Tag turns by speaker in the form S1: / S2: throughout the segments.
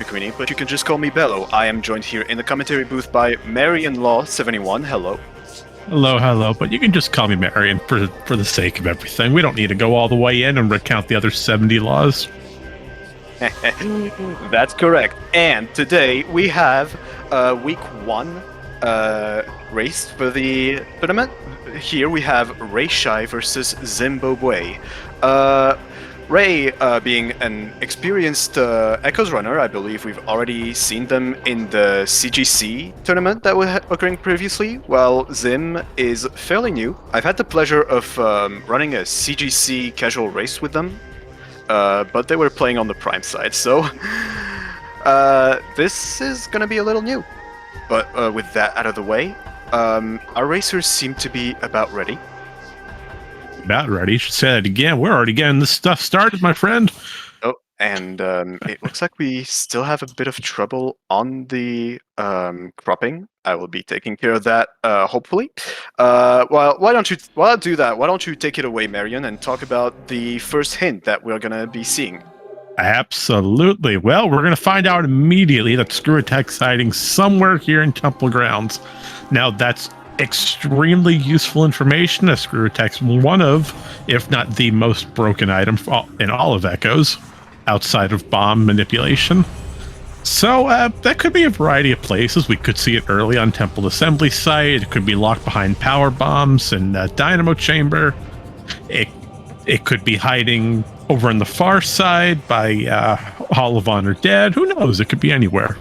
S1: Queenie, but you can just call me Bello. I am joined here in the commentary booth by Marion Law 71. Hello.
S2: Hello, but you can just call me Marion for the sake of everything. We don't need to go all the way in and recount the other 70 laws.
S1: That's correct. And today we have week 1 race for the tournament. Here we have Rayshai versus z1mb0bw4y. Ray, being an experienced Echoes runner, I believe we've already seen them in the CGC tournament that was occurring previously, while Zim is fairly new. I've had the pleasure of running a CGC casual race with them, but they were playing on the Prime side, so this is going to be a little new. But with that out of the way, our racers seem to be about ready.
S2: About ready. You should say that again. We're already getting this stuff started, my friend.
S1: Oh, and it looks like we still have a bit of trouble on the cropping. I will be taking care of that, hopefully. Well, while I do that, why don't you take it away, Marion, and talk about the first hint that we're going to be seeing?
S2: Absolutely. Well, we're going to find out immediately that Screw Attack sighting somewhere here in Temple Grounds. Now, that's extremely useful information, as Screw Attack's one of, if not the most broken item in all of Echoes, outside of bomb manipulation. So that could be a variety of places. We could see it early on Temple Assembly site. It could be locked behind power bombs and Dynamo Chamber. It could be hiding over on the far side by Hall of Honor Dead. Who knows? It could be anywhere.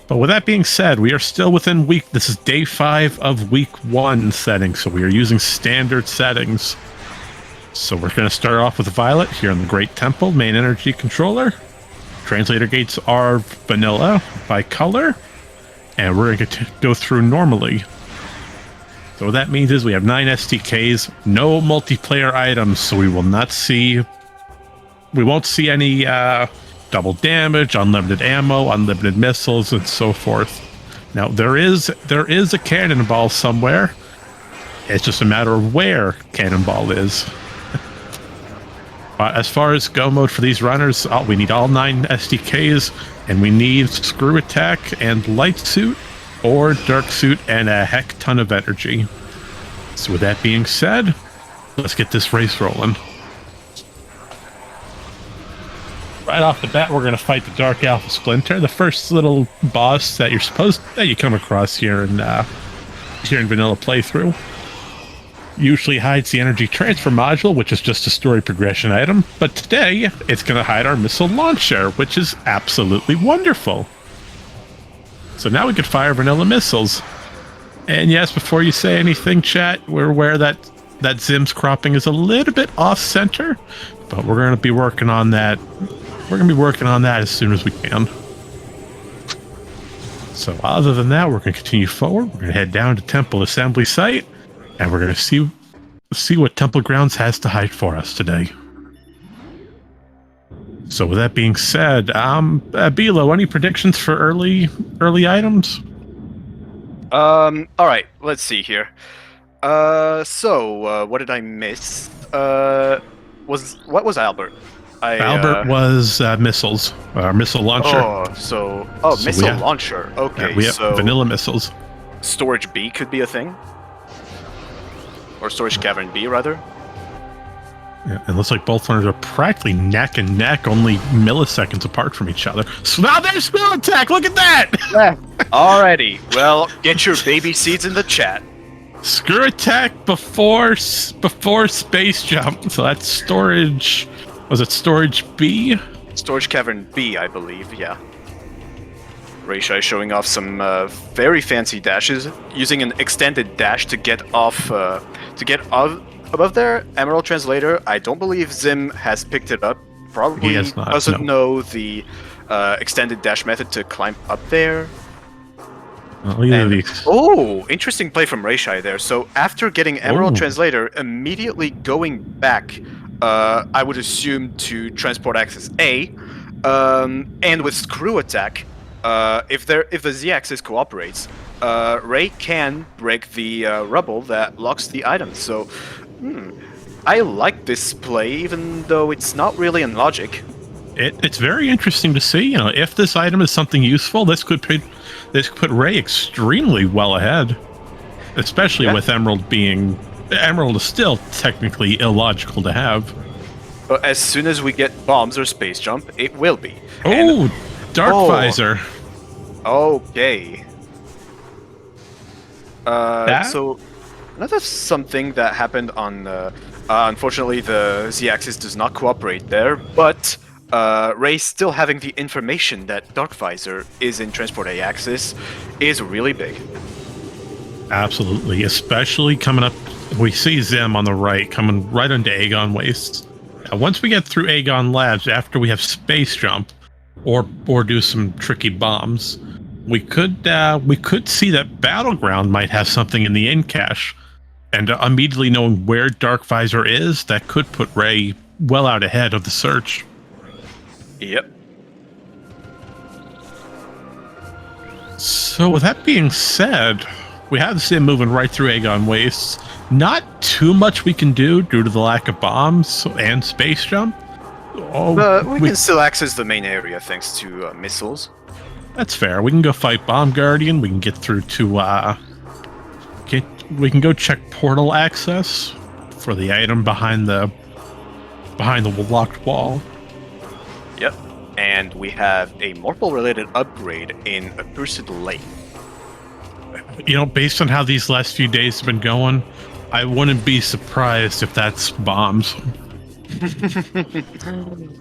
S2: But with that being said, we are still within this is day 5 of week 1 settings, so we are using standard settings. So we're going to start off with Violet here in the Great Temple, main energy controller. Translator gates are vanilla by color, and we're going to go through normally. So what that means is we have 9 STKs, no multiplayer items, so we won't see any double damage, unlimited ammo, unlimited missiles, and so forth. Now there is a cannonball somewhere. It's just a matter of where cannonball is. As far as go mode for these runners, we need all 9 SDKs, and we need Screw Attack and Light Suit or Dark Suit and a heck ton of energy. So with that being said, let's get this race rolling. Right off the bat, we're going to fight the Dark Alpha Splinter, the first little boss that you come across here in vanilla playthrough. Usually hides the energy transfer module, which is just a story progression item, but today it's going to hide our missile launcher, which is absolutely wonderful. So now we can fire vanilla missiles. And yes, before you say anything, chat, we're aware that Zim's cropping is a little bit off-center, but we're going to be working on that. We're going to be working on that as soon as we can. So other than that, we're going to continue forward. We're going to head down to Temple Assembly Site, and we're going to see what Temple Grounds has to hide for us today. So with that being said, Bilo, any predictions for early items?
S1: All right, let's see here. So what did I miss? What was Albert?
S2: Albert was missiles, missile launcher.
S1: So missile launcher. Okay,
S2: we have vanilla missiles.
S1: Storage B could be a thing, or storage cavern B rather.
S2: Yeah, it looks like both runners are practically neck and neck, only milliseconds apart from each other. So now there's Screw Attack. Look at that!
S1: Alrighty, well, get your baby seeds in the chat.
S2: Screw Attack before space jump. So that's storage. Was it storage B?
S1: Storage cavern B, I believe. Yeah. Rayshai showing off some very fancy dashes, using an extended dash to get off above there. Emerald Translator. I don't believe Zim has picked it up. Probably doesn't know the extended dash method to climb up there. Oh, interesting play from Rayshai there. So after getting Emerald Translator, immediately going back, I would assume to Transport Axis A, and with Screw Attack, if the Z-axis cooperates, Ray can break the rubble that locks the item. So, I like this play, even though it's not really in logic.
S2: It's very interesting to see. You know, if this item is something useful, this could put Ray extremely well ahead, especially with Emerald being Emerald is still technically illogical to have.
S1: But as soon as we get bombs or space jump, it will be.
S2: Oh, Dark Visor.
S1: Okay. So that's something that happened on. Unfortunately, the Z-axis does not cooperate there, but Ray still having the information that Dark Visor is in transport A-axis is really big.
S2: Absolutely, especially coming up. We see Zim on the right, coming right into Aegon Wastes. Once we get through Aegon Labs, after we have space jump, or do some tricky bombs, we could see that Battleground might have something in the in cache, and immediately knowing where Dark Visor is, that could put Ray well out ahead of the search.
S1: Yep.
S2: So with that being said, we have Zim moving right through Aegon Wastes. Not too much we can do due to the lack of bombs and space jump.
S1: But we can still access the main area thanks to missiles.
S2: That's fair. We can go fight Bomb Guardian. We can get through to we can go check portal access for the item behind the locked wall.
S1: Yep. And we have a Morphle-related upgrade in Accursed Lake.
S2: You know, based on how these last few days have been going, I wouldn't be surprised if that's bombs.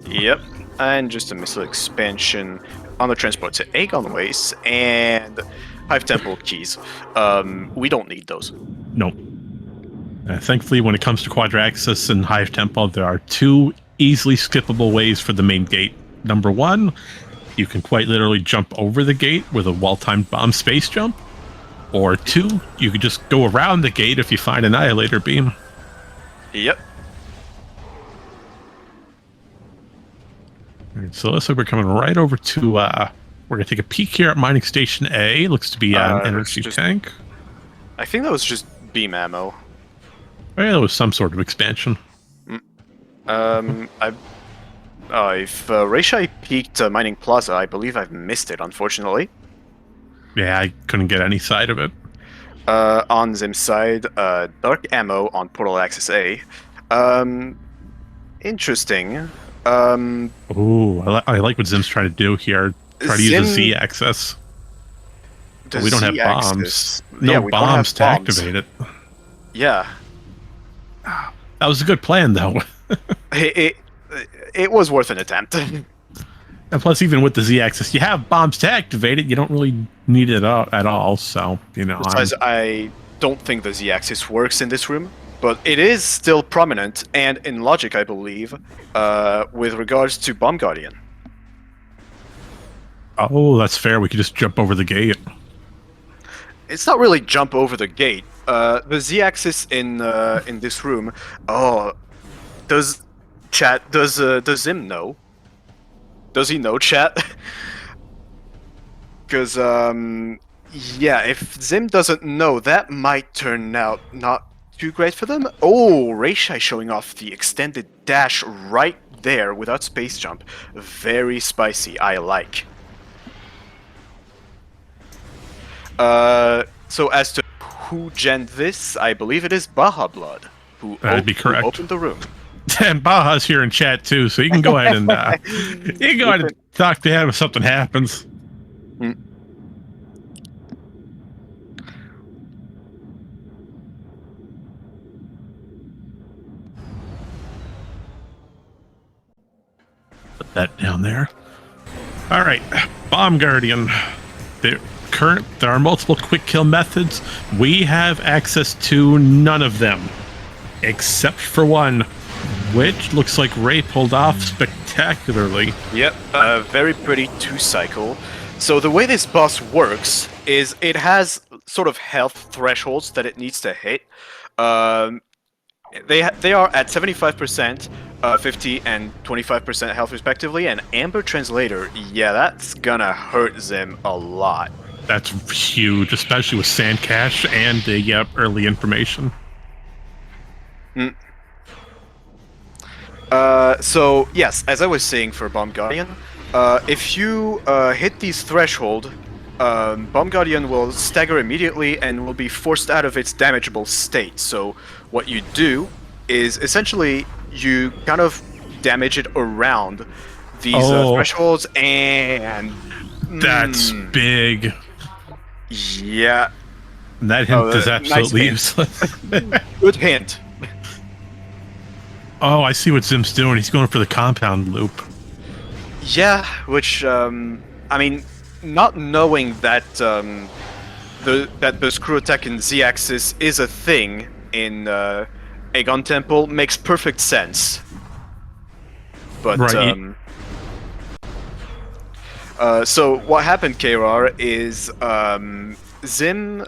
S1: Yep. And just a missile expansion on the transport to Aegon Wastes and Hive Temple keys. We don't need those.
S2: Nope. Thankfully, when it comes to Quadraxis and Hive Temple, there are two easily skippable ways for the main gate. Number one, you can quite literally jump over the gate with a well-timed bomb space jump. Or two, you could just go around the gate if you find Annihilator Beam.
S1: Yep.
S2: Alright, so looks like we're coming right over to, we're going to take a peek here at Mining Station A. Looks to be an energy tank.
S1: I think that was just beam ammo.
S2: Oh, yeah, there was some sort of expansion.
S1: If rayshai peaked Mining Plaza, I believe I've missed it, unfortunately.
S2: Yeah, I couldn't get any side of it.
S1: On Zim's side, dark ammo on Portal Access A. Interesting.
S2: Ooh, I like what Zim's trying to do here. Try to use the Z-axis. But we don't have bombs. No bombs to activate it.
S1: Yeah.
S2: That was a good plan, though.
S1: It was worth an attempt.
S2: And plus, even with the Z-axis, you have bombs to activate it. You don't really need it at all. So, you know.
S1: Besides, I don't think the Z-axis works in this room, but it is still prominent and in logic, I believe, with regards to Bomb Guardian.
S2: Oh, that's fair. We could just jump over the gate.
S1: It's not really jump over the gate. The Z-axis in this room. Oh, does Zim know? Does he know, chat? Because yeah, if Zim doesn't know, that might turn out not too great for them. Oh, rayshai showing off the extended dash right there without space jump. Very spicy. I like. So as to who genned this, I believe it is Baja Blood who opened the room.
S2: And Baja's here in chat too, so you can go ahead and talk to him if something happens. Put that down there. All right, Bomb Guardian. There are multiple quick kill methods. We have access to none of them, except for one, which looks like Ray pulled off spectacularly.
S1: Yep, a very pretty 2-cycle. So the way this boss works is it has sort of health thresholds that it needs to hit. They are at 75%, 50 and 25% health respectively, and Amber Translator, yeah, that's gonna hurt Zim a lot.
S2: That's huge, especially with Sand Cache and the early information.
S1: So yes, as I was saying for Bomb Guardian, if you hit these threshold, Bomb Guardian will stagger immediately and will be forced out of its damageable state. So what you do is essentially you kind of damage it around these thresholds, and
S2: that's big.
S1: Yeah,
S2: That hint is absolutely
S1: nice
S2: useless.
S1: good hint.
S2: Oh, I see what Zim's doing. He's going for the compound loop.
S1: Yeah, which I mean, not knowing that the screw attack in Z-axis is a thing in Aegon Temple makes perfect sense. But
S2: Right.
S1: so what happened, KR, is Zim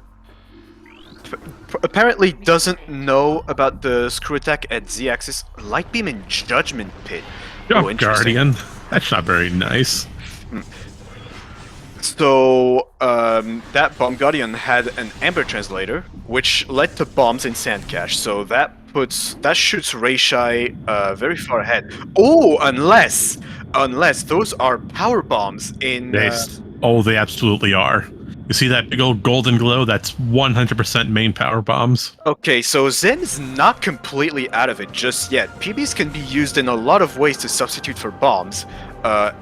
S1: apparently doesn't know about the screw attack at Z-axis. Light beam and Judgment Pit.
S2: Oh, Guardian. That's not very nice.
S1: So that Bomb Guardian had an Amber Translator, which led to bombs in Sand Cache. So that shoots rayshai very far ahead. Oh, unless those are power bombs in.
S2: They absolutely are. You see that big old golden glow? That's 100% main power bombs.
S1: Okay, so Zim's not completely out of it just yet. PBs can be used in a lot of ways to substitute for bombs,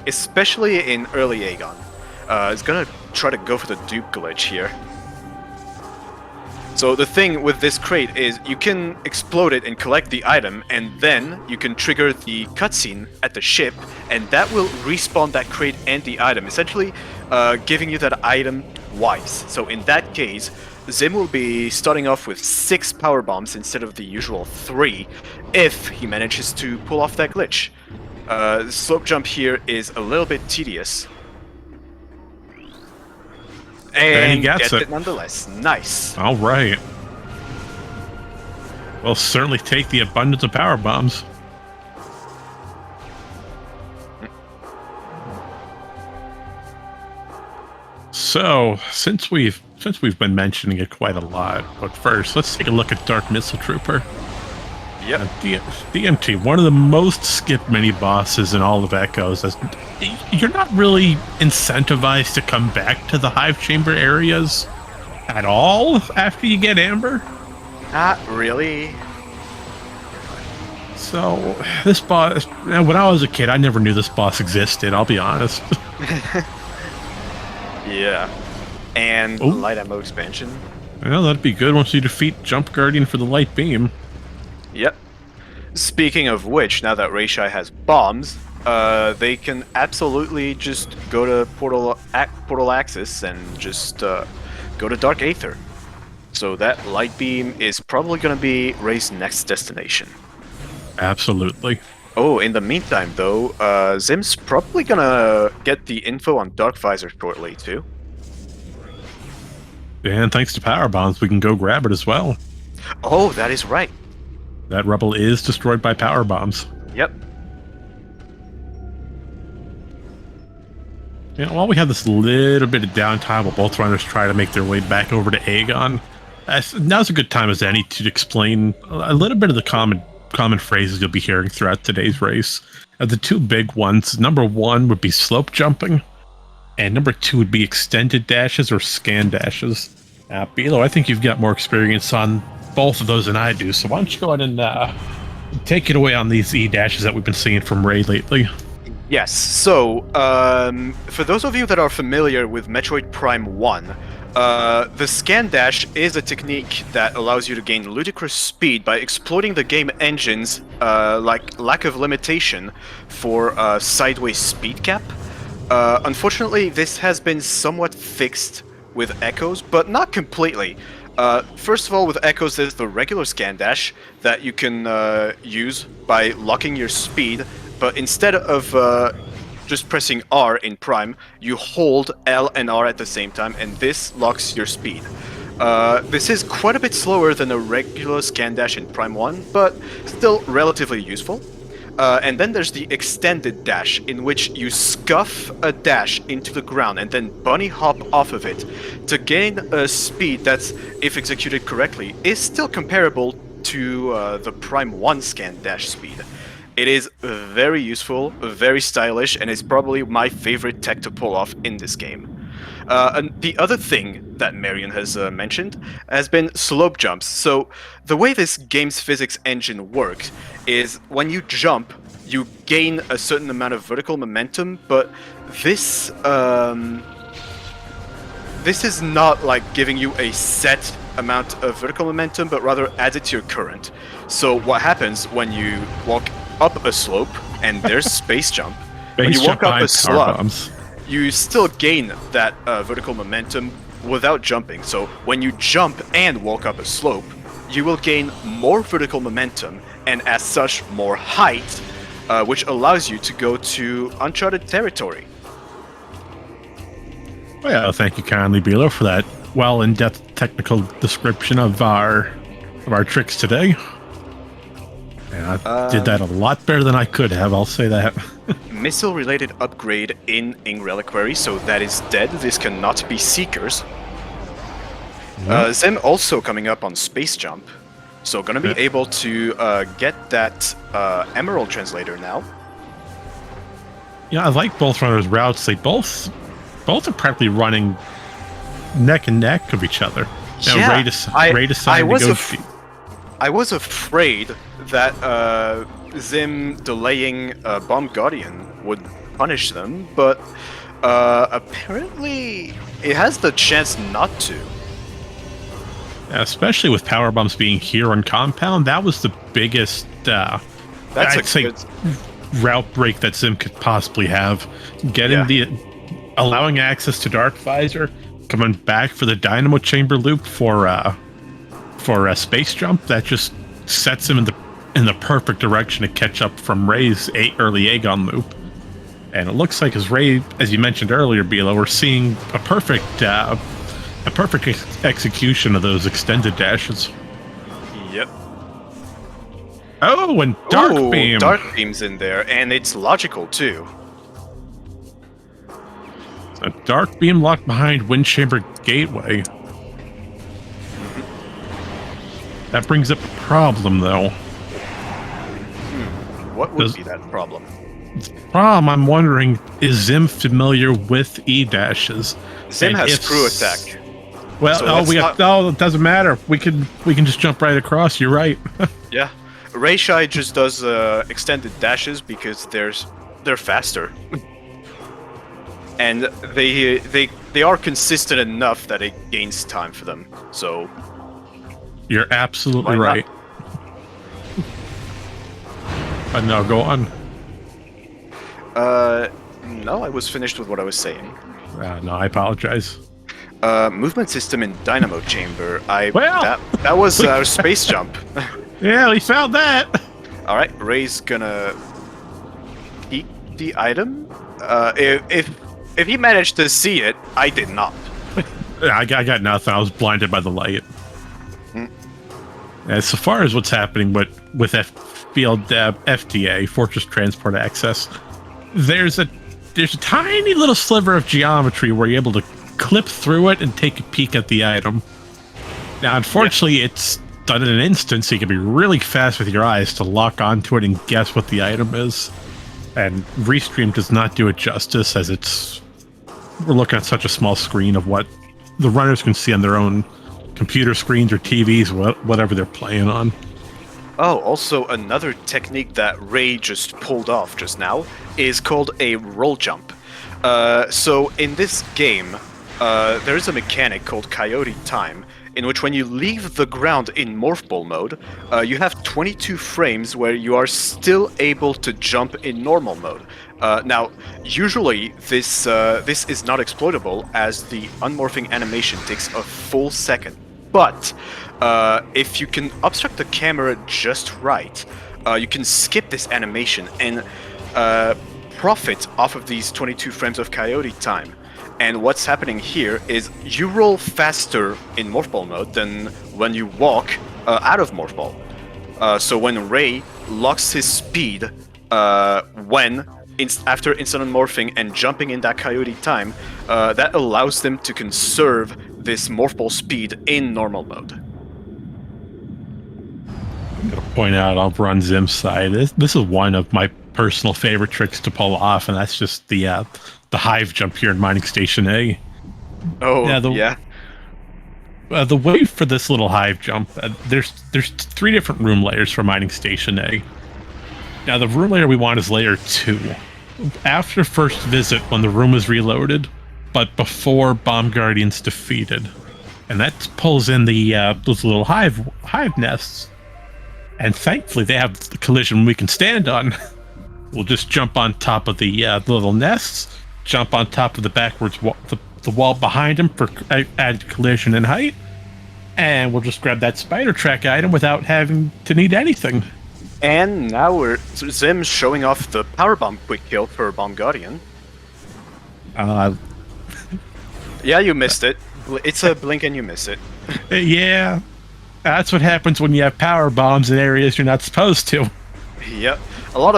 S1: especially in early Aegon. It's gonna try to go for the dupe glitch here. So the thing with this crate is you can explode it and collect the item, and then you can trigger the cutscene at the ship, and that will respawn that crate and the item, essentially giving you that item twice. So in that case, Zim will be starting off with 6 power bombs instead of the usual 3, if he manages to pull off that glitch. The slope jump here is a little bit tedious. And
S2: he gets it
S1: nonetheless. Nice.
S2: All right. We'll certainly take the abundance of power bombs. So, since we've been mentioning it quite a lot, but first, let's take a look at Dark Missile Trooper.
S1: Yep.
S2: DMT, one of the most skipped mini bosses in all of Echoes. You're not really incentivized to come back to the Hive Chamber areas at all after you get Amber.
S1: Not really.
S2: So, this boss, when I was a kid, I never knew this boss existed, I'll be honest.
S1: Yeah. And light ammo expansion.
S2: Well, that'd be good once you defeat Jump Guardian for the light beam.
S1: Yep. Speaking of which, now that rayshai has bombs, they can absolutely just go to Portal Axis and just go to Dark Aether. So that light beam is probably going to be Ray's next destination.
S2: Absolutely.
S1: Oh, in the meantime, though, Zim's probably going to get the info on Dark Visor shortly, too.
S2: And thanks to power bombs, we can go grab it as well.
S1: Oh, that is right.
S2: That rebel is destroyed by power bombs.
S1: Yep.
S2: Yeah, while we have this little bit of downtime while both runners try to make their way back over to Aegon, now's a good time as any to explain a little bit of the common phrases you'll be hearing throughout today's race. The two big ones, number 1 would be slope jumping, and number 2 would be extended dashes or scan dashes. Bilo, I think you've got more experience on both of those than I do, so why don't you go ahead and take it away on these E-dashes that we've been seeing from Ray lately.
S1: Yes, so, for those of you that are familiar with Metroid Prime 1, the scan dash is a technique that allows you to gain ludicrous speed by exploiting the game engine's lack of limitation for sideways speed cap. Unfortunately, this has been somewhat fixed with Echoes, but not completely. First of all, with Echoes, there's the regular scan dash that you can use by locking your speed, but instead of just pressing R in Prime, you hold L and R at the same time, and this locks your speed. This is quite a bit slower than a regular scan dash in Prime 1, but still relatively useful. And then there's the extended dash, in which you scuff a dash into the ground and then bunny hop off of it to gain a speed that's, if executed correctly, is still comparable to the Prime 1 scan dash speed. It is very useful, very stylish, and it's probably my favorite tech to pull off in this game. And the other thing that Marion has mentioned has been slope jumps. So the way this game's physics engine works is when you jump, you gain a certain amount of vertical momentum, but this this is not like giving you a set amount of vertical momentum, but rather adds it to your current. So what happens when you walk up a slope, and there's space jump, when you walk up a slope, you still gain that vertical momentum without jumping. So when you jump and walk up a slope, you will gain more vertical momentum, and as such, more height, which allows you to go to uncharted territory.
S2: Well, thank you kindly, Bilo, for that in-depth technical description of our tricks today. And I did that a lot better than I could have, I'll say that.
S1: Missile-related upgrade in Ing Reliquary, so that is dead. This cannot be Seekers. Zim also coming up on Space Jump, so gonna be able to get that Emerald Translator now.
S2: Yeah, I like both runners' routes. They both are practically running neck and neck of each other. Now,
S1: Yeah, I was afraid that Zim delaying Bomb Guardian would punish them, but apparently it has the chance not to.
S2: Yeah, especially with power bombs being here on compound, that was the biggest route break that Zim could possibly have. Allowing access to Dark Visor, coming back for the Dynamo Chamber loop for a space jump, that just sets him in the perfect direction to catch up from Ray's early Aegon loop. And it looks like as Ray, as you mentioned earlier, Bilo, we're seeing a perfect execution of those extended dashes.
S1: Yep.
S2: Oh, and Dark Beam.
S1: Dark Beam's in there, and it's logical too.
S2: A Dark Beam locked behind Wind Chamber Gateway. That brings up a problem, though.
S1: What would be that problem?
S2: I'm wondering, is Zim familiar with E-dashes?
S1: Zim has screw attack.
S2: Well, so it doesn't matter. We can just jump right across. You're right.
S1: Yeah, rayshai just does extended dashes because they're faster. And they are consistent enough that it gains time for them. So
S2: you're absolutely right. But no, go on.
S1: No, I was finished with what I was saying.
S2: No, I apologize.
S1: Movement system in Dynamo Chamber. That was our space jump.
S2: Yeah, we found that.
S1: All right, Ray's gonna peek the item. If he managed to see it, I did not.
S2: I got nothing. I was blinded by the light. As far as what's happening with Field FTA, Fortress Transport Access, there's a tiny little sliver of geometry where you're able to clip through it and take a peek at the item. Now, unfortunately, it's done in an instant, so you can be really fast with your eyes to lock onto it and guess what the item is. And Restream does not do it justice, as we're looking at such a small screen of what the runners can see on their own computer screens or TVs, whatever they're playing on.
S1: Oh, also another technique that Ray just pulled off just now is called a roll jump. So in this game, there is a mechanic called Coyote Time, in which when you leave the ground in Morph Ball mode, you have 22 frames where you are still able to jump in normal mode. Now, usually this is not exploitable, as the unmorphing animation takes a full second. But if you can obstruct the camera just right, you can skip this animation and profit off of these 22 frames of Coyote Time. And what's happening here is you roll faster in Morph Ball mode than when you walk out of Morph Ball. So when Ray locks his speed after instant morphing and jumping in that Coyote Time, that allows them to conserve this Morph Ball speed in normal mode.
S2: I'm gonna point out, I'll run Zim's side. This is one of my personal favorite tricks to pull off, and that's just the hive jump here in Mining Station A.
S1: Oh,
S2: Yeah,
S1: yeah.
S2: The way for this little hive jump, there's 3 different room layers for Mining Station A. Now, the room layer we want is layer 2. After first visit, when the room is reloaded, but before Bomb Guardian's defeated. And that pulls in the those little hive nests. And thankfully, they have the collision we can stand on. We'll just jump on top of the little nests, jump on top of the backwards the wall behind them for added collision and height, and we'll just grab that spider track item without having to need anything.
S1: And now Zim's showing off the powerbomb quick kill for Bomb Guardian. Yeah, you missed it. It's a blink and you miss it.
S2: Yeah, that's what happens when you have power bombs in areas you're not supposed to.
S1: Yep. A lot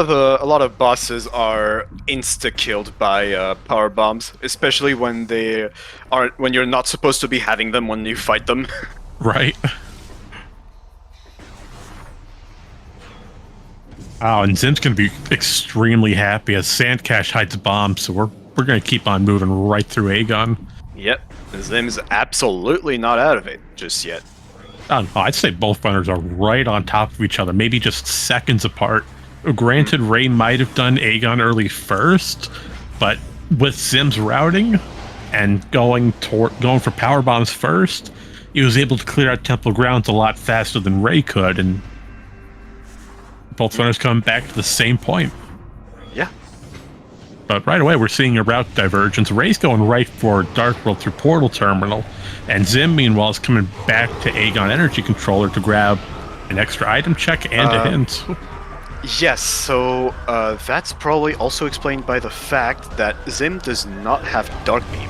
S1: of bosses are insta killed by power bombs, especially when when you're not supposed to be having them when you fight them.
S2: Right. Oh, and Zim's gonna be extremely happy as Sandcash hides bombs, so we're gonna keep on moving right through Aegon.
S1: Yep. Zim's absolutely not out of it just yet.
S2: Oh, I'd say both runners are right on top of each other, maybe just seconds apart. Granted, Ray might have done Aegon early first, but with Zim's routing and going for power bombs first, he was able to clear out Temple Grounds a lot faster than Ray could, and both runners come back to the same point.
S1: Yeah.
S2: But right away, we're seeing a route divergence. Ray's going right for Dark World through Portal Terminal, and Zim, meanwhile, is coming back to Aegon Energy Controller to grab an extra item check and a hint.
S1: Yes, so that's probably also explained by the fact that Zim does not have Dark Beam.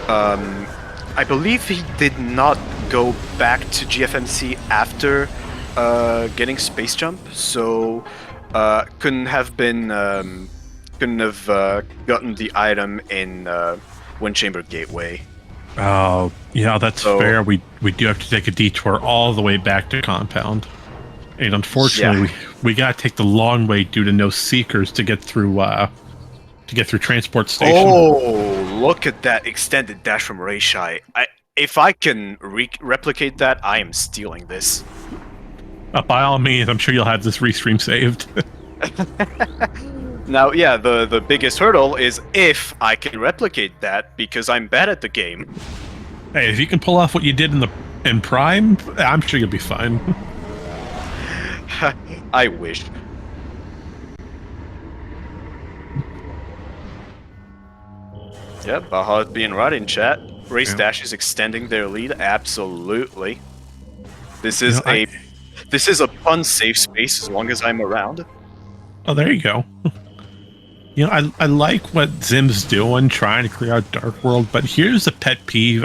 S1: I believe he did not go back to GFMC after getting Space Jump, so couldn't have gotten the item in Wind Chamber Gateway.
S2: Oh, yeah, that's fair. We do have to take a detour all the way back to Compound. And unfortunately, we gotta take the long way due to no seekers to get through Transport Station.
S1: Oh, look at that extended dash from rayshai. If I can replicate that, I am stealing this.
S2: By all means, I'm sure you'll have this restream saved.
S1: Now, yeah, the biggest hurdle is if I can replicate that, because I'm bad at the game.
S2: Hey, if you can pull off what you did in Prime, I'm sure you'll be fine.
S1: I wish. Yep, Baha being right in chat. Race Dash is extending their lead, absolutely. This is a fun safe space as long as I'm around.
S2: Oh, there you go. I like what Zim's doing, trying to clear out Dark World, but here's a pet peeve.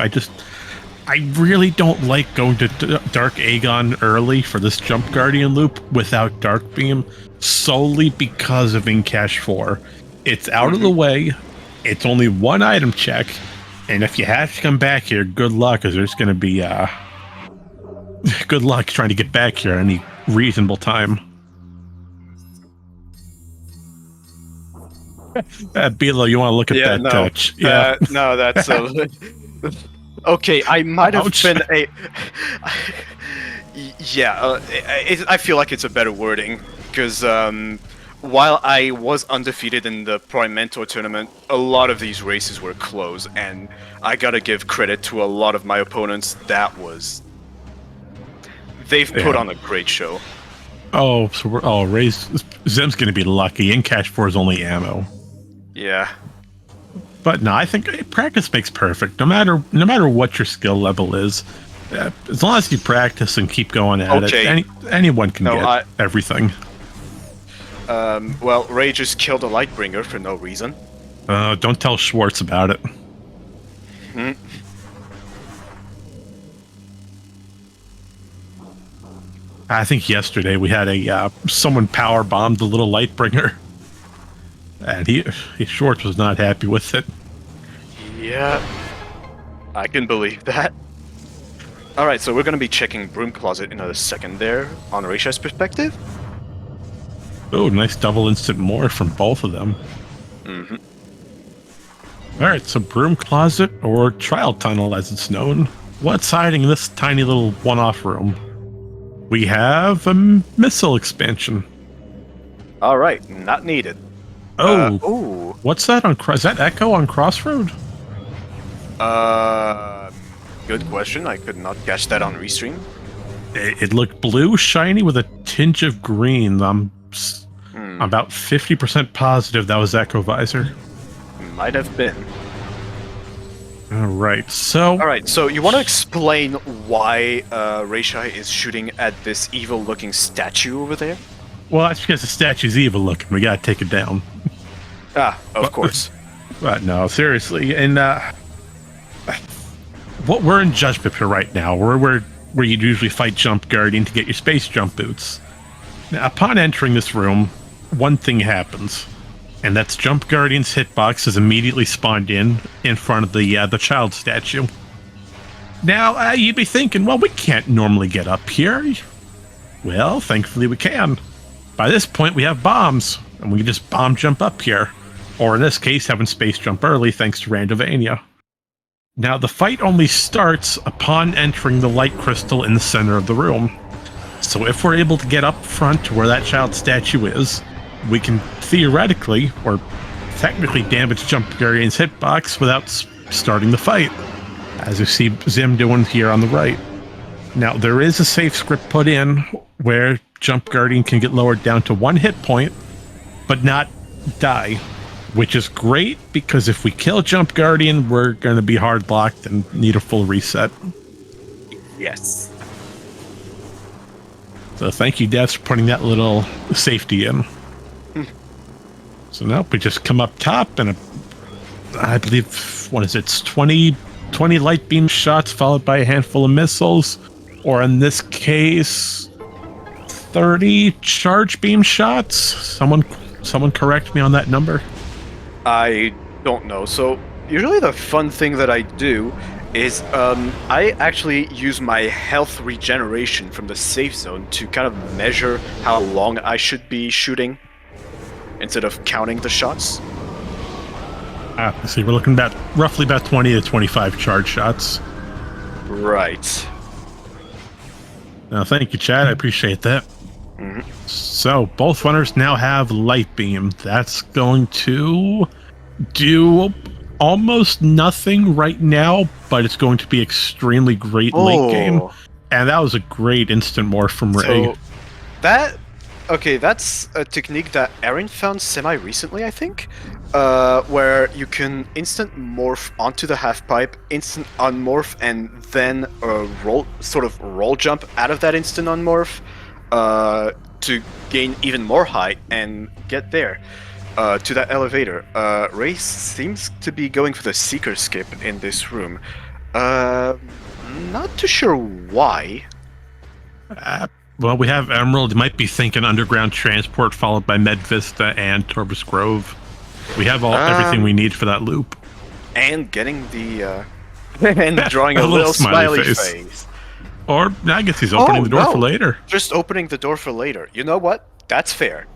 S2: I really don't like going to Dark Aegon early for this Jump Guardian loop without Dark Beam, solely because of Incash 4. It's out of the way, it's only one item check, and if you have to come back here, good luck, because there's going to be good luck trying to get back here at any reasonable time. Bilo, you want to look at that?
S1: No, that's okay. I might have been a. I feel like it's a better wording because while I was undefeated in the Prime Mentor Tournament, a lot of these races were close, and I gotta give credit to a lot of my opponents. They've put on a great show.
S2: Oh, so Zim's gonna be lucky. Incash 4 is only ammo.
S1: Yeah.
S2: But no, I think practice makes perfect. No matter what your skill level is, as long as you practice and keep going at it, anyone can get everything.
S1: Well, Ray just killed a Lightbringer for no reason.
S2: Don't tell Schwartz about it. I think yesterday we had someone power bombed the little Lightbringer, and Schwartz was not happy with it.
S1: Yeah, I can believe that. Alright, so we're gonna be checking Broom Closet in a second there, on rayshai's perspective.
S2: Oh, nice double instant morph from both of them.
S1: Mm-hmm.
S2: Alright, so Broom Closet, or Trial Tunnel as it's known. What's hiding in this tiny little one-off room? We have a missile expansion.
S1: Alright, not needed.
S2: Oh,
S1: Ooh.
S2: what's that on Is that Echo on Crossroad?
S1: Good question. I could not catch that on restream.
S2: It looked blue, shiny with a tinge of green. I'm about 50% positive that was Echo Visor.
S1: Might have been.
S2: Alright, so
S1: you want to explain why rayshai is shooting at this evil-looking statue over there?
S2: well, that's because the statue's evil looking. We gotta take it down.
S1: Ah, of course.
S2: But no, seriously, and what we're in Judgment Pit right now, where you usually fight Jump Guardian to get your space jump boots. Now, upon entering this room, one thing happens, and that's Jump Guardian's hitbox is immediately spawned in front of the child statue. Now, you'd be thinking, well, we can't normally get up here. Well, thankfully we can. By this point, we have bombs, and we can just bomb jump up here. Or in this case, having space jump early thanks to Randomania. Now, the fight only starts upon entering the light crystal in the center of the room. So if we're able to get up front to where that child statue is, we can theoretically, or technically, damage Jump Guardian's hitbox without starting the fight, as you see Zim doing here on the right. Now, there is a safe script put in where Jump Guardian can get lowered down to 1 hit point, but not die, which is great because if we kill Jump Guardian, we're going to be hard blocked and need a full reset.
S1: Yes.
S2: So thank you, Devs, for putting that little safety in. So now we just come up top and I believe, what is it, it's 20 light beam shots followed by a handful of missiles, or in this case, 30 charge beam shots? Someone correct me on that number.
S1: I don't know. So usually the fun thing that I do is I actually use my health regeneration from the safe zone to kind of measure how long I should be shooting instead of counting the shots.
S2: See, we're looking at roughly about 20 to 25 charge shots.
S1: Right.
S2: Now, thank you, Chad. I appreciate that.
S1: Mm-hmm.
S2: So, both runners now have light beam. That's going to do almost nothing right now, but it's going to be extremely great late game. And that was a great instant morph from Ray.
S1: So that's a technique that Aaron found semi-recently, I think, where you can instant morph onto the half pipe, instant unmorph, and then roll jump out of that instant unmorph to gain even more height and get there to that elevator. Ray seems to be going for the Seeker skip in this room. Not too sure why.
S2: Well, we have Emerald. You might be thinking underground transport followed by Med Vista and Torbus Grove. We have everything we need for that loop.
S1: And getting the and drawing a little smiley face.
S2: Or I guess he's opening the door for later.
S1: Just opening the door for later. You know what? That's fair.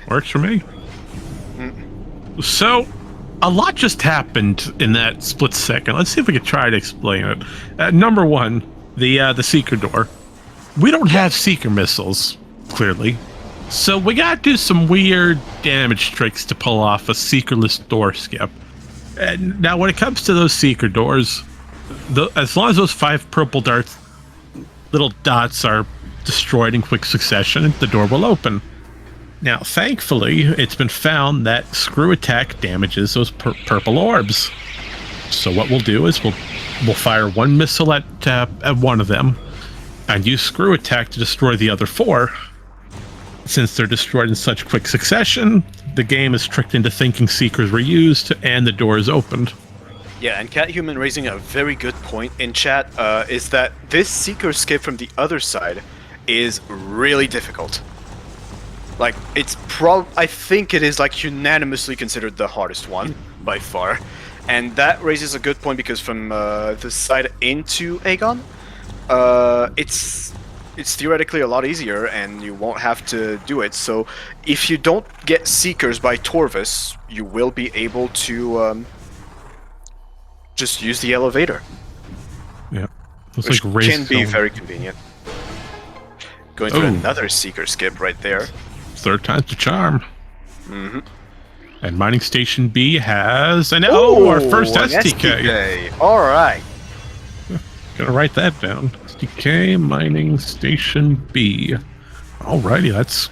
S2: Works for me. So, a lot just happened in that split second. Let's see if we can try to explain it. Number one, the Seeker door. We don't have Seeker missiles, clearly. So we gotta do some weird damage tricks to pull off a Seekerless door skip. And now when it comes to those Seeker doors, as long as those 5 purple little dots are destroyed in quick succession, the door will open. Now, thankfully, it's been found that Screw Attack damages those purple orbs. So what we'll do is we'll fire 1 missile at one of them, and use Screw Attack to destroy the other 4. Since they're destroyed in such quick succession, the game is tricked into thinking Seekers were used, and the door is opened.
S1: Yeah, and Cathuman raising a very good point in chat is that this Seeker skip from the other side is really difficult. Like, I think it is like unanimously considered the hardest one by far. And that raises a good point because from the side into Aegon, It's theoretically a lot easier, and you won't have to do it. So, if you don't get Seekers by Torvis, you will be able to just use the elevator,
S2: Yeah. Looks
S1: which
S2: like Ray's
S1: can be
S2: going-
S1: very convenient. Going to
S2: Oh.
S1: another Seeker skip right there.
S2: Third time's the charm.
S1: Mm-hmm.
S2: And Mining Station B has our first
S1: an
S2: STK.
S1: All right.
S2: Gonna write that down. STK Mining Station B. Alrighty, that's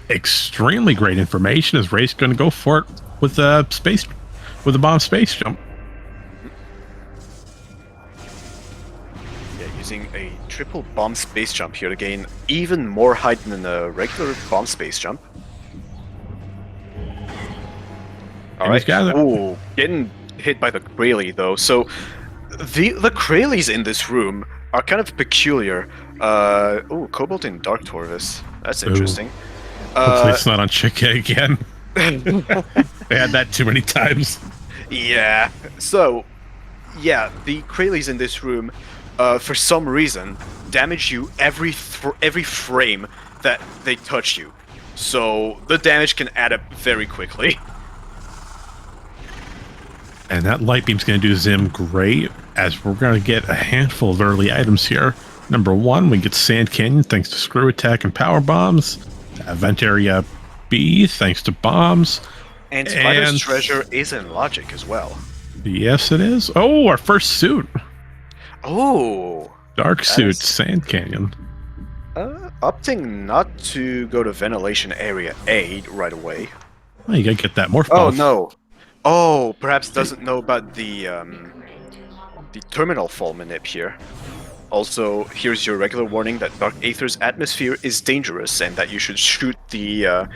S2: extremely great information. Is Ray's gonna go for it with the bomb space jump?
S1: Yeah, using a triple bomb space jump here to gain even more height than a regular bomb space jump. All
S2: And he's
S1: right.
S2: got it.
S1: Ooh, getting hit by the Kralie though. So the Kralies in this room are kind of peculiar. Ooh, Cobalt and Dark Torvis. That's interesting.
S2: Hopefully it's not on Chick again. They had that too many times.
S1: Yeah. So, yeah, the Kralies in this room, for some reason, damage you every frame that they touch you. So the damage can add up very quickly.
S2: And that light beam's going to do Zim great, as we're going to get a handful of early items here. Number one, we get Sand Canyon thanks to Screw Attack and Power Bombs. Vent Area B thanks to bombs.
S1: And Spider's treasure is in logic as well.
S2: Yes, it is. Oh, our first suit.
S1: Oh.
S2: Dark suit,
S1: is-
S2: Sand Canyon.
S1: Opting not to go to Ventilation Area A right away.
S2: Well, you got to get that morph
S1: Oh
S2: buff.
S1: no. Oh, perhaps doesn't know about the terminal fall manip here. Also, here's your regular warning that Dark Aether's atmosphere is dangerous and that you should shoot the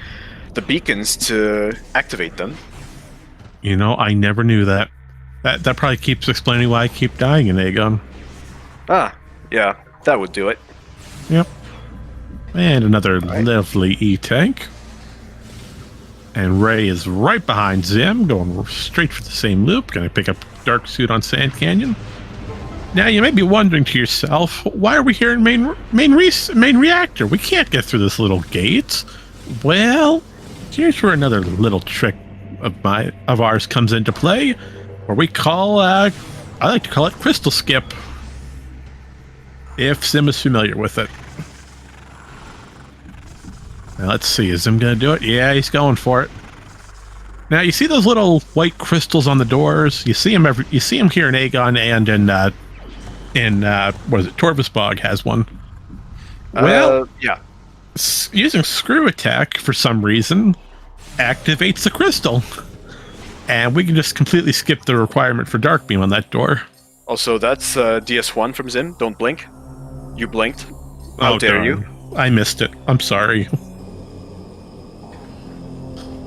S1: beacons to activate them.
S2: You know, I never knew that. That probably keeps explaining why I keep dying in Aegon.
S1: Ah, yeah, that would do it.
S2: Yep. And another
S1: right.
S2: lovely E-tank. And Ray is right behind Zim, going straight for the same loop. Going to pick up Dark Suit on Sand Canyon. Now, you may be wondering to yourself, why are we here in main reactor? We can't get through this little gate. Well, here's where another little trick of ours comes into play, where we call, I like to call it Crystal Skip, if Zim is familiar with it. Now, let's see, is Zim going to do it? Yeah, he's going for it. Now, you see those little white crystals on the doors? You see them here in Aegon and in what is it? Torvis Bog has one. Well,
S1: yeah.
S2: Using Screw Attack for some reason activates the crystal, and we can just completely skip the requirement for Dark Beam on that door.
S1: Also, that's DS1 from Zim. Don't blink. You blinked. How dare you?
S2: I missed it. I'm sorry.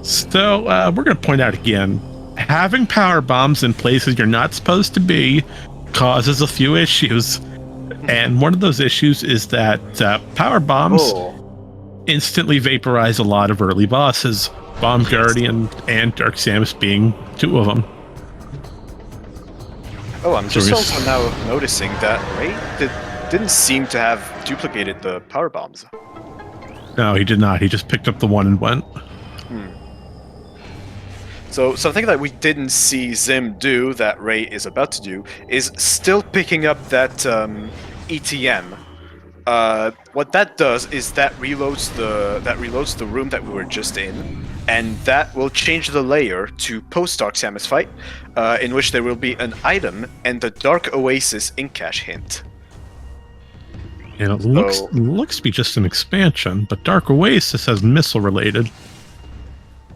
S2: So, we're going to point out again, having power bombs in places you're not supposed to be causes a few issues. And one of those issues is that power bombs instantly vaporize a lot of early bosses, Bomb Guardian and Dark Samus being two of them.
S1: Oh, I'm just also now noticing that Ray didn't seem to have duplicated the power bombs.
S2: No, he did not. He just picked up the one and went.
S1: So something that we didn't see Zim do that Ray is about to do is still picking up that ETM. What that does is that reloads the room that we were just in, and that will change the layer to post-Dark Samus fight, in which there will be an item and the Dark Oasis ink cache hint.
S2: And it looks to be just an expansion, but Dark Oasis has missile related.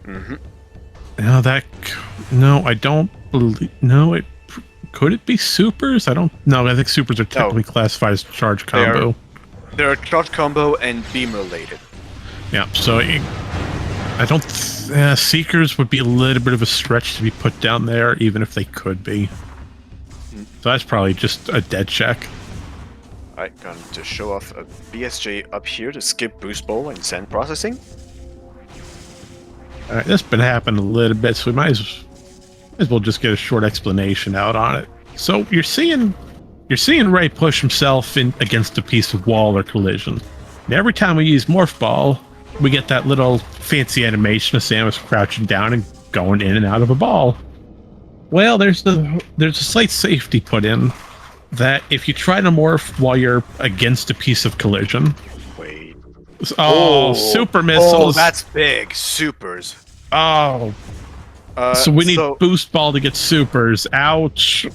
S1: Mm-hmm.
S2: Now I don't believe. No, could it be supers? I don't know. I think supers are technically classified as charge combo.
S1: They're charge combo and beam related.
S2: Yeah, so I don't. Seekers would be a little bit of a stretch to be put down there, even if they could be. So that's probably just a dead check.
S1: Alright, going to show off a BSJ up here to skip boost bowl and send processing.
S2: All right, this has been happening a little bit, so we might as well just get a short explanation out on it. So you're seeing You're seeing Ray push himself in against a piece of wall or collision. And every time we use Morph Ball, we get that little fancy animation of Samus crouching down and going in and out of a ball. Well, there's a slight safety put in that if you try to morph while you're against a piece of collision.
S1: Wait.
S2: Oh, super missiles.
S1: Oh, that's big. Supers.
S2: Oh. So we need Boost Ball to get supers. Ouch.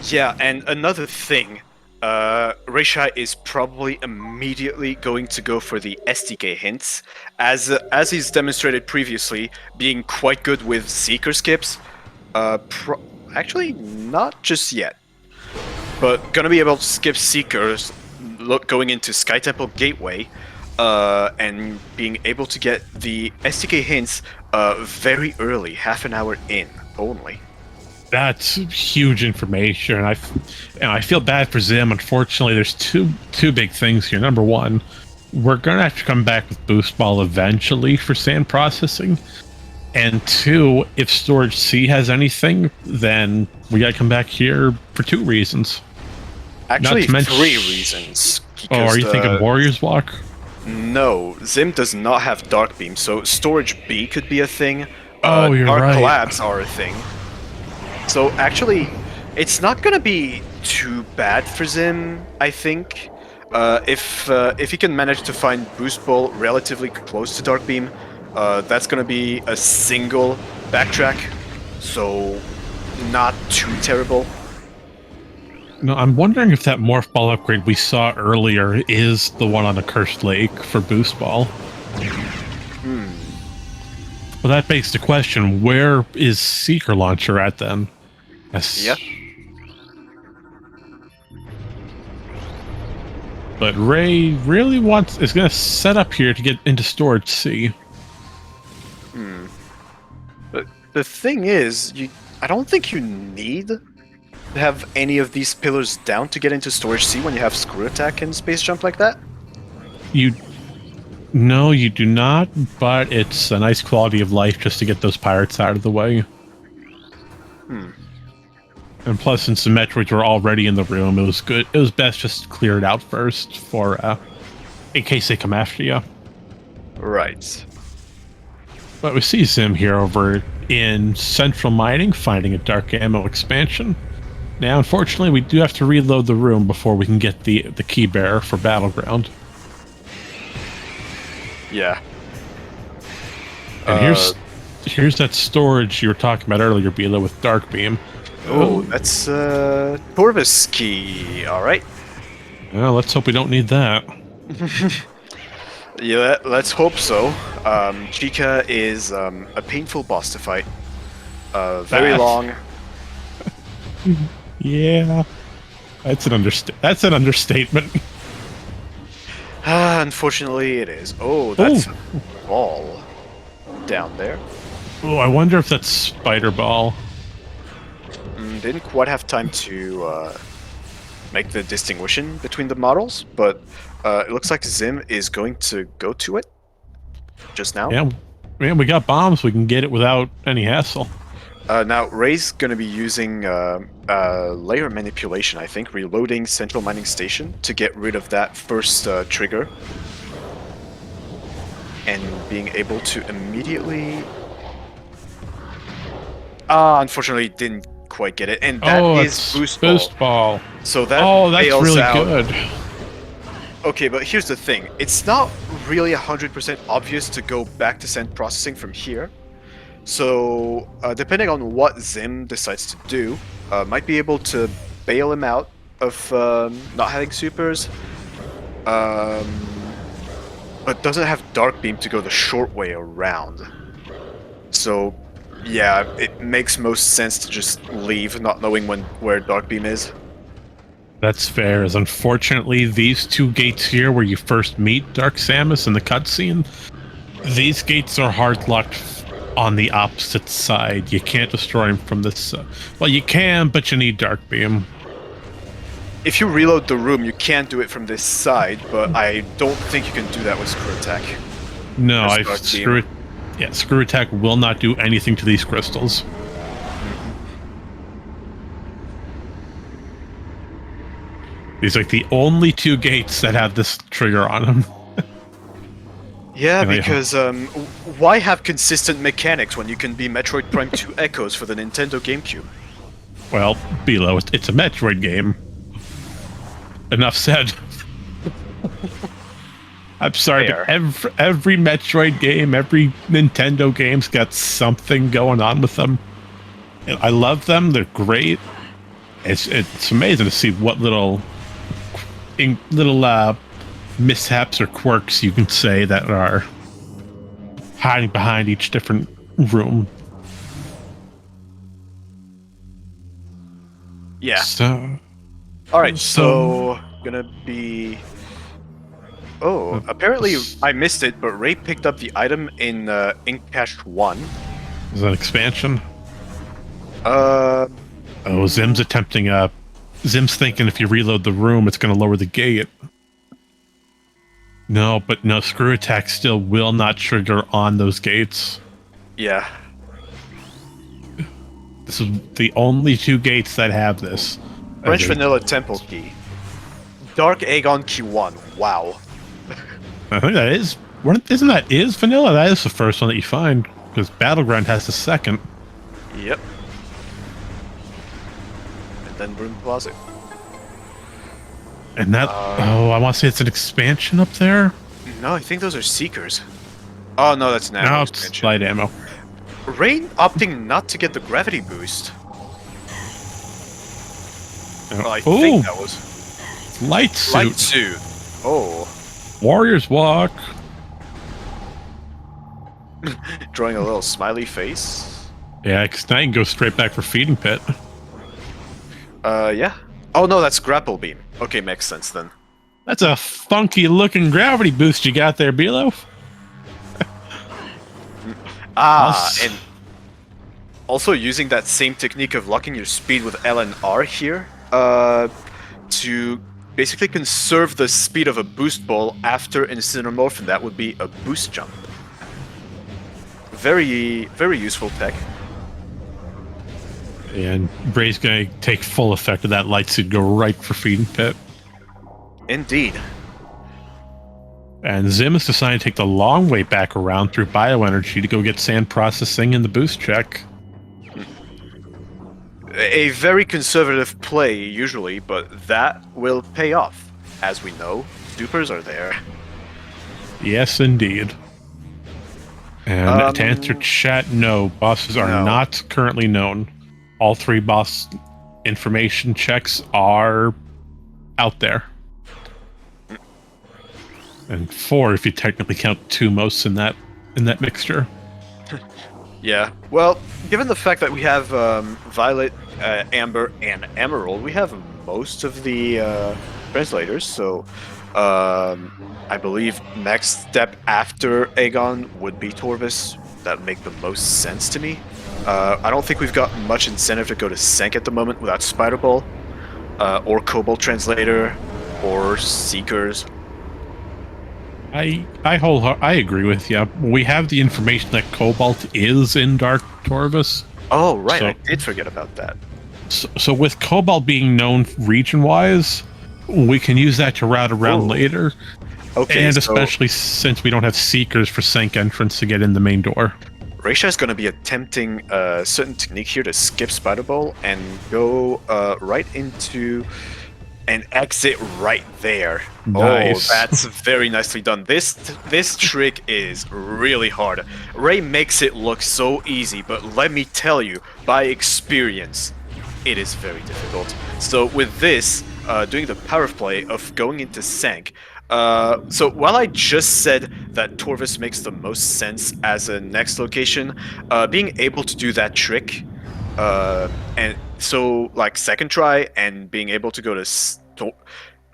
S1: Yeah, and another thing, rayshai is probably immediately going to go for the SDK hints, as he's demonstrated previously, being quite good with Seeker skips. Actually, not just yet, but gonna be able to skip Seekers, going into Sky Temple Gateway, and being able to get the SDK hints very early, half an hour in only.
S2: That's huge information. I feel bad for Zim. Unfortunately, there's two big things here. Number one, we're gonna have to come back with Boost Ball eventually for sand processing. And two, if Storage C has anything, then we gotta come back here for 2 reasons.
S1: Actually, 3 reasons.
S2: Oh, are you thinking Warrior's Walk?
S1: No, Zim does not have Dark Beam, so Storage B could be a thing.
S2: Oh, you're
S1: Dark
S2: right.
S1: Collabs are a thing. So actually, it's not gonna be too bad for Zim, I think. If he can manage to find Boost Ball relatively close to Dark Beam, that's gonna be a single backtrack, so not too terrible.
S2: No, I'm wondering if that Morph Ball upgrade we saw earlier is the one on the Cursed Lake for Boost Ball. Well, that begs the question, where is Seeker Launcher at then?
S1: Yeah.
S2: But Ray really is going to set up here to get into Storage C.
S1: But the thing is, I don't think you need to have any of these pillars down to get into Storage C when you have Screw Attack and Space Jump like that.
S2: No, you do not, but it's a nice quality of life just to get those pirates out of the way. And plus, since the Metroids were already in the room, it was good. It was best just to clear it out first for, in case they come after you.
S1: Right.
S2: But we see Zim here over in Central Mining, finding a Dark Ammo expansion. Now, unfortunately, we do have to reload the room before we can get the key bearer for Battleground.
S1: Yeah.
S2: And here's that storage you were talking about earlier, Bila, with Dark Beam.
S1: Oh, that's Torvis key. All right.
S2: Well, let's hope we don't need that.
S1: Yeah, let's hope so. Chica is a painful boss to fight. Very long.
S2: Yeah, that's an understatement.
S1: Unfortunately, it is. Oh, that's a ball down there.
S2: Oh, I wonder if that's Spider Ball.
S1: Didn't quite have time to make the distinguishing between the models, but it looks like Zim is going to go to it just now.
S2: Yeah, man, we got bombs. We can get it without any hassle.
S1: Now, Ray's going to be using layer manipulation, I think, reloading Central Mining Station to get rid of that first trigger. And being able to immediately... unfortunately, didn't quite get it. And that is Boost Ball. So that
S2: that's really good.
S1: Okay, but here's the thing. It's not really 100% obvious to go back to send processing from here. So, depending on what Zim decides to do, might be able to bail him out of not having supers, but doesn't have Dark Beam to go the short way around. So, yeah, it makes most sense to just leave, not knowing where Dark Beam is.
S2: That's fair, as unfortunately these two gates here where you first meet Dark Samus in the cutscene, these gates are hard locked on the opposite side. You can't destroy them from this well, you can, but you need Dark Beam.
S1: If you reload the room, you can do it from this side, but I don't think you can do that with Screw Attack.
S2: No, Screw Attack will not do anything to these crystals. These are like the only 2 gates that have this trigger on them.
S1: Yeah, because why have consistent mechanics when you can be Metroid Prime 2 Echoes for the Nintendo GameCube?
S2: Well, Below, it's a Metroid game. Enough said. I'm sorry,
S1: Fair.
S2: but every Metroid game, every Nintendo game's got something going on with them. And I love them. They're great. It's amazing to see what little mishaps or quirks you can say that are hiding behind each different room.
S1: Yeah.
S2: So,
S1: Alright, so gonna be... Oh, apparently I missed it, but Ray picked up the item in Cache 1.
S2: is that an expansion?
S1: Uh,
S2: Oh, Zim's attempting Zim's thinking if you reload the room, it's going to lower the gate. No, but no, Screw Attack still will not trigger on those gates.
S1: yeah.
S2: This is the only 2 gates that have this.
S1: French Vanilla Temple Key. Dark Aegon Q1. Wow.
S2: I think that is... Isn't that vanilla? That is the first one that you find, because Battleground has the second.
S1: Yep. And then Broom Closet.
S2: And that... oh, I want to say it's an expansion up there?
S1: No, I think those are Seekers. Oh, no, that's an ammo
S2: No, it's
S1: expansion.
S2: light ammo.
S1: Rain opting not to get the gravity boost. Well, I think that was...
S2: Light suit.
S1: Light suit. Oh.
S2: Warrior's Walk.
S1: Drawing a little smiley face.
S2: Yeah, because now you can go straight back for Feeding Pit.
S1: Yeah. Oh, no, that's Grapple Beam. Okay, makes sense then.
S2: That's a funky looking gravity boost you got there, Below.
S1: And also using that same technique of locking your speed with L and R here, to basically conserve the speed of a boost ball after Incineramorph, and that would be a boost jump. Very, very useful tech.
S2: And Bray's gonna take full effect of that light suit, go right for Feeding Pit.
S1: Indeed.
S2: And Zim is deciding to take the long way back around through bioenergy to go get sand processing in the boost check.
S1: A very conservative play, usually, but that will pay off. As we know, dupers are there.
S2: Yes, indeed. And to answer chat, no, bosses are not currently known. All 3 boss information checks are out there. And 4 if you technically count 2 most in that mixture.
S1: Yeah. Well, given the fact that we have Violet, Amber, and Emerald, we have most of the translators, so I believe next step after Aegon would be Torvis. That would make the most sense to me. I don't think we've got much incentive to go to Senk at the moment without Spider Ball, or Cobalt Translator, or Seekers.
S2: I agree with you. We have the information that Cobalt is in Dark Torvis.
S1: Oh, right.
S2: So,
S1: I did forget about that.
S2: So with Cobalt being known region-wise, we can use that to route around later.
S1: Okay,
S2: and especially since we don't have Seekers for Senk entrance to get in the main door.
S1: Rayshai is going to be attempting a certain technique here to skip Spider Ball and go right into an exit right there.
S2: Nice.
S1: Oh, that's very nicely done. This trick is really hard. Ray makes it look so easy, but let me tell you, by experience, it is very difficult. So with this, doing the power play of going into Senk, so while I just said that Torvis makes the most sense as a next location, being able to do that trick, and so like second try and being able to go to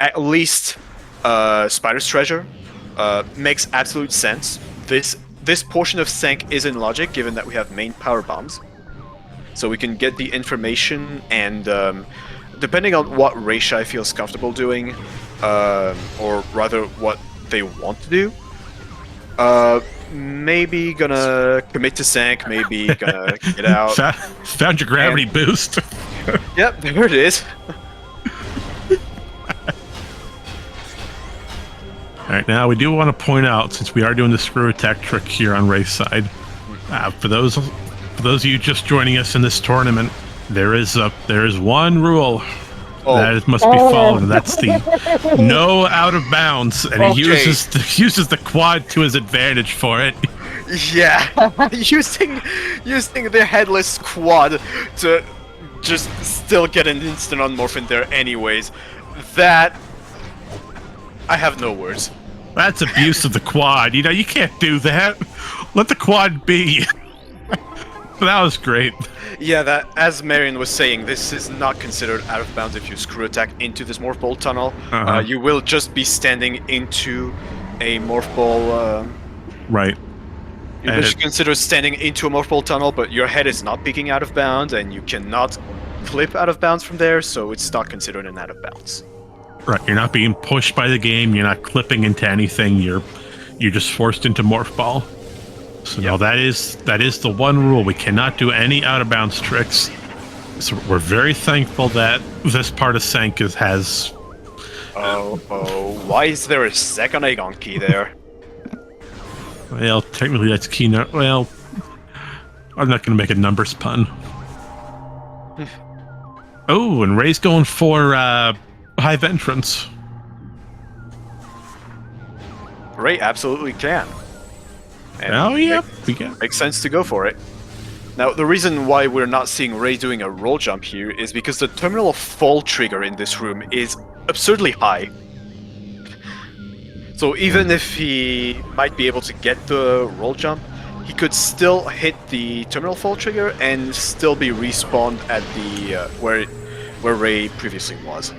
S1: at least Spider's Treasure makes absolute sense. This portion of Senk is in logic given that we have main power bombs, so we can get the information and depending on what Rayshai feels comfortable doing, or rather what they want to do, maybe gonna commit to Senk, maybe gonna get out.
S2: Found your gravity boost.
S1: Yep, there it is.
S2: right, now we do want to point out, since we are doing the screw attack trick here on Ray's side, for those of you just joining us in this tournament, there is one rule that it must be followed, and that's the no out of bounds, and he uses the quad to his advantage for it.
S1: Yeah, using the headless quad to just still get an instant unmorph in there anyways. That, I have no words.
S2: That's abuse of the quad. You know, you can't do that. Let the quad be. That was great.
S1: Yeah, that, as Marion was saying, this is not considered out of bounds if you screw attack into this morph ball tunnel. You will just be standing into a morph ball.
S2: Right.
S1: You should consider standing into a morph ball tunnel, but your head is not peeking out of bounds, and you cannot clip out of bounds from there, so it's not considered an out of bounds.
S2: Right. You're not being pushed by the game. You're not clipping into anything. You're just forced into morph ball. So no, that is the one rule. We cannot do any out of bounds tricks. So we're very thankful that this part of Sank has.
S1: Why is there a second Aegon key there?
S2: Well, technically that's keynote. Well, I'm not going to make a numbers pun. Oh, and Ray's going for Hive Entrance.
S1: Ray absolutely can. And makes sense to go for it. Now, the reason why we're not seeing Ray doing a roll jump here is because the terminal fall trigger in this room is absurdly high. So even if he might be able to get the roll jump, he could still hit the terminal fall trigger and still be respawned at the where Ray previously was.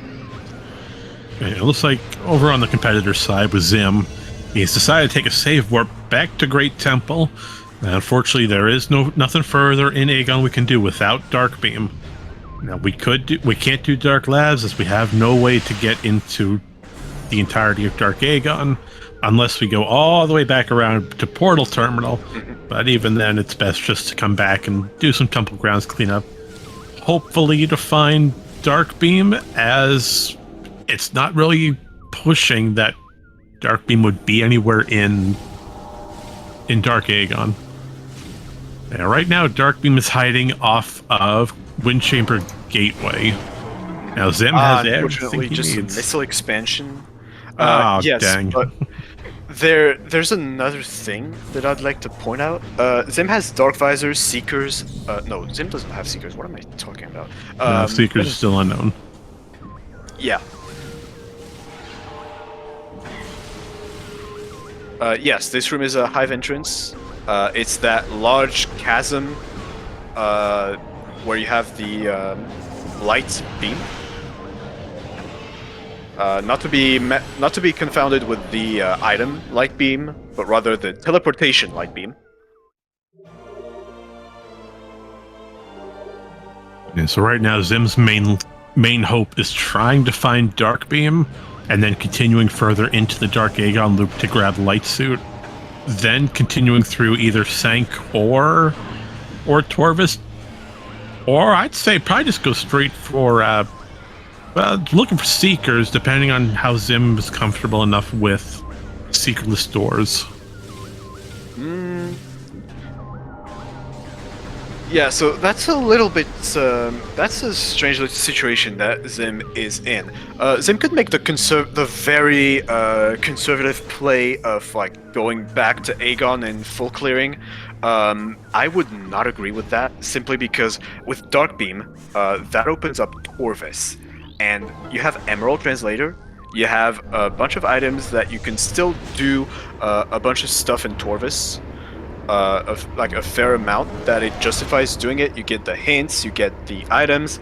S2: Okay, it looks like over on the competitor side with Zim, he's decided to take a save warp back to Great Temple. Unfortunately, there is nothing further in Aegon we can do without Dark Beam. Now we can't do Dark Labs as we have no way to get into the entirety of Dark Aegon unless we go all the way back around to Portal Terminal. But even then, it's best just to come back and do some Temple Grounds cleanup. Hopefully to find Dark Beam, as it's not really pushing that Dark Beam would be anywhere in Dark Aegon. Now, right now, Dark Beam is hiding off of Windchamber Gateway. Now, Zim has everything he
S1: just
S2: needs.
S1: missile expansion.
S2: Yes,
S1: dang. But there's another thing that I'd like to point out. Zim has Dark Visors, Seekers. No, Zim doesn't have Seekers. What am I talking about?
S2: No, Seekers is still unknown.
S1: Yeah. Yes, this room is a Hive entrance. It's that large chasm where you have the light beam. Not to be confounded with the item light beam, but rather the teleportation light beam.
S2: And so right now, Zim's main hope is trying to find Dark Beam, and then continuing further into the Dark Aegon loop to grab Light Suit, then continuing through either Sank or Torvis, or I'd say probably just go straight for looking for Seekers, depending on how Zim is comfortable enough with Seekerless doors.
S1: Yeah, so that's a little bit, that's a strange situation that Zim is in. Zim could make the very conservative play of like going back to Aegon and full clearing. I would not agree with that, simply because with Dark Beam, that opens up Torvis, and you have Emerald Translator. You have a bunch of items that you can still do a bunch of stuff in Torvis. Of like a fair amount that it justifies doing it. You get the hints, you get the items.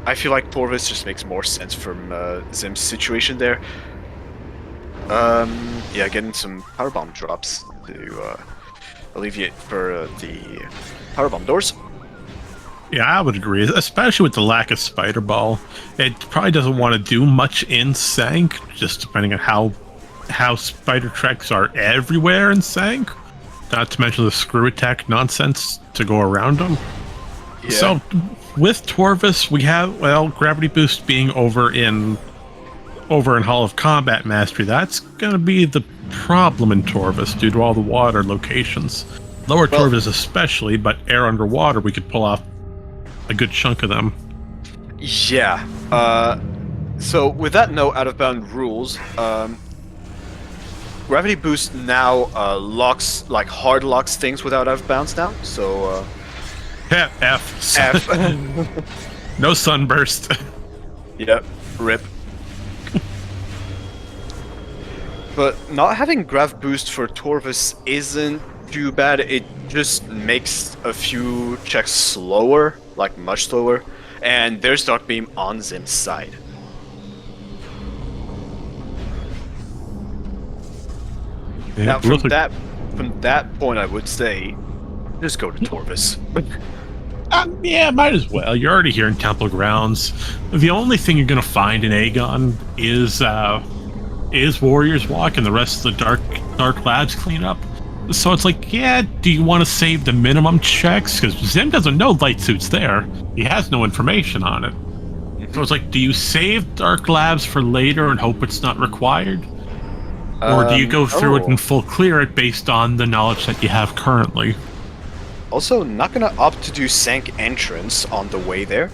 S1: I feel like Torvis just makes more sense from Zim's situation there. Yeah, getting some powerbomb drops to alleviate for the powerbomb doors.
S2: Yeah, I would agree, especially with the lack of Spider Ball. It probably doesn't want to do much in Sank, just depending on how Spider Treks are everywhere in Sank. Not to mention the screw attack nonsense to go around them. Yeah. So, with Torvis, we have, well, Gravity Boost being over in over in Hall of Combat Mastery, that's going to be the problem in Torvus due to all the water locations. Lower Torvus especially, but air underwater, we could pull off a good chunk of them.
S1: Yeah. So with that note, out of bound rules, gravity boost now locks, like hard locks things without out of bounds now. So
S2: F.
S1: F.
S2: No sunburst.
S1: Yep. Rip. But not having grav boost for Torvus isn't too bad. It just makes a few checks slower, like much slower. And there's Dark Beam on Zim's side.
S2: Yeah,
S1: Now, from that point, I would say, just go to Torvus.
S2: Yeah, might as well. You're already here in Temple Grounds. The only thing you're going to find in Aegon is Warrior's Walk and the rest of the Dark Labs cleanup. So it's like, yeah, do you want to save the minimum checks? Because Zim doesn't know Light Suit's there. He has no information on it. So it's like, do you save Dark Labs for later and hope it's not required? Or do you go through it and full clear it based on the knowledge that you have currently?
S1: Also, not gonna opt to do Sank Entrance on the way there.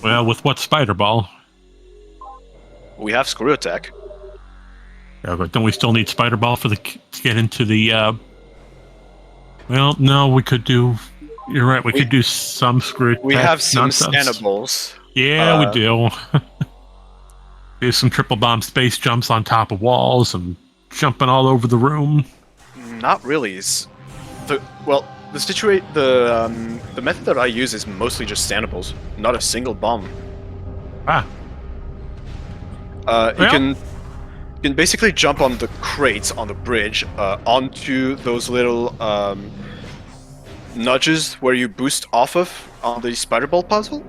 S2: Well, with what Spider Ball?
S1: We have Screw Attack.
S2: Yeah, but don't we still need Spider Ball to get into the, Well, no, we could do... You're right, we could do some Screw Attack.
S1: We have some
S2: nonsense.
S1: Scannables.
S2: Yeah, we do. Do some triple bomb space jumps on top of walls and jumping all over the room.
S1: Not really. The method that I use is mostly just Scannables, not a single bomb. You can basically jump on the crates on the bridge onto those little nudges where you boost off of on the spider ball puzzle.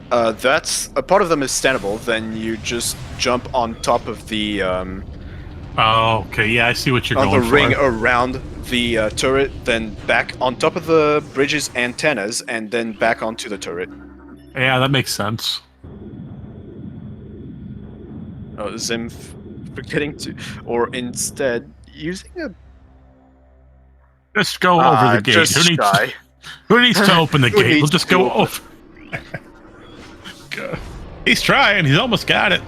S1: That's a part of them is standable. Then you just jump on top of the
S2: oh, okay, yeah, I see what you're going for.
S1: On the ring around the turret, then back on top of the bridge's antennas, and then back onto the turret.
S2: Yeah, that makes sense.
S1: Oh, Zim forgetting to, or instead using a.
S2: Just go over the gate. Who needs to open the gate? We'll just go over. He's trying. He's almost got it.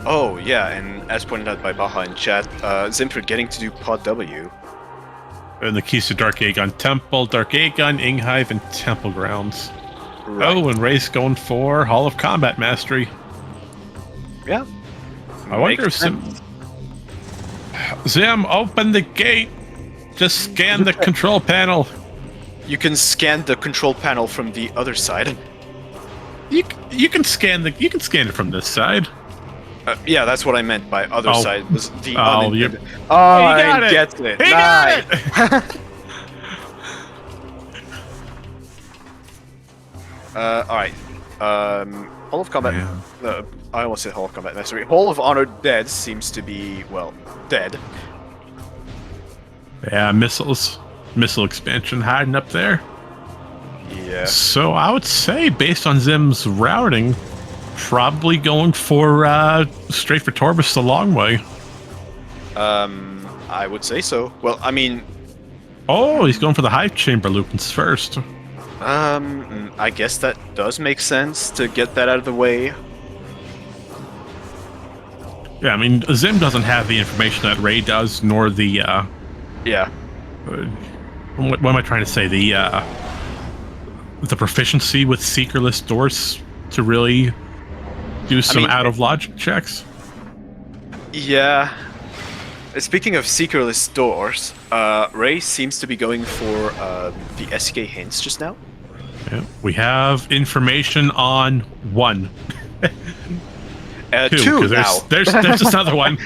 S1: Oh, yeah, and as pointed out by Baja in chat, Zim forgetting to do Pod W.
S2: And the keys to Dark Aegon Temple, Dark Aegon, Inghive, and Temple Grounds.
S1: Right.
S2: Oh, and Ray's going for Hall of Combat Mastery.
S1: Yeah.
S2: I wonder if Zim, open the gate. Just scan the control panel.
S1: You can scan the control panel from the other side.
S2: You can scan it from this side.
S1: Yeah, that's what I meant by other side. Was the
S2: unintended.
S1: I get it.
S2: He got it.
S1: All right. Hall of Combat.
S2: Yeah.
S1: I almost said Hall of Combat Mastery. Hall of Honor Dead seems to be dead.
S2: Yeah, missile expansion hiding up there.
S1: Yeah.
S2: So I would say, based on Zim's routing, probably going for straight for Torvus the long way.
S1: I would say so. Well, I mean.
S2: Oh, he's going for the Hive Chamber Lupins first.
S1: I guess that does make sense to get that out of the way.
S2: Yeah, I mean, Zim doesn't have the information that Ray does, nor the,
S1: Yeah.
S2: What am I trying to say? The proficiency with Seekerless doors to really do some out-of-logic checks.
S1: Yeah. Speaking of Seekerless doors, Ray seems to be going for the SK hints just now.
S2: Yeah, we have information on one.
S1: Two now.
S2: There's just another one.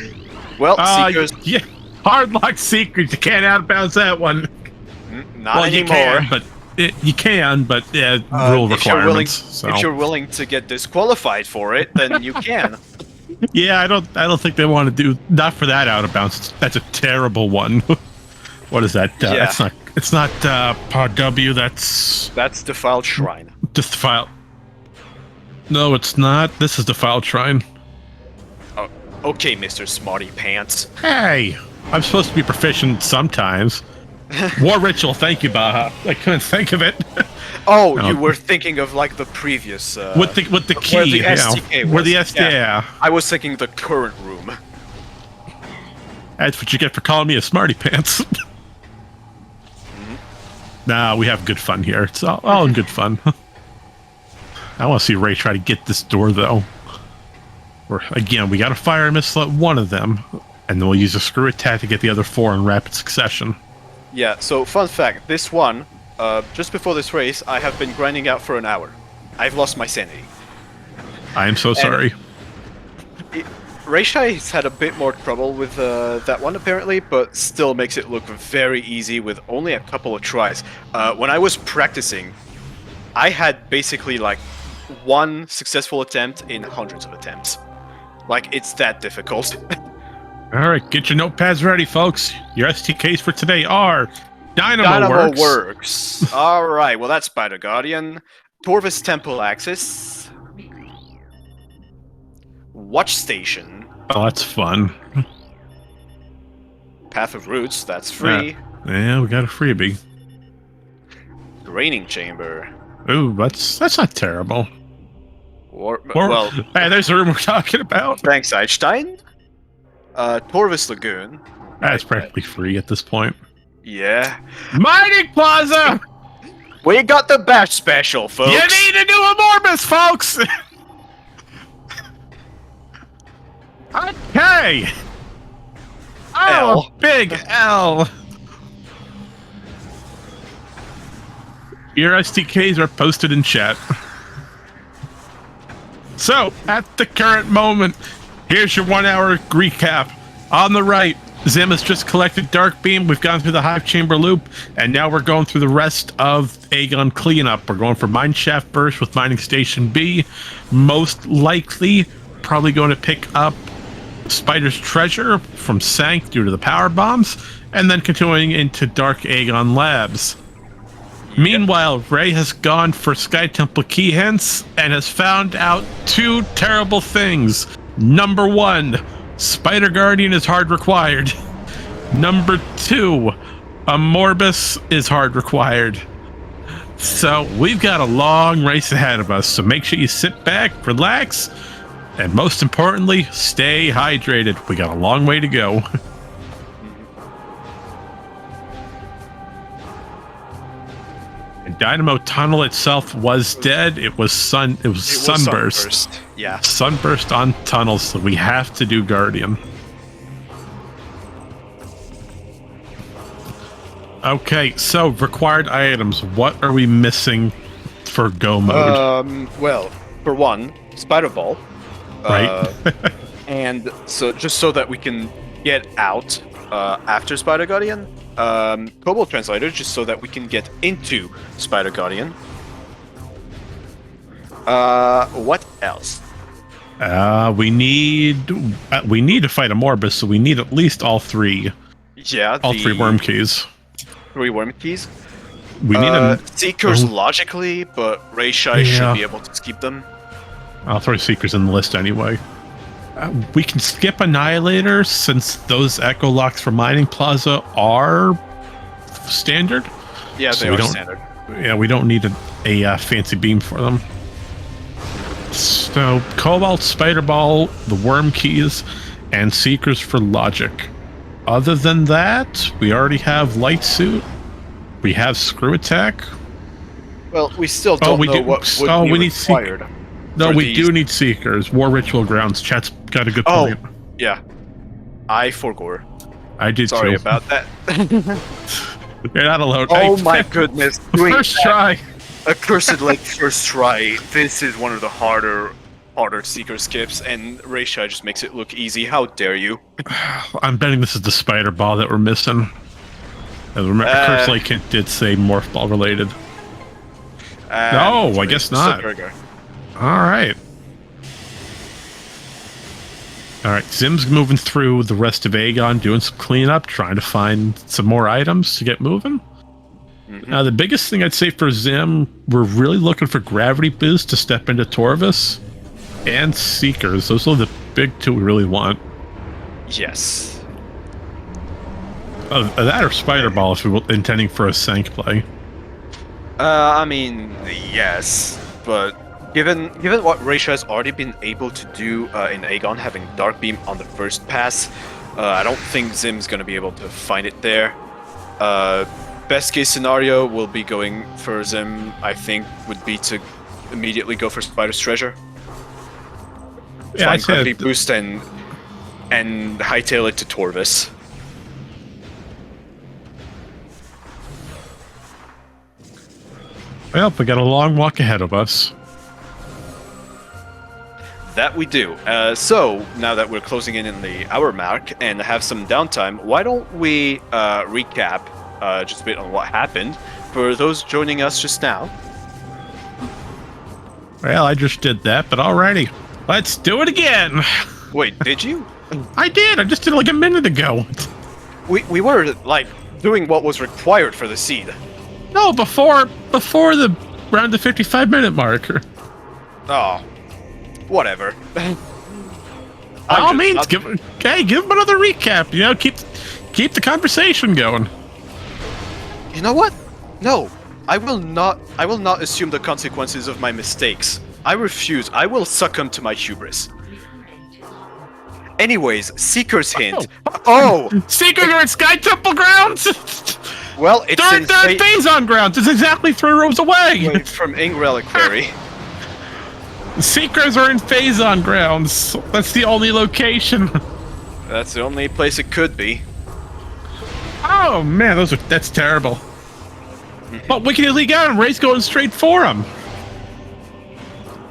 S1: Well, Seekers.
S2: Yeah, hard lock Seekers. You can't outbounce that one.
S1: Not anymore.
S2: You can, but rule requirements.
S1: If you're willing to get disqualified for it, then you can.
S2: Yeah, I don't think they want to do not for that out of bounds. That's a terrible one. What is that?
S1: Yeah.
S2: It's not Pod W. That's
S1: Defiled Shrine.
S2: Just Defiled. No, it's not. This is Defiled Shrine.
S1: Okay, Mr. Smarty Pants.
S2: Hey, I'm supposed to be proficient sometimes. War Ritual, thank you, Baja. I couldn't think of it.
S1: Oh,
S2: No.
S1: you were thinking of like the previous
S2: with the key,
S1: where the STK was.
S2: where the STK. Yeah.
S1: I was thinking the current room.
S2: That's what you get for calling me a smarty pants. Nah, we have good fun here. It's all in good fun. I want to see Ray try to get this door, though. Again, we got to fire and miss one of them, and then we'll use a screw attack to get the other 4 in rapid succession.
S1: Yeah, so fun fact, this one, just before this race, I have been grinding out for an hour. I've lost my sanity.
S2: I am so sorry.
S1: rayshai has had a bit more trouble with that one, apparently, but still makes it look very easy with only a couple of tries. When I was practicing, I had basically like 1 successful attempt in hundreds of attempts. Like, it's that difficult.
S2: Alright, get your notepads ready, folks. Your STKs for today are Dynamo
S1: Works. Alright, well that's Spider Guardian. Torvis Temple Axis. Watch Station.
S2: Oh, that's fun.
S1: Path of Roots, that's free.
S2: Yeah, we got a freebie.
S1: Draining Chamber.
S2: Ooh, that's not terrible.
S1: Well,
S2: hey, there's the room we're talking about.
S1: thanks, Einstein. Torvis Lagoon.
S2: That's practically free at this point.
S1: Yeah.
S2: Mining Plaza!
S1: We got the bash special, folks.
S2: You need to do a Morbus, folks! Okay! Oh,
S1: L.
S2: big L! Your STKs are posted in chat. So, at the current moment, here's your 1 hour recap. On the right, Zim has just collected Dark Beam. We've gone through the Hive Chamber loop, and now we're going through the rest of Aegon cleanup. We're going for Mineshaft Burst with Mining Station B. Most likely, probably going to pick up Spider's Treasure from Sank due to the power bombs, and then continuing into Dark Aegon Labs. Meanwhile, Ray has gone for Sky Temple Key Hints and has found out 2 terrible things. Number 1, Spider Guardian is hard required. Number 2, a Morbus is hard required. So we've got a long race ahead of us, so make sure you sit back, relax, and most importantly, stay hydrated. We got a long way to go. And Dynamo Tunnel itself was dead. It was Sunburst.
S1: Yeah.
S2: Sunburst on tunnels, so we have to do Guardian. Okay, so required items. What are we missing for go mode?
S1: Well, for one, Spider Ball.
S2: Right.
S1: And so just so that we can get out after Spider Guardian. Cobalt Translator, just so that we can get into Spider Guardian. What else?
S2: We need to fight a Morbus, so we need at least all 3.
S1: Yeah,
S2: all 3 worm keys.
S1: 3 worm keys.
S2: We need
S1: Seekers logically, but rayshai should be able to keep them.
S2: I'll throw Seekers in the list anyway. We can skip Annihilator since those Echo Locks for Mining Plaza are standard.
S1: Yeah,
S2: so
S1: they are standard.
S2: Yeah, we don't need a fancy beam for them. So, Cobalt, Spider Ball, the Worm Keys, and Seekers for Logic. Other than that, we already have Light Suit. We have Screw Attack.
S1: Well, we still don't know what would be required.
S2: No, we do need Seekers. War Ritual Grounds. Chat's got a good point.
S1: Yeah. I forgot.
S2: I did
S1: Sorry
S2: too.
S1: about that.
S2: You're not alone.
S1: Oh my goodness.
S2: First try.
S1: Accursed like first try. This is one of the harder Seeker skips, and rayshai just makes it look easy. How dare you?
S2: I'm betting this is the Spider Ball that we're missing. As remember, Curse Lake did say Morph Ball related. No, I guess not. Alright. Alright, Zim's moving through the rest of Aegon, doing some cleanup, trying to find some more items to get moving. Now, the biggest thing I'd say for Zim, we're really looking for Gravity Boost to step into Torvis and Seekers. Those are the big 2 we really want.
S1: Yes.
S2: That or Spider Ball if we were intending for a Sank play.
S1: I mean, yes, but given what Rayshai has already been able to do in Aegon, having Dark Beam on the first pass, I don't think Zim's gonna be able to find it there. Best case scenario will be going for Zim, I think, would be to immediately go for Spider's Treasure.
S2: Yeah, I
S1: Find
S2: said
S1: Gravity Boost and hightail it to Torvis.
S2: Well, we got a long walk ahead of us.
S1: That we do. So, now that we're closing in the hour mark and have some downtime, why don't we recap just a bit on what happened for those joining us just now?
S2: Well, I just did that, but alrighty. Let's do it again.
S1: Wait, did you?
S2: I did. I just did it like a minute ago.
S1: We were, like, doing what was required for the seed.
S2: No, before the round the 55-minute marker.
S1: Oh, whatever.
S2: By all means, give him another recap. You know, keep the conversation going.
S1: You know what? No, I will not assume the consequences of my mistakes. I refuse. I will succumb to my hubris. Anyways, Seeker's Hint. Oh!
S2: Seekers are at Sky Temple grounds!
S1: Well, it's
S2: they're at Phazon grounds. It's exactly 3 rows away
S1: from Ing Reliquary.
S2: Seekers are in Phazon grounds. That's the only location.
S1: That's the only place it could be.
S2: Oh man, that's terrible. But we can easily get him. Ray's going straight for him.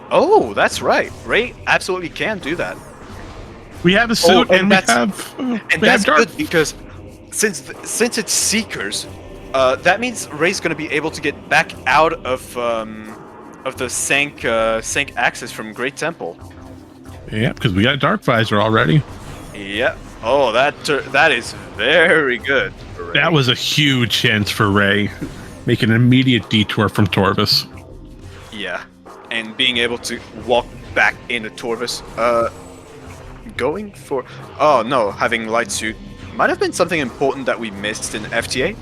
S1: Oh, that's right. Ray absolutely can do that.
S2: We have a suit, and
S1: that's good because since it's Seekers, that means Ray's going to be able to get back out of the Sank axis from Great Temple.
S2: Yeah, because we got Dark Visor already.
S1: Yep. Oh, that is very good for Ray.
S2: That was a huge chance for Ray, making an immediate detour from Torvis.
S1: Yeah, and being able to walk back into Torvis. Going for... Oh, no, having Light Suit might have been something important that we missed in FTA.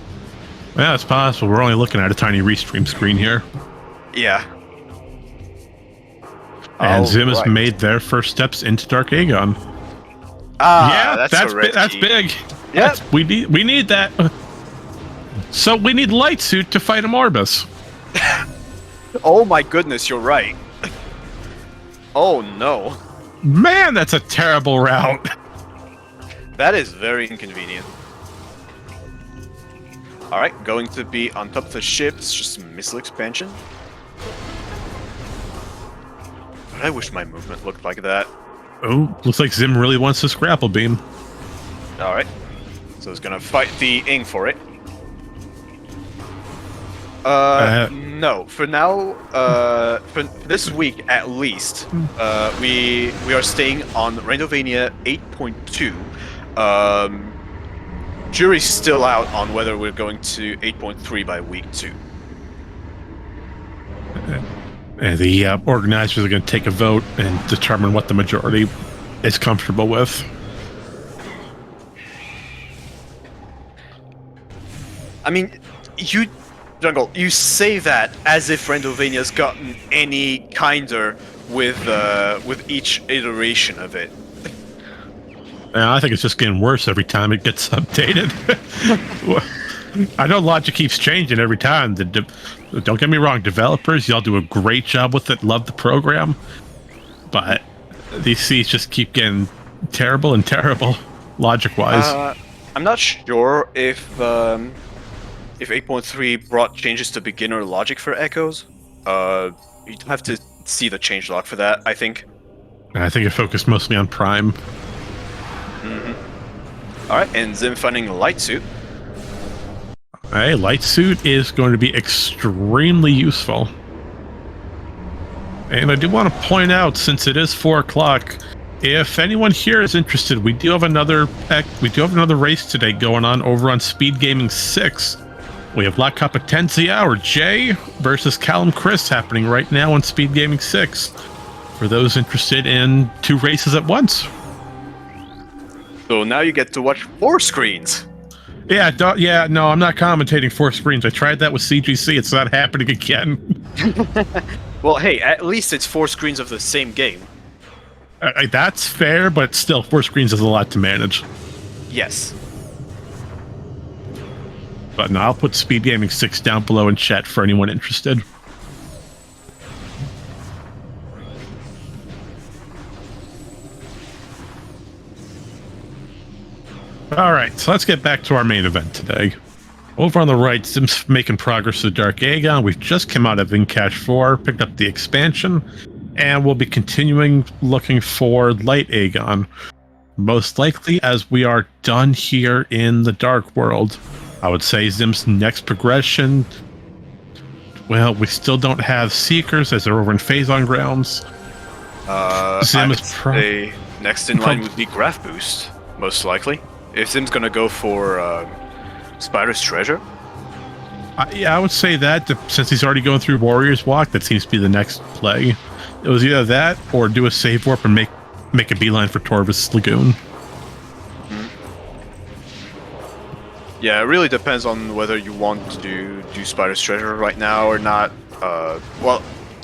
S2: Yeah, it's possible. We're only looking at a tiny restream screen here.
S1: Yeah.
S2: And Zim has made their first steps into Dark Aegon.
S1: Ah,
S2: yeah, that's big.
S1: Yeah,
S2: we need that. So we need Light Suit to fight a Morbus.
S1: Oh my goodness, you're right. Oh no.
S2: Man, that's a terrible route.
S1: That is very inconvenient. Alright, going to be on top of the ship. It's just a missile expansion. But I wish my movement looked like that.
S2: Oh, looks like Zim really wants this grapple beam.
S1: Alright. So he's gonna fight the Ing for it. No. For now, for this week at least, we are staying on Randomania 8.2. Jury's still out on whether we're going to 8.3 by week 2.
S2: And the organizers are going to take a vote and determine what the majority is comfortable with.
S1: I mean, Jungle, you say that as if Randomania's gotten any kinder with each iteration of it.
S2: Yeah, I think it's just getting worse every time it gets updated. I know logic keeps changing every time. Don't get me wrong, developers, y'all do a great job with it. Love the program, but these Cs just keep getting terrible and terrible, logic-wise.
S1: I'm not sure if 8.3 brought changes to beginner logic for echoes. You'd have to see the changelog for that, I think.
S2: I think it focused mostly on Prime.
S1: Alright, and Zim finding Light Suit.
S2: Hey, Light Suit is going to be extremely useful. And I do want to point out, since it is 4 o'clock, if anyone here is interested, we do have another race today going on over on SpeedGaming 6. We have La Competencia, or Jay, versus Callum Chris happening right now on SpeedGaming 6. For those interested in 2 races at once.
S1: So now you get to watch 4 screens.
S2: Yeah, no, I'm not commentating 4 screens. I tried that with CGC. It's not happening again.
S1: Well, hey, at least it's 4 screens of the same game.
S2: That's fair, but still, 4 screens is a lot to manage.
S1: Yes.
S2: But no, I'll put SpeedGaming 6 down below in chat for anyone interested. Alright, so let's get back to our main event today. Over on the right, Sim's making progress with Dark Aegon. We've just come out of Incash 4, picked up the expansion, and we'll be continuing looking for Light Aegon. Most likely, as we are done here in the Dark World. I would say Zim's next progression... Well, we still don't have Seekers as they're over in Phazon Grounds.
S1: Zim is probably... Next in line would be Graph Boost, most likely. If Zim's gonna go for Spider's Treasure?
S2: Yeah, I would say that, since he's already going through Warrior's Walk, that seems to be the next play. It was either that, or do a save warp and make a beeline for Torvus Lagoon.
S1: Yeah, it really depends on whether you want to do Spider's Treasure right now or not. Well,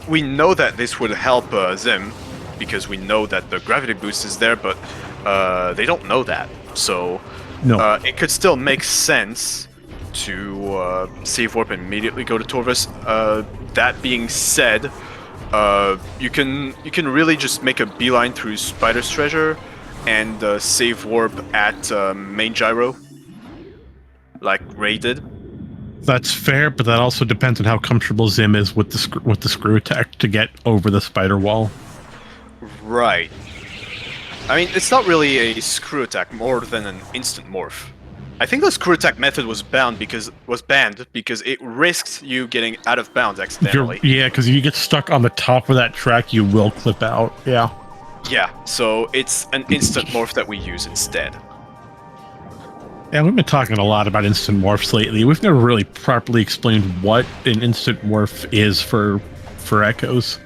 S1: we know that this would help Zim, because we know that the gravity boost is there, but they don't know that. So
S2: no.
S1: It could still make sense to save warp and immediately go to Torvus. That being said, you can really just make a beeline through Spider's Treasure and save warp at main gyro, like Ray did.
S2: That's fair, but that also depends on how comfortable Zim is with the screw attack to get over the spider wall.
S1: Right. I mean, it's not really a screw attack more than an instant morph. I think the screw attack method was banned because it risks you getting out of bounds accidentally.
S2: Yeah, because if you get stuck on the top of that track, you will clip out. Yeah.
S1: Yeah, so it's an instant morph that we use instead.
S2: Yeah, we've been talking a lot about instant morphs lately. We've never really properly explained what an instant morph is for Echoes.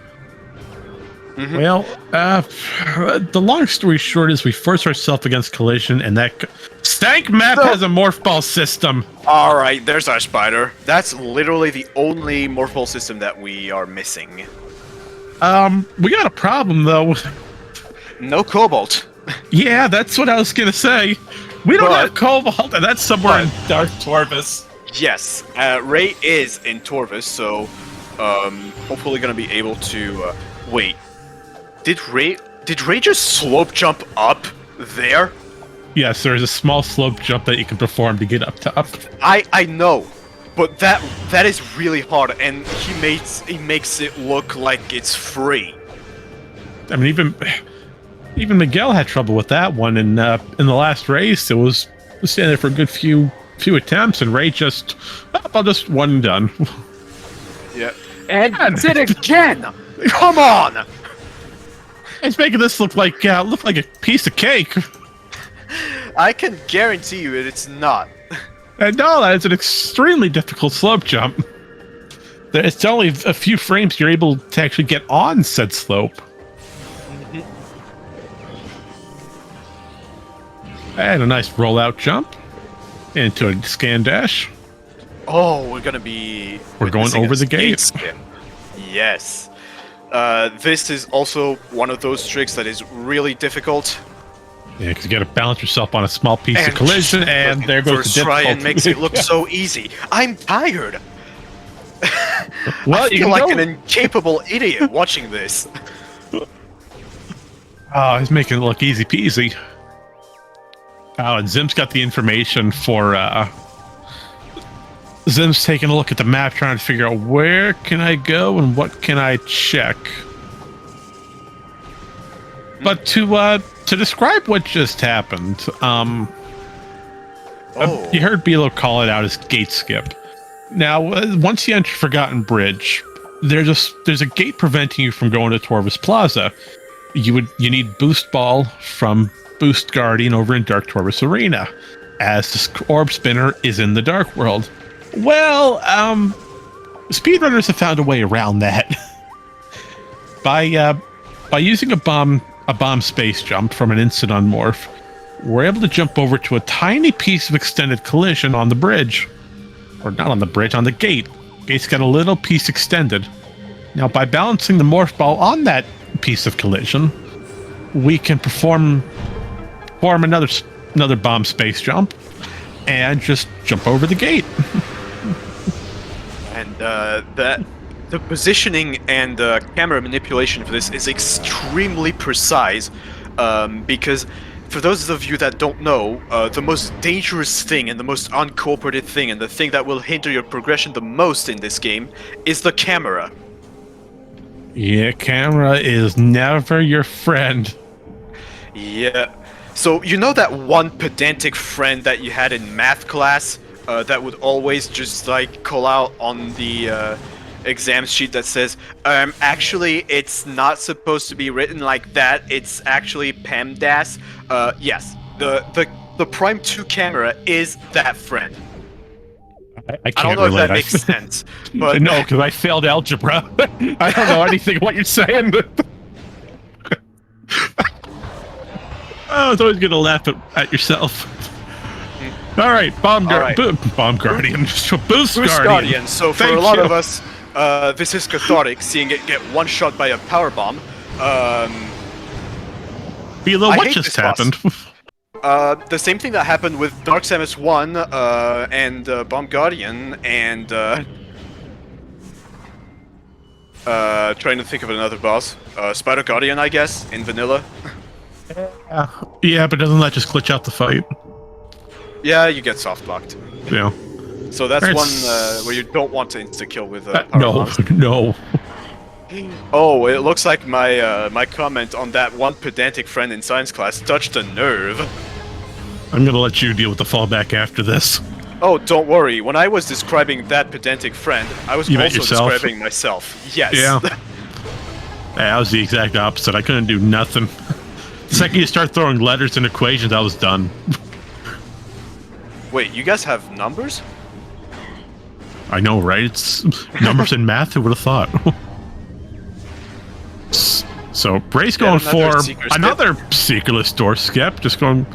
S2: Mm-hmm. Well, the long story short is we force ourselves against collision, and that Stank map has a morph ball system.
S1: All right, there's our spider. That's literally the only morph ball system that we are missing.
S2: We got a problem though.
S1: No cobalt.
S2: Yeah, that's what I was gonna say. We don't have cobalt, and that's somewhere in Dark Torvus.
S1: Yes, Ray is in Torvus, so hopefully gonna be able to wait. Did Ray just slope jump up there?
S2: Yes, there is a small slope jump that you can perform to get up top.
S1: I know, but that is really hard, and he makes it look like it's free.
S2: I mean, even Miguel had trouble with that one in the last race. It was standing there for a good few attempts, and Ray just, I'll just one and done.
S1: Yeah, and did it again. Come on.
S2: It's making this look like a piece of cake.
S1: I can guarantee you it's not.
S2: And no, that is an extremely difficult slope jump. It's only a few frames you're able to actually get on said slope.
S1: Mm-hmm.
S2: And a nice rollout jump into a scan dash.
S1: Oh, we're going
S2: over the gate.
S1: Yes. This is also one of those tricks that is really difficult.
S2: Yeah, because you got to balance yourself on a small piece of collision, and there goes the difficulty.
S1: Try and makes it look so easy. I'm tired.
S2: Well,
S1: I feel like an incapable idiot watching this.
S2: Oh, he's making it look easy peasy. Oh, and Zim's got the information for Zim's taking a look at the map, trying to figure out where can I go and what can I check. But to describe what just happened, you heard Bilo call it out as gate skip. Now, once you enter Forgotten Bridge, there's a gate preventing you from going to Torvus Plaza. You need Boost Ball from Boost Guardian over in Dark Torvus Arena, as the Orb Spinner is in the Dark World. Well, speedrunners have found a way around that by using a bomb space jump from an instant unmorph. we're able to jump over to a tiny piece of extended collision on the bridge. Or not on the bridge, on the gate. Gate's got a little piece extended. Now, by balancing the morph ball on that piece of collision, we can perform another bomb space jump and just jump over the gate.
S1: And the positioning and camera manipulation for this is extremely precise, because for those of you that don't know, the most dangerous thing and the most uncooperative thing and the thing that will hinder your progression the most in this game is the camera.
S2: Yeah, camera is never your friend.
S1: Yeah. So, you know that one pedantic friend that you had in math class that would always just, like, call out on the exam sheet that says, actually, it's not supposed to be written like that, it's actually PEMDAS? Yes, the Prime 2 camera is that friend.
S2: I
S1: don't know if that makes sense, but...
S2: No, because I failed algebra. I don't know anything of what you're saying. I was always going to laugh at yourself. All right, Bomb Guardian. Boost Guardian.
S1: So for a lot of us, this is cathartic, seeing it get one-shot by a power bomb.
S2: Bilo, what just happened?
S1: The same thing that happened with Dark Samus 1 and Bomb Guardian and trying to think of another boss. Spider Guardian, I guess, in vanilla.
S2: Yeah, but doesn't that just glitch out the fight?
S1: Yeah, you get soft locked.
S2: Yeah.
S1: So that's one where you don't want to insta-kill with
S2: no.
S1: Oh, it looks like my comment on that one pedantic friend in science class touched a nerve.
S2: I'm gonna let you deal with the fallback after this.
S1: Oh, don't worry. When I was describing that pedantic friend, I was also describing myself. Yes.
S2: Yeah. That was the exact opposite. I couldn't do nothing. The second you start throwing letters and equations, I was done.
S1: Wait, you guys have numbers?
S2: I know, right? It's numbers in math. Who would have thought? So Bray's going for another Seekerless door skip. Just going.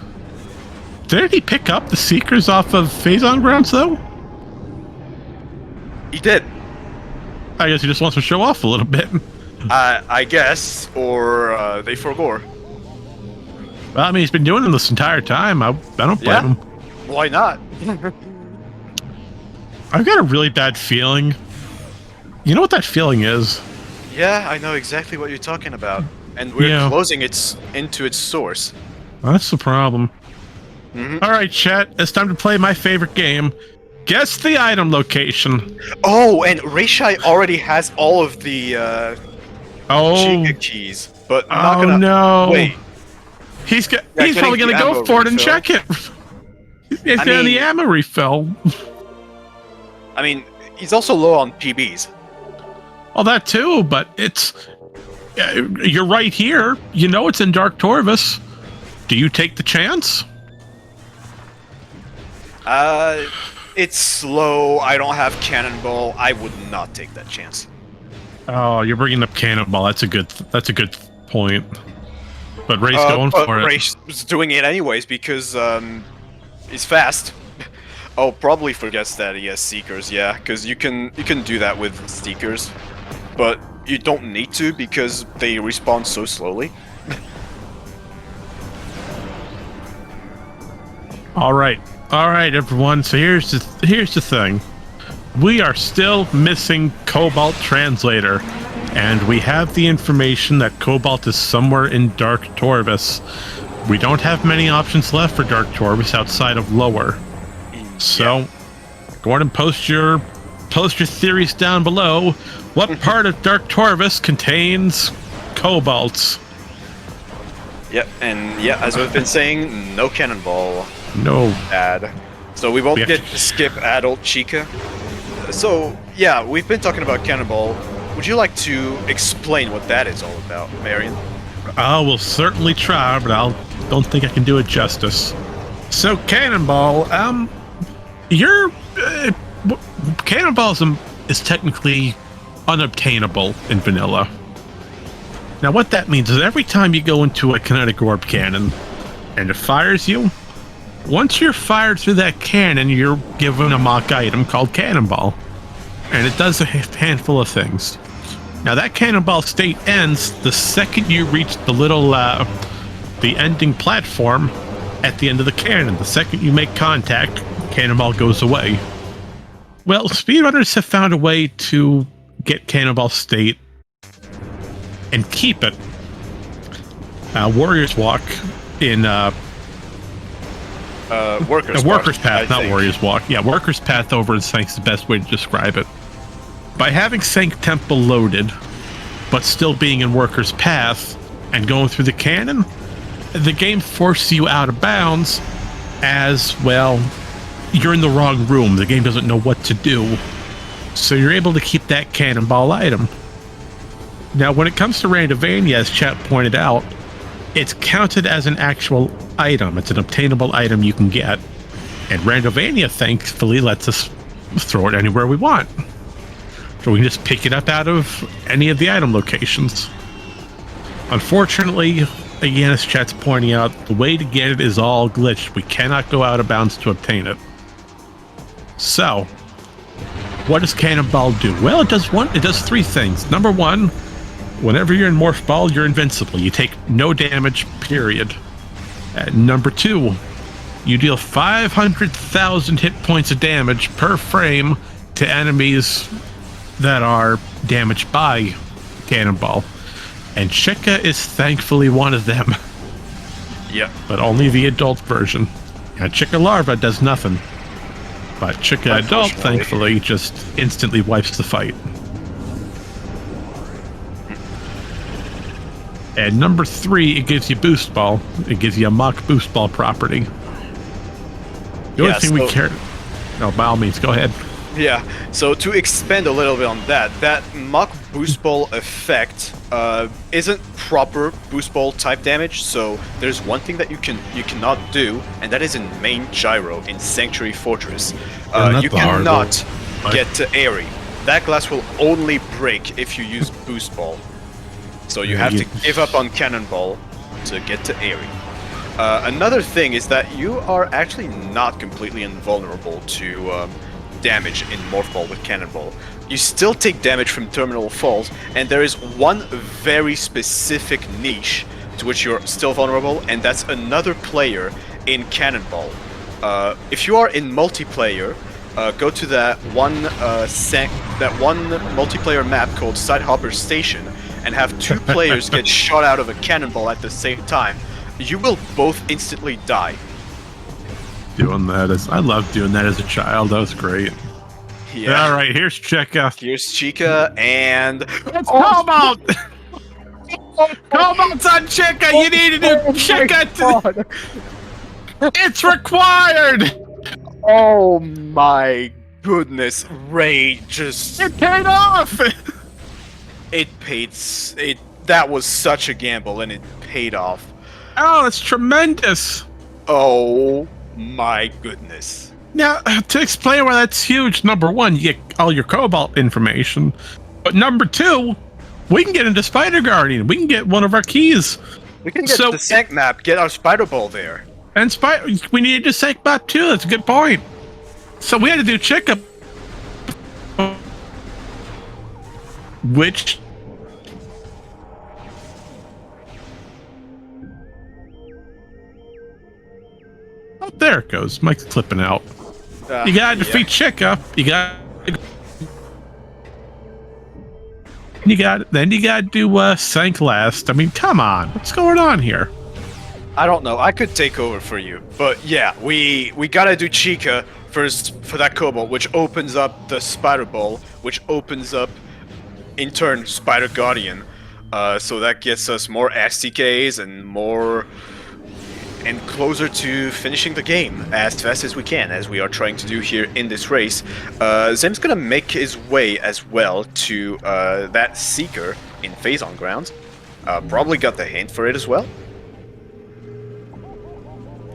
S2: Did he pick up the Seekers off of Phazon Grounds though?
S1: He did.
S2: I guess he just wants to show off a little bit.
S1: I guess, or they forgot.
S2: Well, I mean, he's been doing it this entire time. I don't blame him.
S1: Why not?
S2: I've got a really bad feeling. You know what that feeling is?
S1: Yeah, I know exactly what you're talking about. And we're closing it into its source.
S2: That's the problem. All right, chat. It's time to play my favorite game. Guess the item location.
S1: Oh, and rayshai already has all of the Chica keys, but I'm not gonna...
S2: no!
S1: Wait.
S2: He's probably gonna go for it and check it. He's getting the ammo refill.
S1: I mean, he's also low on PBs.
S2: Well, that too, but it's... you're right here. You know it's in Dark Torvus. Do you take the chance?
S1: It's slow. I don't have Cannonball. I would not take that chance.
S2: Oh, you're bringing up Cannonball. That's a good point. But Ray's going for it.
S1: Ray's doing it anyways because he's fast. Oh, probably forgets that he has Seekers. Yeah, because you can do that with Seekers, but you don't need to because they respawn so slowly.
S2: All right, everyone. So here's the thing. We are still missing Cobalt Translator, and we have the information that Cobalt is somewhere in Dark Torvus. We don't have many options left for Dark Torvus outside of Lower. So, go ahead and post your theories down below. What part of Dark Torvus contains Cobalts?
S1: Yep, and as we've been saying, no Cannonball.
S2: No.
S1: Ad. So we won't get to skip Adult Chica. So, yeah, we've been talking about Cannonball. Would you like to explain what that is all about, Marion?
S2: I will certainly try, but I don't think I can do it justice. So, Cannonball, Cannonball is technically unobtainable in vanilla. Now, what that means is every time you go into a kinetic orb cannon, and it fires you. Once you're fired through that cannon, you're given a mock item called Cannonball, and it does a handful of things. Now that Cannonball state ends the second you reach the little, the ending platform at the end of the cannon. The second you make contact, Cannonball goes away. Well, speedrunners have found a way to get Cannonball state and keep it. Warriors Walk in
S1: Workers
S2: Path, not Warriors Walk. Yeah, Workers Path over in Sank's the best way to describe it. By having Sank Temple loaded, but still being in Workers Path and going through the cannon, the game forces you out of bounds as, well, you're in the wrong room. The game doesn't know what to do. So you're able to keep that Cannonball item. Now, when it comes to Randomizer, as chat pointed out, it's counted as an actual item. It's an obtainable item you can get. And Randomizer, thankfully, lets us throw it anywhere we want. So we can just pick it up out of any of the item locations. Unfortunately, again, as chat's pointing out, the way to get it is all glitched. We cannot go out of bounds to obtain it. So, what does Cannonball do? Well, it does three things. Number one, whenever you're in Morph Ball, you're invincible. You take no damage, period. Number two, you deal 500,000 hit points of damage per frame to enemies that are damaged by Cannonball. And Chica is thankfully one of them.
S1: Yep.
S2: But only the adult version. Now, Chica Larva does nothing. But Chica Adult, thankfully, just instantly wipes the fight. And number three, it gives you Boost Ball. It gives you a mock Boost Ball property. The only thing we care... No, by all means, go ahead.
S1: Yeah, so to expand a little bit on that, that mock Boost Ball effect isn't proper Boost Ball type damage, so there's one thing that you cannot do, and that is in main gyro in Sanctuary Fortress. You cannot get to Airy. That glass will only break if you use Boost Ball. So you have to give up on Cannonball to get to Airy. Another thing is that you are actually not completely invulnerable to damage in Morph Ball with Cannonball. You still take damage from Terminal Falls, and there is one very specific niche to which you're still vulnerable, and that's another player in Cannonball. If you are in multiplayer, go to that one multiplayer map called Sidehopper Station, and have two players get shot out of a cannonball at the same time. You will both instantly die.
S2: Doing that I loved doing that as a child. That was great.
S1: Yeah.
S2: All right, here's Chica.
S1: Here's Chica, and
S2: it's Cobalt. Cobalt's on Chica. You need to do Chica. It's required.
S1: Oh my goodness, Ray just...
S2: It paid off!
S1: That was such a gamble, and it paid off.
S2: Oh, it's tremendous!
S1: Oh my goodness.
S2: Now, to explain why that's huge, number one, you get all your Cobalt information. But number two, we can get into Spider Guardian. We can get one of our keys.
S1: We can get the Sank map, get our Spider Ball there.
S2: And we needed to Sank map too, that's a good point. So we had to do Chica, which oh, there it goes. Mike's clipping out. You gotta defeat Chica. Then you gotta do Sank last. I mean, come on, what's going on here?
S1: I don't know. I could take over for you, but yeah, we gotta do Chica first for that Cobalt, which opens up the Spider Ball, which opens up, in turn, Spider Guardian. So that gets us more STKs and closer to finishing the game as fast as we can, as we are trying to do here in this race. Zem's gonna make his way as well to that Seeker in Phazon Grounds. Probably got the hint for it as well.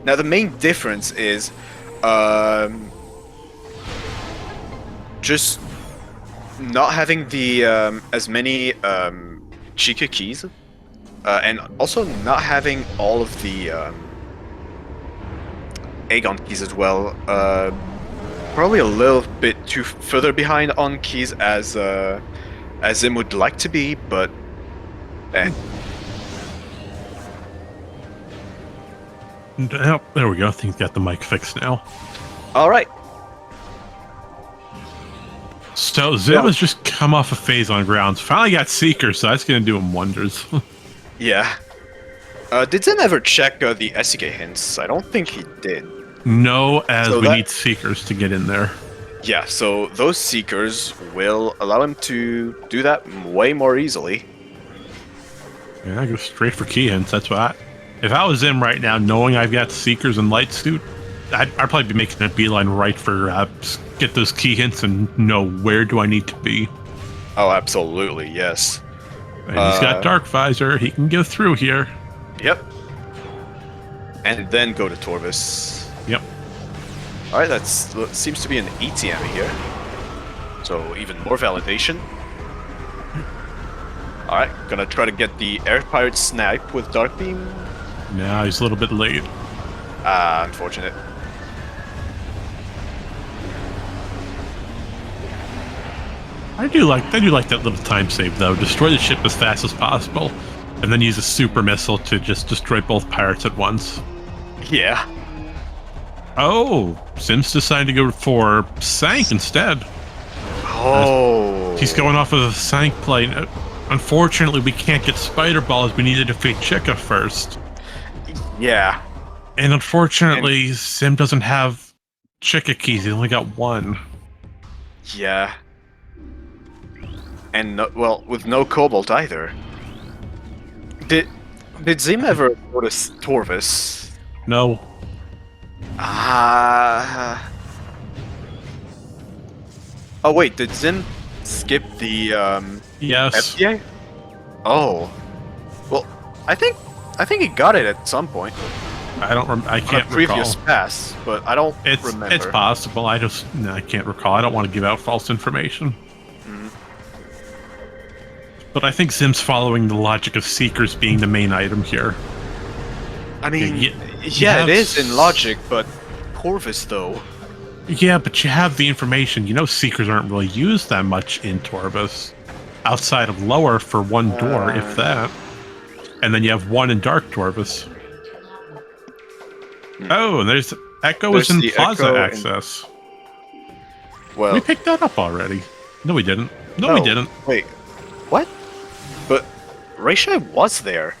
S1: Now the main difference is just not having the as many Chica keys, and also not having all of the egg on keys as well. Probably a little bit too further behind on keys as Zim would like to be, but
S2: Oh, there we go. I think he's got the mic fixed now.
S1: All right.
S2: So Zim has just come off a phase on grounds. Finally got Seeker, so that's going to do him wonders.
S1: Yeah. Did Zim ever check the SEK hints? I don't think he did.
S2: No, as we need Seekers to get in there.
S1: Yeah, so those Seekers will allow him to do that way more easily.
S2: Yeah, I go straight for key hints. That's what if I was Zim right now, knowing I've got Seekers and Light Suit, I'd probably be making a beeline right for get those key hints and know where do I need to be.
S1: Oh, absolutely, yes.
S2: And he's got Dark Visor. He can go through here.
S1: Yep. And then go to Torvis.
S2: Yep.
S1: Alright, that seems to be an ETM here. So even more validation. Alright, gonna try to get the Air Pirate snipe with Dark Beam.
S2: Nah, he's a little bit late.
S1: Unfortunate.
S2: I do like that little time save though. Destroy the ship as fast as possible, and then use a super missile to just destroy both pirates at once.
S1: Yeah.
S2: Oh, Sim's decided to go for Sank instead.
S1: Oh.
S2: He's going off of a Sank plane. Unfortunately, we can't get Spider Ball as we need to defeat Chica first.
S1: Yeah.
S2: And unfortunately, Sim doesn't have Chica keys. He only got one.
S1: Yeah. And no, well, with no Cobalt either. Did Zim ever notice Torvis?
S2: No.
S1: Oh wait, did Zim skip the
S2: Yes.
S1: FTA? Oh. Well, I think he got it at some point.
S2: I can't
S1: On a previous
S2: recall.
S1: pass, but I don't remember.
S2: It's possible. I can't recall. I don't want to give out false information. But I think Zim's following the logic of Seekers being the main item here.
S1: I mean, yeah, it is in logic, but Torvis though.
S2: Yeah, but you have the information. You know, Seekers aren't really used that much in Torvis, outside of lower for one door, if that. And then you have one in Dark Torvis. Oh, and there's Echo is in
S1: the
S2: Plaza
S1: Echo
S2: access.
S1: Well,
S2: We picked that up already. No, we didn't. No, we didn't.
S1: Wait, what? But rayshai was there.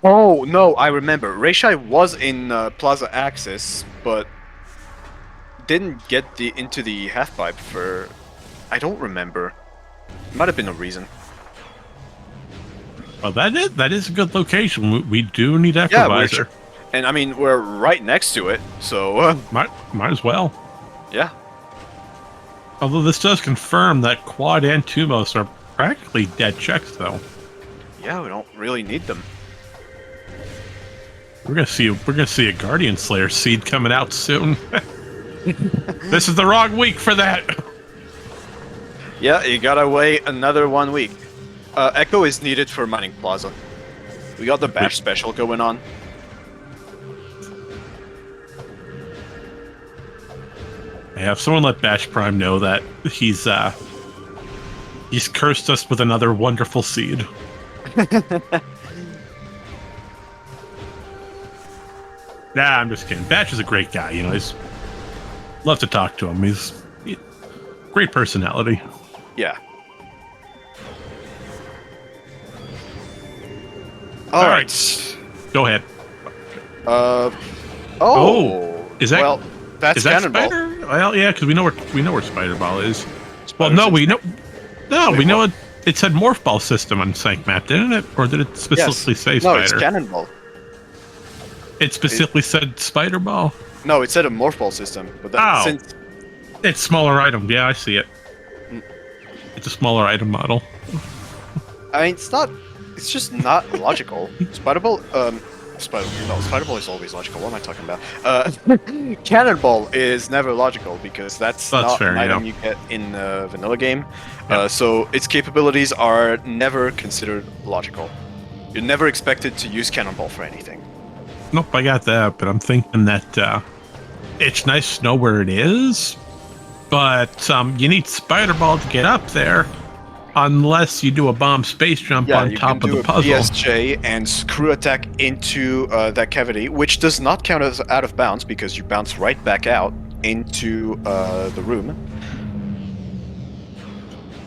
S1: Oh no, I remember. Rayshai was in Plaza Access, but didn't get into the half pipe for. I don't remember. Might have been a reason.
S2: Well, that is a good location. We do need Echo Visor.
S1: And I mean, we're right next to it, so
S2: Might as well.
S1: yeah.
S2: Although this does confirm that Quad and Tumos are practically dead checks, though.
S1: Yeah, we don't really need them.
S2: We're gonna see a Guardian Slayer seed coming out soon. This is the wrong week for that.
S1: Yeah, you gotta wait another 1 week. Echo is needed for Mining Plaza. We got the Bash special going on.
S2: Yeah, if someone let Bash Prime know that he's cursed us with another wonderful seed. Nah, I'm just kidding. Bash is a great guy, you know. He's love to talk to him. He's great personality.
S1: Yeah.
S2: All right. Go ahead. Is that
S1: well? That's Cannonball.
S2: Spider? Well, yeah, because we know where Spider Ball is.
S1: Spider
S2: we know
S1: what?
S2: it said Morph Ball system on Sank Map, didn't it? Or did it specifically say Spider?
S1: No, it's Cannonball.
S2: It specifically said Spider Ball?
S1: No, it said a Morph Ball system. But that, since
S2: it's smaller item. Yeah, I see it. It's a smaller item model.
S1: I mean, it's not. It's just not logical. Spider Ball is always logical. What am I talking about? Cannonball is never logical because that's not
S2: fair,
S1: an item you get in a vanilla game. So its capabilities are never considered logical. You're never expected to use Cannonball for anything.
S2: Nope, I got that, but I'm thinking that it's nice to know where it is, but you need Spider Ball to get up there, unless you do a bomb space jump
S1: Yeah,
S2: on
S1: you can
S2: top of
S1: do
S2: the
S1: a
S2: puzzle.
S1: BSJ and screw attack into that cavity, which does not count as out of bounds because you bounce right back out into the room.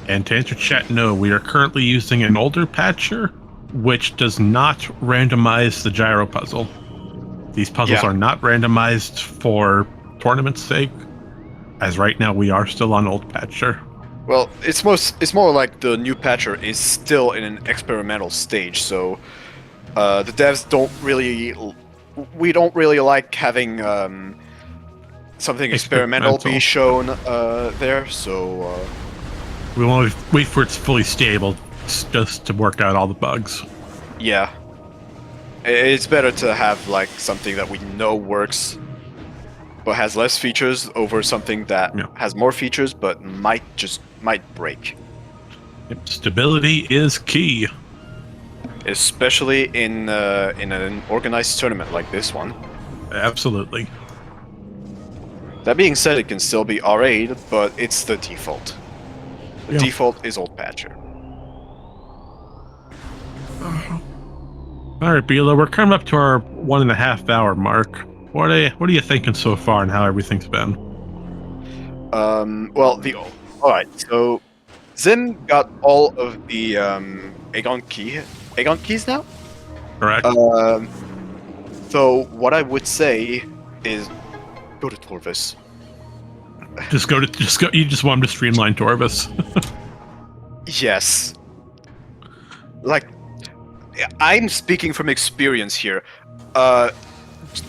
S2: And to answer chat, no, we are currently using an older patcher, which does not randomize the gyro puzzle. These puzzles
S1: Yeah.
S2: are not randomized for tournament's sake, as right now we are still on old patcher.
S1: Well, it's more like the new patcher is still in an experimental stage, so the devs we don't really like having something experimental be shown there, so
S2: we want to wait for it's fully stable just to work out all the bugs.
S1: yeah. It's better to have like something that we know works but has less features over something that has more features but might break.
S2: Yep, stability is key,
S1: especially in an organized tournament like this one.
S2: Absolutely.
S1: That being said, it can still be R8, but it's the default. The default is old patcher.
S2: All right, Bila, we're coming up to our 1.5 hour mark. What are you thinking so far and how everything's been?
S1: Well, all right. So, Zim got all of the Aegon keys now.
S2: Correct.
S1: So what I would say is go to Torvis.
S2: Just go. You just want him to streamline Torvis.
S1: Yes. Like, I'm speaking from experience here.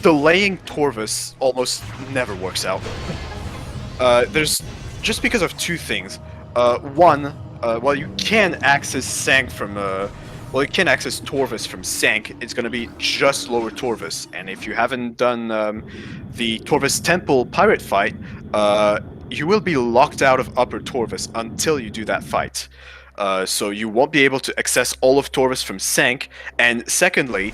S1: Delaying Torvis almost never works out. There's just because of two things. One, while you can access Sank from you can access Torvis from Sank, it's gonna be just lower Torvis, and if you haven't done the Torvis Temple pirate fight, you will be locked out of Upper Torvis until you do that fight. So you won't be able to access all of Torvis from Sank, and secondly,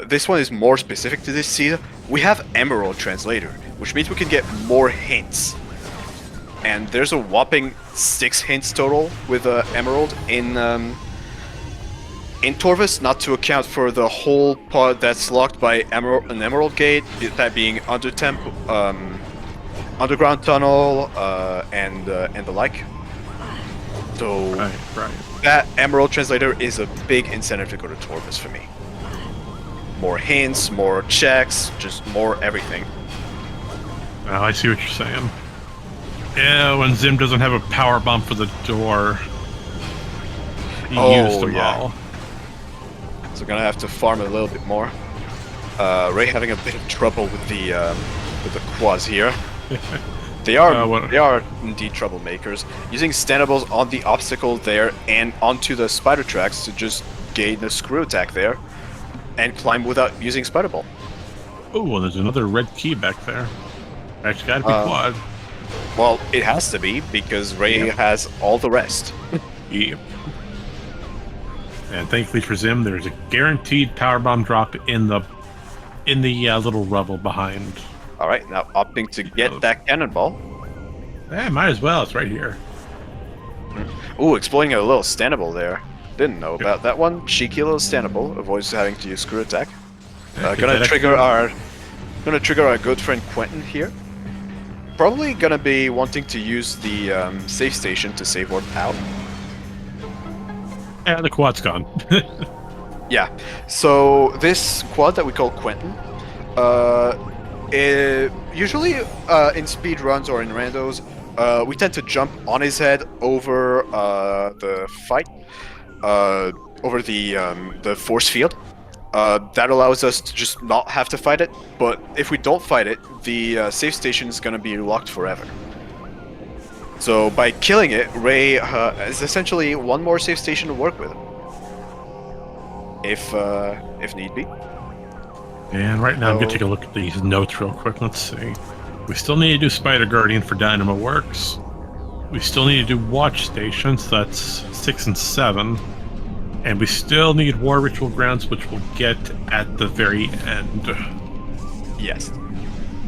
S1: this one is more specific to this seed. We have Emerald Translator, which means we can get more hints. And there's a whopping 6 hints total with Emerald in Torvis, not to account for the whole part that's locked by an Emerald Gate, that being Underground Tunnel, and the like. So
S2: right.
S1: That Emerald Translator is a big incentive to go to Torvis for me. More hints, more checks, just more everything.
S2: Oh, I see what you're saying. Yeah, when Zim doesn't have a power bomb for the door, he used them all.
S1: So gonna have to farm a little bit more. Ray having a bit of trouble with the quads here. They are indeed troublemakers. Using standables on the obstacle there and onto the spider tracks to just gain the screw attack there and climb without using spider ball.
S2: Oh, well, there's another red key back there. Actually, gotta be quad.
S1: Well, it has to be because Ray has all the rest.
S2: Yep. And thankfully for Zim, there's a guaranteed power bomb drop in the little rubble behind.
S1: All right, now opting to get that cannonball.
S2: Yeah, might as well. It's right here.
S1: Ooh, exploiting a little standable there. Didn't know about that one. Cheeky little standable. Avoids having to use screw attack. Gonna trigger our good friend Quentin here. Probably gonna be wanting to use the save station to save warp out.
S3: Yeah, the quad's gone.
S1: Yeah. So this quad that we call Quentin, usually in speed runs or in randos, we tend to jump on his head over the fight, over the force field. That allows us to just not have to fight it, but if we don't fight it, the save station is going to be locked forever. So by killing it, Ray is essentially one more save station to work with, if need be.
S3: And right now I'm going to take a look at these notes real quick. Let's see. We still need to do Spider Guardian for Dynamo Works. We still need to do Watch Stations, that's 6 and 7. And we still need War Ritual Grounds, which we'll get at the very end.
S1: Yes.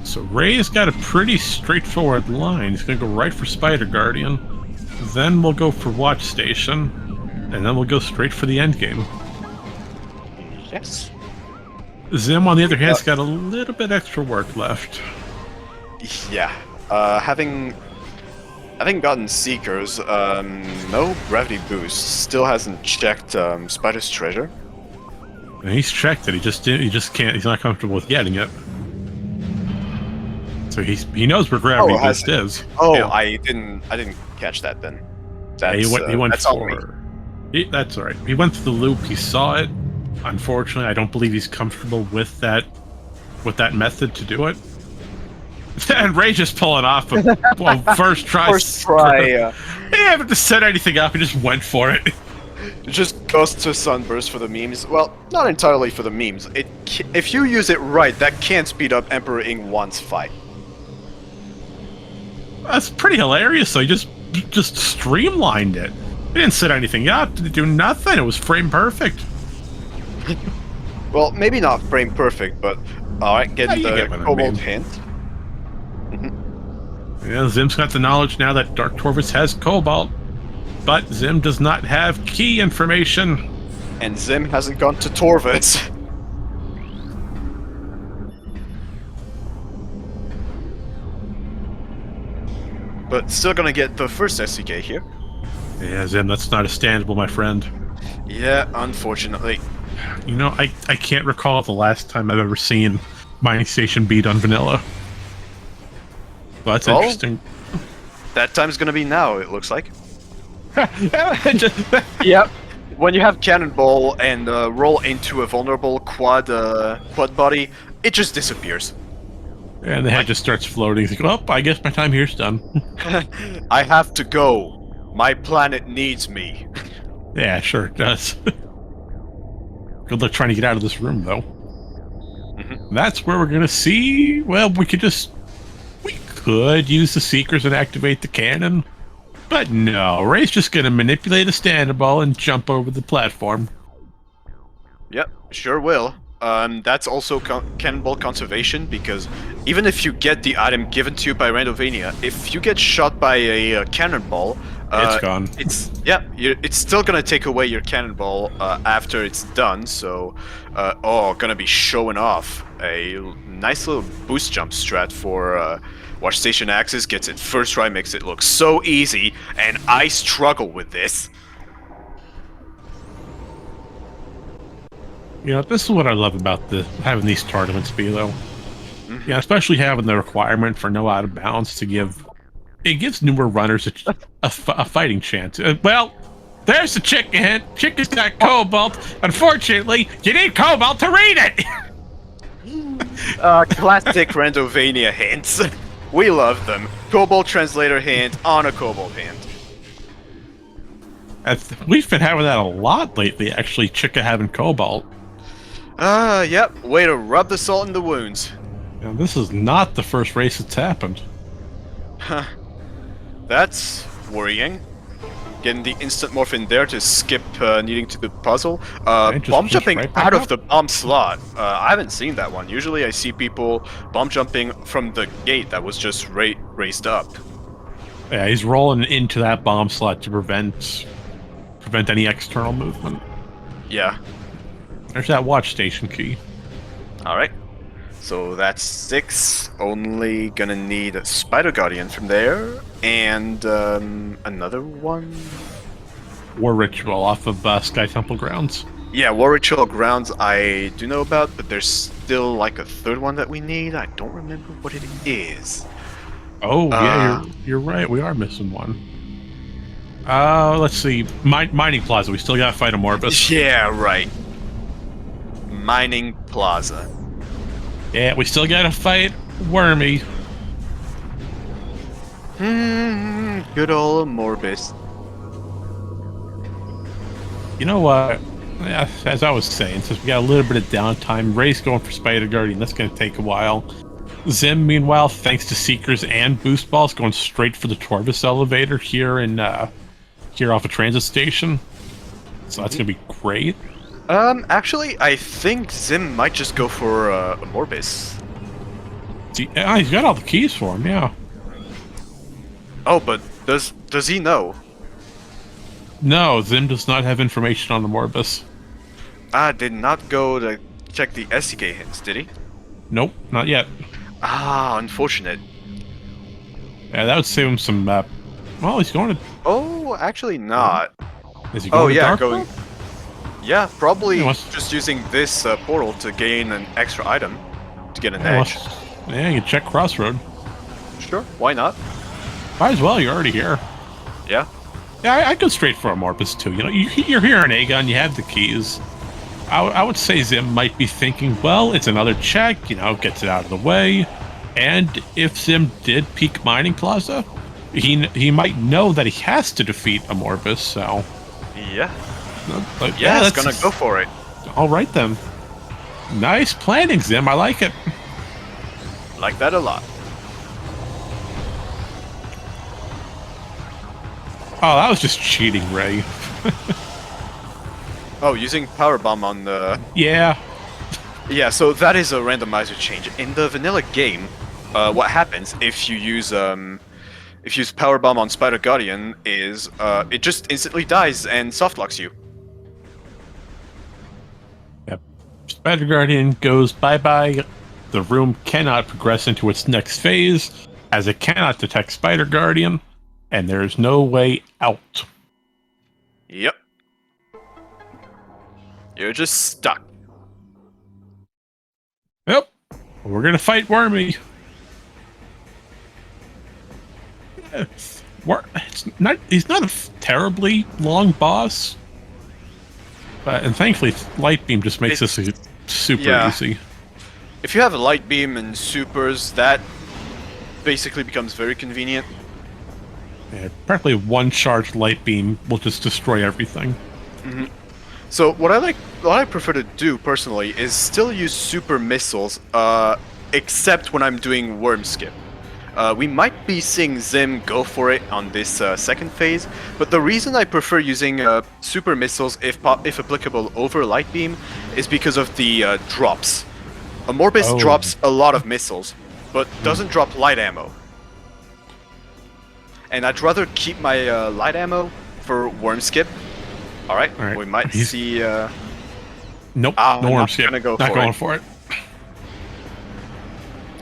S3: So Ray's got a pretty straightforward line. He's going to go right for Spider Guardian. Then we'll go for Watch Station. And then we'll go straight for the end game.
S1: Yes.
S3: Zim, on the other hand, has got a little bit extra work left.
S1: Yeah. Having gotten Seekers, no gravity boost. Still hasn't checked Spider's treasure.
S3: And he's checked it. He just can't. He's not comfortable with getting it. So he knows where gravity boost is.
S1: Oh,
S3: yeah.
S1: I didn't catch that then.
S3: Yeah, he went
S1: that's
S3: for. That's all right. He went through the loop. He saw it. Unfortunately, I don't believe he's comfortable with that method to do it. And Ray just pulling off first try.
S1: First try.
S3: He didn't have to set anything up. He just went for it.
S1: It just goes to Sunburst for the memes. Well, not entirely for the memes. If you use it right, that can speed up Emperor Ing 1's fight.
S3: That's pretty hilarious. So he just streamlined it. He didn't set anything up. Didn't do nothing. It was frame perfect.
S1: Well, maybe not frame perfect, but alright, get the Cobalt hint.
S3: Yeah, Zim's got the knowledge now that Dark Torvus has Cobalt, but Zim does not have key information.
S1: And Zim hasn't gone to Torvus. But still gonna get the first SCK here.
S3: Yeah, Zim, that's not a standable, my friend.
S1: Yeah, unfortunately.
S3: You know, I can't recall the last time I've ever seen Mining Station beat on vanilla. Well, that's interesting.
S1: That time's gonna be now, it looks like. Yep. When you have Cannonball and roll into a vulnerable quad body, it just disappears.
S3: And the head just starts floating. It's like, oh, I guess my time here's done.
S1: I have to go. My planet needs me.
S3: Yeah, sure it does. Good luck trying to get out of this room, though. That's where we're gonna see. Well, we could use the Seekers and activate the cannon, but no. Ray's just gonna manipulate a standard ball and jump over the platform.
S1: Yep, sure will. That's also Cannonball conservation, because even if you get the item given to you by Randomania, if you get shot by a cannonball,
S3: it's gone.
S1: It's still gonna take away your cannonball after it's done. So, gonna be showing off a nice little boost jump strat for Watch Station Axis. Gets it first try, makes it look so easy, and I struggle with this.
S3: You know, this is what I love about having these tournaments be, though. Yeah, especially having the requirement for no out of bounds to give. It gives newer runners a fighting chance. Well, there's the chicken hint. Chicken's got Cobalt. Unfortunately, you need Cobalt to read it.
S1: Classic Randomania hints. We love them. Cobalt translator hint on a Cobalt hint.
S3: We've been having that a lot lately, actually, Chica having Cobalt.
S1: Yep. Way to rub the salt in the wounds.
S3: Now, this is not the first race that's happened.
S1: Huh. That's worrying. Getting the instant morph in there to skip needing to do the puzzle. Bomb jumping
S3: right
S1: out of the bomb slot. I haven't seen that one. Usually I see people bomb jumping from the gate that was just raised up.
S3: Yeah, he's rolling into that bomb slot to prevent any external movement.
S1: Yeah.
S3: There's that watch station key.
S1: Alright. So that's 6. Only gonna need a Spider Guardian from there. And another one?
S3: War Ritual off of Sky Temple grounds.
S1: Yeah, War Ritual grounds I do know about, but there's still like a third one that we need. I don't remember what it is.
S3: Oh, yeah, you're right. We are missing one. Let's see. Mining Plaza. We still gotta fight a Morbus.
S1: Yeah, right. Mining Plaza.
S3: Yeah, we still gotta fight Wormy.
S1: Good old Morbus.
S3: You know what? Yeah, as I was saying, since we got a little bit of downtime, Ray's going for Spider Guardian. That's gonna take a while. Zim, meanwhile, thanks to Seekers and Boost Balls, going straight for the Torvus elevator here off a transit station. So that's gonna be great.
S1: Actually, I think Zim might just go for a Morbus.
S3: He's got all the keys for him, yeah.
S1: Oh, but does he know?
S3: No, Zim does not have information on the Morbus.
S1: Ah, did not go to check the SDK hints, did he?
S3: Nope, not yet.
S1: Ah, unfortunate.
S3: Yeah, that would save him some, well, he's going to...
S1: Oh, actually not.
S3: Is he going to Dark
S1: going.
S3: World?
S1: Yeah, probably
S3: He wants-
S1: just using this portal to gain an extra item to get an
S3: Yeah,
S1: edge.
S3: yeah, you can check Crossroad.
S1: Sure, why not?
S3: Might as well, you're already here.
S1: Yeah.
S3: Yeah, I'd go straight for a Morbus, too. You know, you're here in Aegon, you have the keys. I would say Zim might be thinking, well, it's another check, you know, gets it out of the way. And if Zim did peak Mining Plaza, he might know that he has to defeat a Morbus, so...
S1: Yeah.
S3: But
S1: Yeah, it's
S3: that's
S1: gonna go for it.
S3: all right, then. Nice planning, Zim. I like it.
S1: Like that a lot.
S3: Oh, that was just cheating, Ray.
S1: Oh, using Power Bomb on the...
S3: Yeah.
S1: Yeah, so that is a randomizer change. In the vanilla game, what happens if you use Power Bomb on Spider Guardian is it just instantly dies and softlocks you.
S3: Yep. Spider Guardian goes bye-bye. The room cannot progress into its next phase, as it cannot detect Spider Guardian, and there is no way out.
S1: Yep. You're just stuck.
S3: Yep. We're gonna fight Wormy. It's not. He's not a terribly long boss, and thankfully, Light Beam just makes this super easy.
S1: If you have a Light Beam and supers, that basically becomes very convenient.
S3: Yeah, practically one charged Light Beam will just destroy everything.
S1: Mm-hmm. So what I prefer to do personally is still use super missiles, except when I'm doing worm skip. We might be seeing Zim go for it on this second phase, but the reason I prefer using super missiles, if applicable, over Light Beam is because of the drops. A Morbus drops a lot of missiles, but doesn't drop light ammo. And I'd rather keep my light ammo for worm skip. All right, we might see...
S3: Nope,
S1: oh,
S3: no worm skip.
S1: Not
S3: going for it.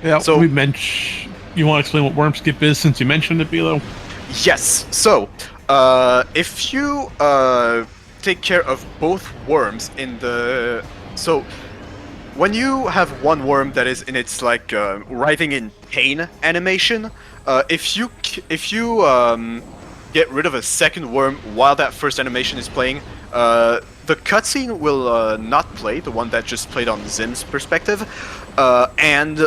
S3: Yeah, so we mentioned... You want to explain what worm skip is since you mentioned it, Bilo?
S1: Yes. So, if you take care of both worms in the... So, when you have one worm that is in its, like, writhing in pain animation, if you get rid of a second worm while that first animation is playing, the cutscene will not play, the one that just played on Zim's perspective, and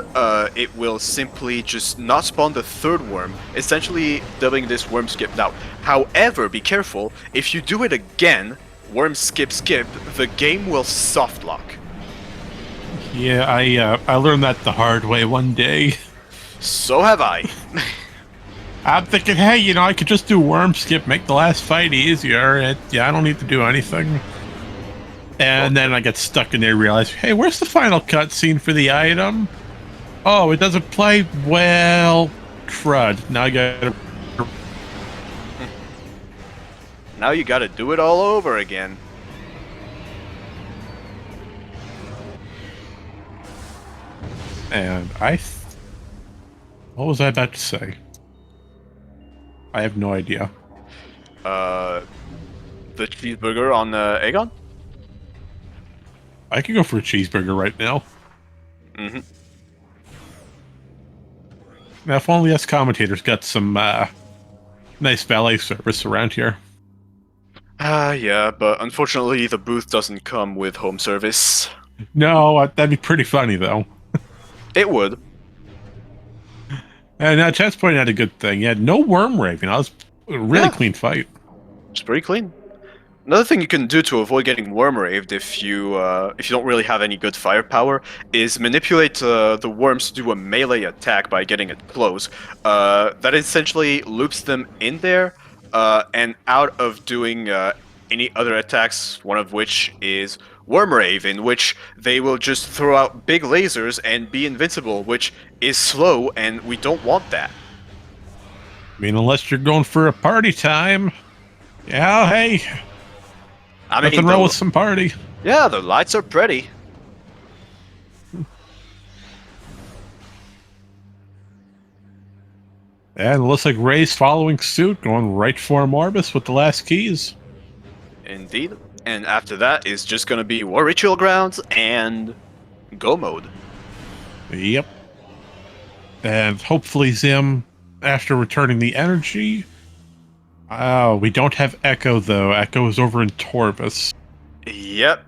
S1: it will simply just not spawn the third worm, essentially doubling this worm skip. Now, however, be careful, if you do it again, worm skip, the game will softlock.
S3: Yeah, I learned that the hard way one day.
S1: So have I.
S3: I'm thinking, hey, you know, I could just do worm skip, make the last fight easier. Yeah, I don't need to do anything. And then I get stuck in there and realize, hey, where's the final cutscene for the item? Oh, it doesn't play? Well, crud. Now I gotta...
S1: Now you gotta do it all over again.
S3: And what was I about to say? I have no idea.
S1: The cheeseburger on Aegon?
S3: I could go for a cheeseburger right now.
S1: Mm-hmm.
S3: Now, if only us commentators got some nice valet service around here.
S1: Yeah, but unfortunately the booth doesn't come with home service.
S3: No, that'd be pretty funny, though.
S1: It would.
S3: And now Chad's pointing out a good thing. You had no worm rave. You know, it was a really clean fight.
S1: It's pretty clean. Another thing you can do to avoid getting worm raved if you don't really have any good firepower is manipulate the worms to do a melee attack by getting it close. That essentially loops them in there and out of doing any other attacks, one of which is Worm Rave, in which they will just throw out big lasers and be invincible, which is slow, and we don't want that.
S3: I mean, unless you're going for a party time. Yeah, hey.
S1: I mean,
S3: Nothing wrong with some party.
S1: Yeah, the lights are pretty.
S3: And it looks like Ray's following suit, going right for Morbus with the last keys.
S1: Indeed. And after that is just gonna be War Ritual Grounds and Go Mode.
S3: Yep. And hopefully Zim, after returning the energy... Oh, we don't have Echo, though. Echo is over in Torvus.
S1: Yep.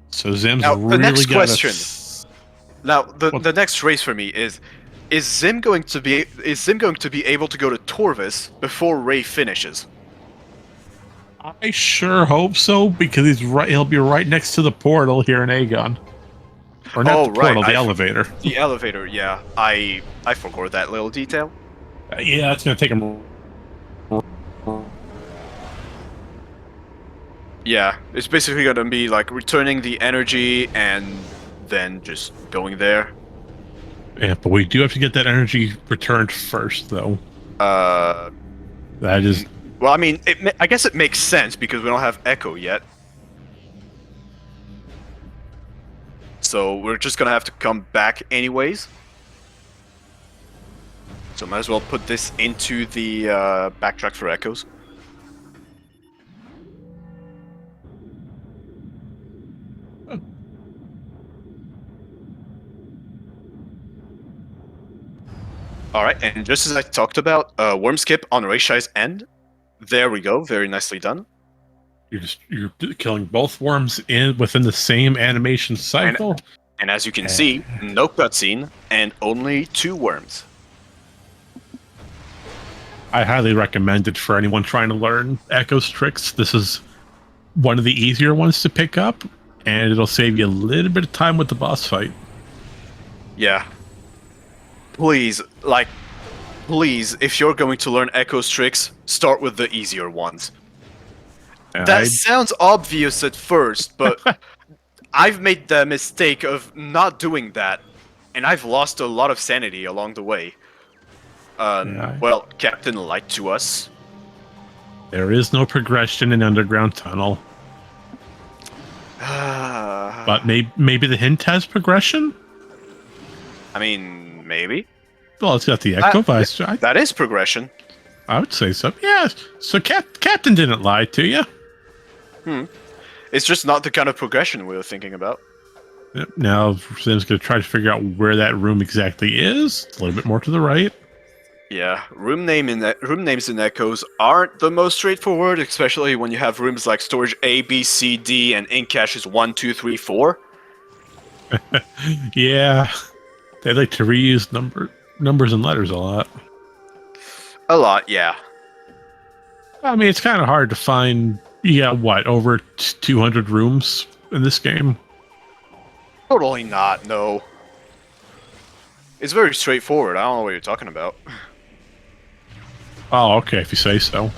S3: So Zim's
S1: Now,
S3: really
S1: the next
S3: got
S1: question. Now, the next race for me is Zim going to be able to go to Torvus before Ray finishes?
S3: I sure hope so, because he'll be right next to the portal here in Aegon. Or not the portal, the elevator.
S1: The elevator, yeah. I forgot that little detail.
S3: Yeah, it's gonna take him.
S1: Yeah, it's basically gonna be like returning the energy and then just going there.
S3: Yeah, but we do have to get that energy returned first, though. That is...
S1: Well, I mean, I guess it makes sense because we don't have Echo yet. So we're just gonna have to come back anyways. So might as well put this into the backtrack for Echoes. Alright, and just as I talked about, Worm Skip on rayshai's end. There we go, very nicely done.
S3: You're killing both worms within the same animation cycle.
S1: And as you can see, no cutscene, and only 2 worms.
S3: I highly recommend it for anyone trying to learn Echo's tricks. This is one of the easier ones to pick up, and it'll save you a little bit of time with the boss fight.
S1: Yeah. Please, if you're going to learn Echo's tricks, start with the easier ones. That sounds obvious at first, but I've made the mistake of not doing that, and I've lost a lot of sanity along the way. Well, Captain lied to us.
S3: There is no progression in Underground Tunnel. But maybe the hint has progression?
S1: I mean, maybe.
S3: Well, it's got the Echo Vice.
S1: That is progression.
S3: I would say so. Yeah, so Captain didn't lie to you.
S1: It's just not the kind of progression we were thinking about.
S3: Yep, now, Sim's going to try to figure out where that room exactly is. It's a little bit more to the right.
S1: Yeah, room names in Echoes aren't the most straightforward, especially when you have rooms like storage A, B, C, D, and ink caches 1, 2, 3, 4.
S3: Yeah, they like to reuse numbers and letters a lot.
S1: A lot, yeah.
S3: I mean, it's kind of hard to find. You got what, over 200 rooms in this game?
S1: Totally not. No. It's very straightforward. I don't know what you're talking about.
S3: Oh, okay, if you say so.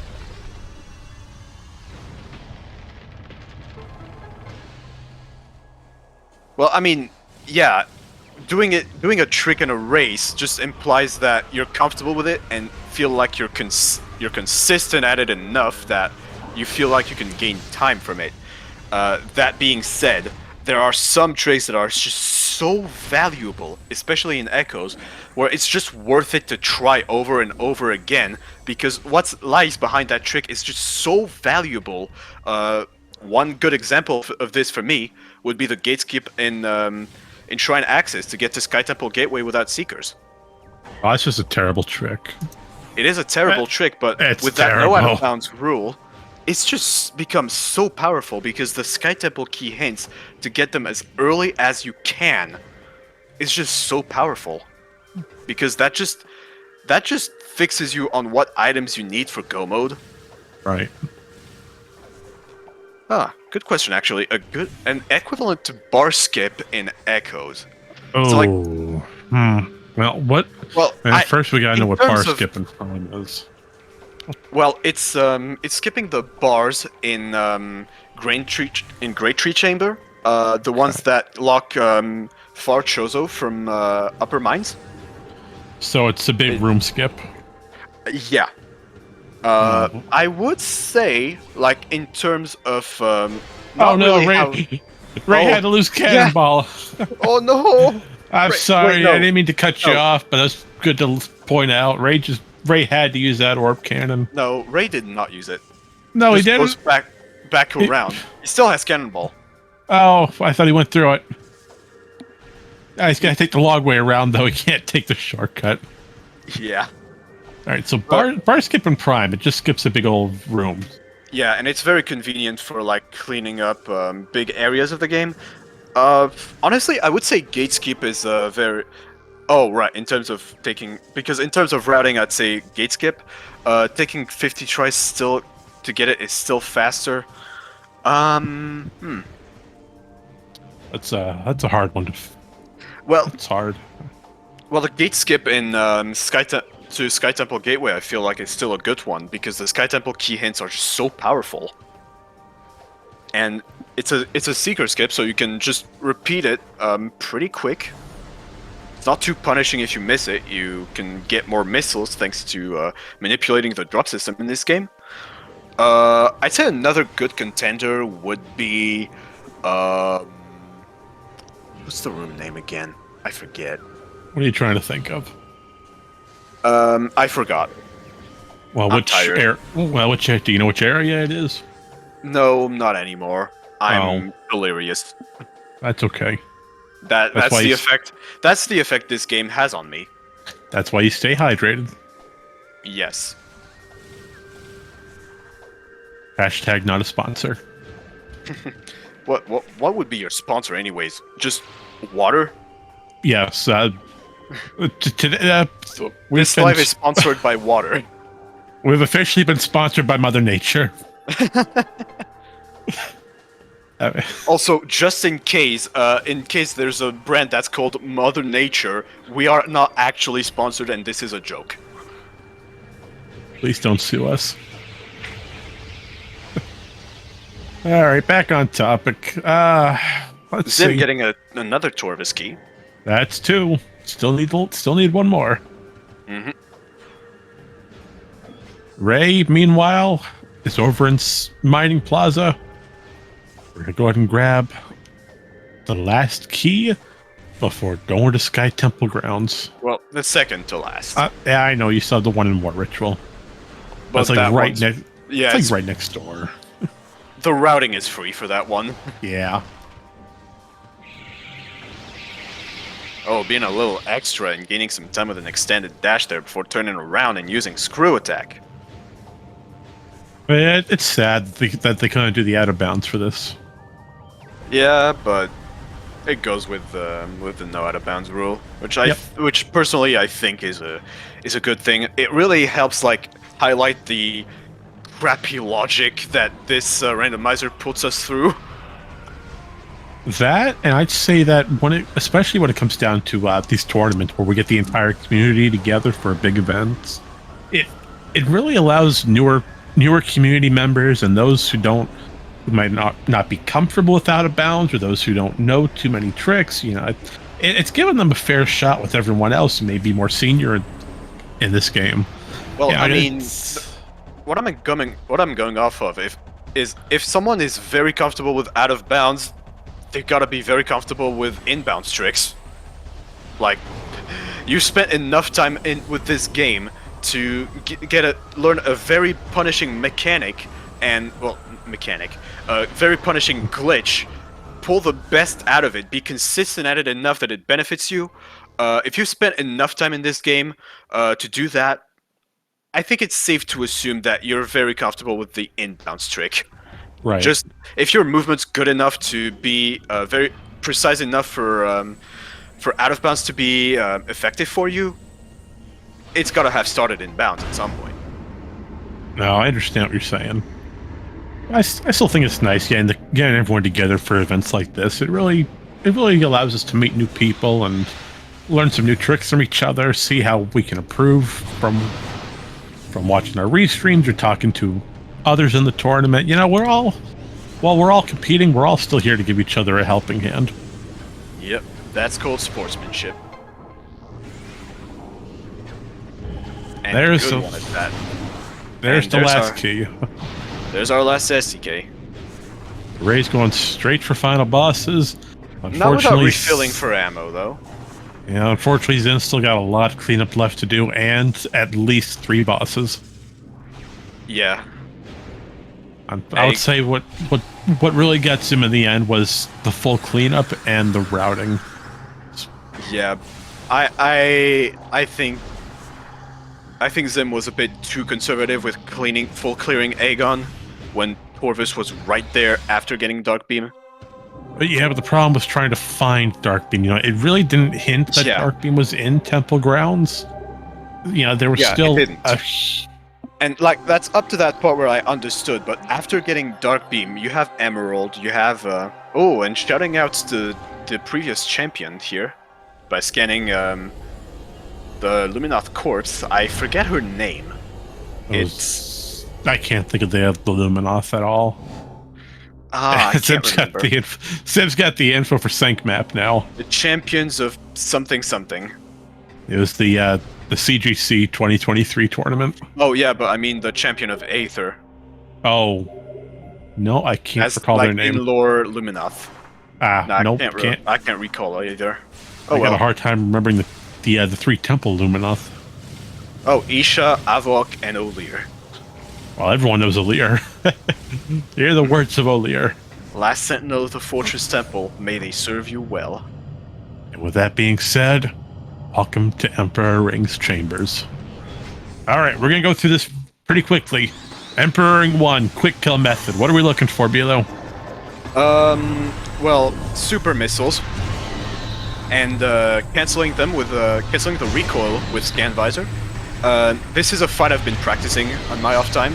S1: Well, I mean, yeah, doing a trick in a race just implies that you're comfortable with it and feel like you're consistent at it enough that you feel like you can gain time from it. That being said, there are some tricks that are just so valuable, especially in Echoes, where it's just worth it to try over and over again, because what lies behind that trick is just so valuable. One good example of this for me would be the gate skip in Shrine Access to get to Sky Temple Gateway without Seekers.
S3: Oh, that's just a terrible trick.
S1: It is a terrible trick, but with that no out of bounds rule, it's just become so powerful because the Sky Temple key hints to get them as early as you can is just so powerful. Because that just fixes you on what items you need for Go Mode.
S3: Right.
S1: Ah, good question actually. An equivalent to bar skip in Echoes.
S3: Oh.
S1: So
S3: Well, what?
S1: Well,
S3: first we gotta know what bar skipping from is.
S1: Well, it's skipping the bars in Great Tree Chamber. The ones that lock Far Chozo from Upper Mines.
S3: So it's a big room skip.
S1: Yeah. I would say, like, in terms of not
S3: Oh no,
S1: really
S3: Ray!
S1: how...
S3: Ray
S1: Oh,
S3: had to lose cannonball.
S1: Oh no!
S3: I'm
S1: Wait,
S3: sorry,
S1: no.
S3: I didn't mean to cut you
S1: No.
S3: off, but that's good to point out. Ray had to use that orb cannon.
S1: No, Ray did not use it.
S3: No, he
S1: Just goes
S3: didn't.
S1: back around. He still has cannonball.
S3: Oh, I thought he went through it. He's gotta take the long way around, though. He can't take the shortcut.
S1: Yeah.
S3: All right, so bar skip and prime, it just skips a big old room.
S1: Yeah, and it's very convenient for like cleaning up big areas of the game. Honestly, I would say gate skip is very. Oh right, in terms of because in terms of routing, I'd say gate skip. Taking 50 tries still to get it is still faster.
S3: That's a hard one to.
S1: Well,
S3: It's hard.
S1: Well, the gate skip in to Sky Temple Gateway, I feel like it's still a good one because the Sky Temple key hints are just so powerful, and it's a seeker skip, so you can just repeat it pretty quick. It's not too punishing if you miss it. You can get more missiles thanks to manipulating the drop system in this game. I'd say another good contender would be what's the room name again? I forget.
S3: What are you trying to think of?
S1: I forgot.
S3: Well,
S1: I'm tired.
S3: which do you know which area it is?
S1: No, not anymore. I'm delirious.
S3: That's okay.
S1: That's
S3: why
S1: the
S3: you
S1: effect. That's the effect this game has on me.
S3: That's why you stay hydrated.
S1: Yes.
S3: Hashtag not a sponsor.
S1: What would be your sponsor, anyways? Just water?
S3: Yes.
S1: This live is sponsored by water.
S3: We've officially been sponsored by Mother Nature.
S1: Also, just in case there's a brand that's called Mother Nature, we are not actually sponsored, and this is a joke.
S3: Please don't sue us. All right, back on topic. Let's
S1: Zim
S3: see.
S1: getting another Torvis key.
S3: That's two. Still need one more.
S1: Mm-hmm.
S3: Ray, meanwhile, is over in Mining Plaza. We're gonna go ahead and grab the last key before going to Sky Temple grounds.
S1: Well, the second to last.
S3: Yeah, I know you saw the one in War Ritual.
S1: But
S3: That's like
S1: that
S3: right
S1: one's-
S3: next.
S1: Yeah,
S3: It's like right next door.
S1: the routing is free for that one.
S3: Yeah.
S1: Oh, being a little extra and gaining some time with an extended dash there before turning around and using screw attack.
S3: But it's sad that they couldn't do the out of bounds for this.
S1: Yeah, but it goes with the no out of bounds rule, which personally I think is a good thing. It really helps like highlight the crappy logic that this randomizer puts us through.
S3: That, and I'd say that especially when it comes down to these tournaments where we get the entire community together for big events, it really allows newer community members and those who might not be comfortable with out of bounds, or those who don't know too many tricks. You know, it's given them a fair shot with everyone else who may be more senior in this game.
S1: Well,
S3: Yeah,
S1: I mean, what I'm going off of if someone is very comfortable with out of bounds, they've got to be very comfortable with inbounds tricks. Like, you spent enough time with this game to learn a very punishing mechanic, very punishing glitch. Pull the best out of it. Be consistent at it enough that it benefits you. If you spent enough time in this game to do that, I think it's safe to assume that you're very comfortable with the inbounds trick.
S3: Right.
S1: Just if your movement's good enough to be very precise enough for out of bounds to be effective for you, it's got to have started in bounds at some point.
S3: No, I understand what you're saying. I still think it's nice getting everyone together for events like this. It really allows us to meet new people and learn some new tricks from each other, see how we can improve from
S2: from watching our restreams or talking to others in the tournament. You know, while we're all competing, we're all still here to give each other a helping hand.
S1: Yep, that's called sportsmanship. And
S2: There's
S1: good
S2: the-
S1: one at that.
S2: There's
S1: And
S2: the
S1: there's
S2: last
S1: our-
S2: key.
S1: There's our last SDK.
S2: Ray's going straight for final bosses.
S1: Not without
S2: Unfortunately,
S1: refilling for ammo, though.
S2: yeah, unfortunately, Zin's still got a lot of cleanup left to do, and at least 3 bosses.
S1: Yeah.
S2: I would say what really gets him in the end was the full cleanup and the routing.
S1: Yeah. I think Zim was a bit too conservative with full clearing Aegon when Torvis was right there after getting Dark Beam.
S2: But yeah, but the problem was trying to find Darkbeam. You know, it really didn't hint that
S1: Yeah.
S2: Darkbeam was in Temple Grounds. You know, there was
S1: Yeah, it
S2: still
S1: didn't.
S2: a
S1: And like that's up to that part where I understood, but after getting Dark Beam, you have Emerald, you have oh, and shouting out to the previous champion here by scanning the Luminoth corpse. I forget her name.
S2: I can't think of the Luminoth at all.
S1: I can't
S2: Zim's
S1: remember.
S2: Zim's got the info for Sync Map now.
S1: The champions of something something.
S2: It was the CGC 2023 tournament.
S1: Oh yeah, but I mean the champion of Aether.
S2: Oh, no, I can't
S1: As
S2: recall
S1: like
S2: their name.
S1: in lore Luminoth. No,
S2: Nope,
S1: I can't recall either.
S2: I
S1: Oh
S2: got a
S1: well.
S2: hard time remembering the 3 Temple Luminoth.
S1: Oh, Isha, Avok, and Olir.
S2: Well, everyone knows Olir. Hear the words of Olir.
S1: Last sentinel of the Fortress Temple, may they serve you well.
S2: And with that being said, welcome to Emperor Ring's Chambers. Alright, we're going to go through this pretty quickly. Emperor Ring 1, quick kill method. What are we looking for, Bilo?
S1: Well, super missiles. And canceling them with canceling the recoil with Scan Visor. This is a fight I've been practicing on my off time.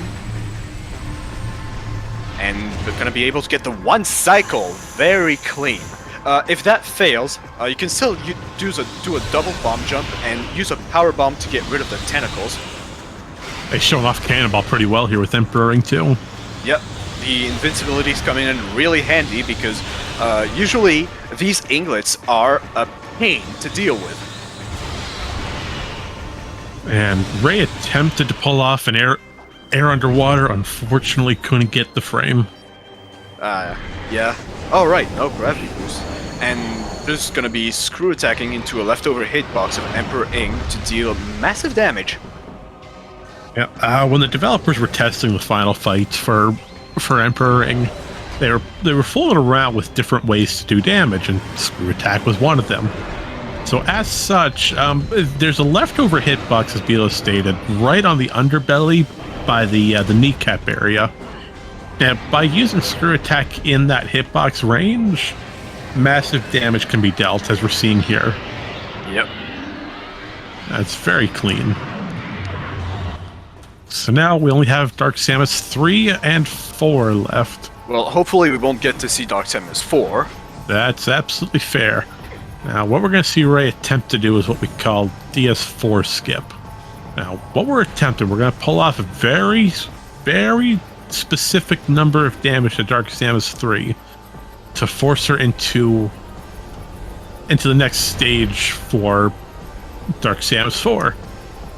S1: And we're gonna be able to get the one cycle very clean. If that fails, you can still do a double bomb jump and use a power bomb to get rid of the tentacles.
S2: They've shown off Cannonball pretty well here with Emperor Ring 2.
S1: Yep, the invincibilities come in really handy because usually these inglets are a pain to deal with.
S2: And Ray attempted to pull off an air underwater, unfortunately couldn't get the frame.
S1: Yeah. Oh, right, no gravity boost. And there's gonna be screw attacking into a leftover hitbox of Emperor Ing to deal massive damage.
S2: Yeah, when the developers were testing the final fights for Emperor Ring, they were fooling around with different ways to do damage, and screw attack was one of them. So as such, there's a leftover hitbox, as Bilo stated, right on the underbelly by the kneecap area. And by using screw attack in that hitbox range, massive damage can be dealt, as we're seeing here.
S1: Yep.
S2: That's very clean. So now we only have Dark Samus 3 and 4 left.
S1: Well, hopefully we won't get to see Dark Samus 4.
S2: That's absolutely fair. Now, what we're going to see Ray attempt to do is what we call DS4 skip. Now, what we're attempting, we're going to pull off a very, very specific number of damage to Dark Samus 3 to force her into the next stage for Dark Samus 4.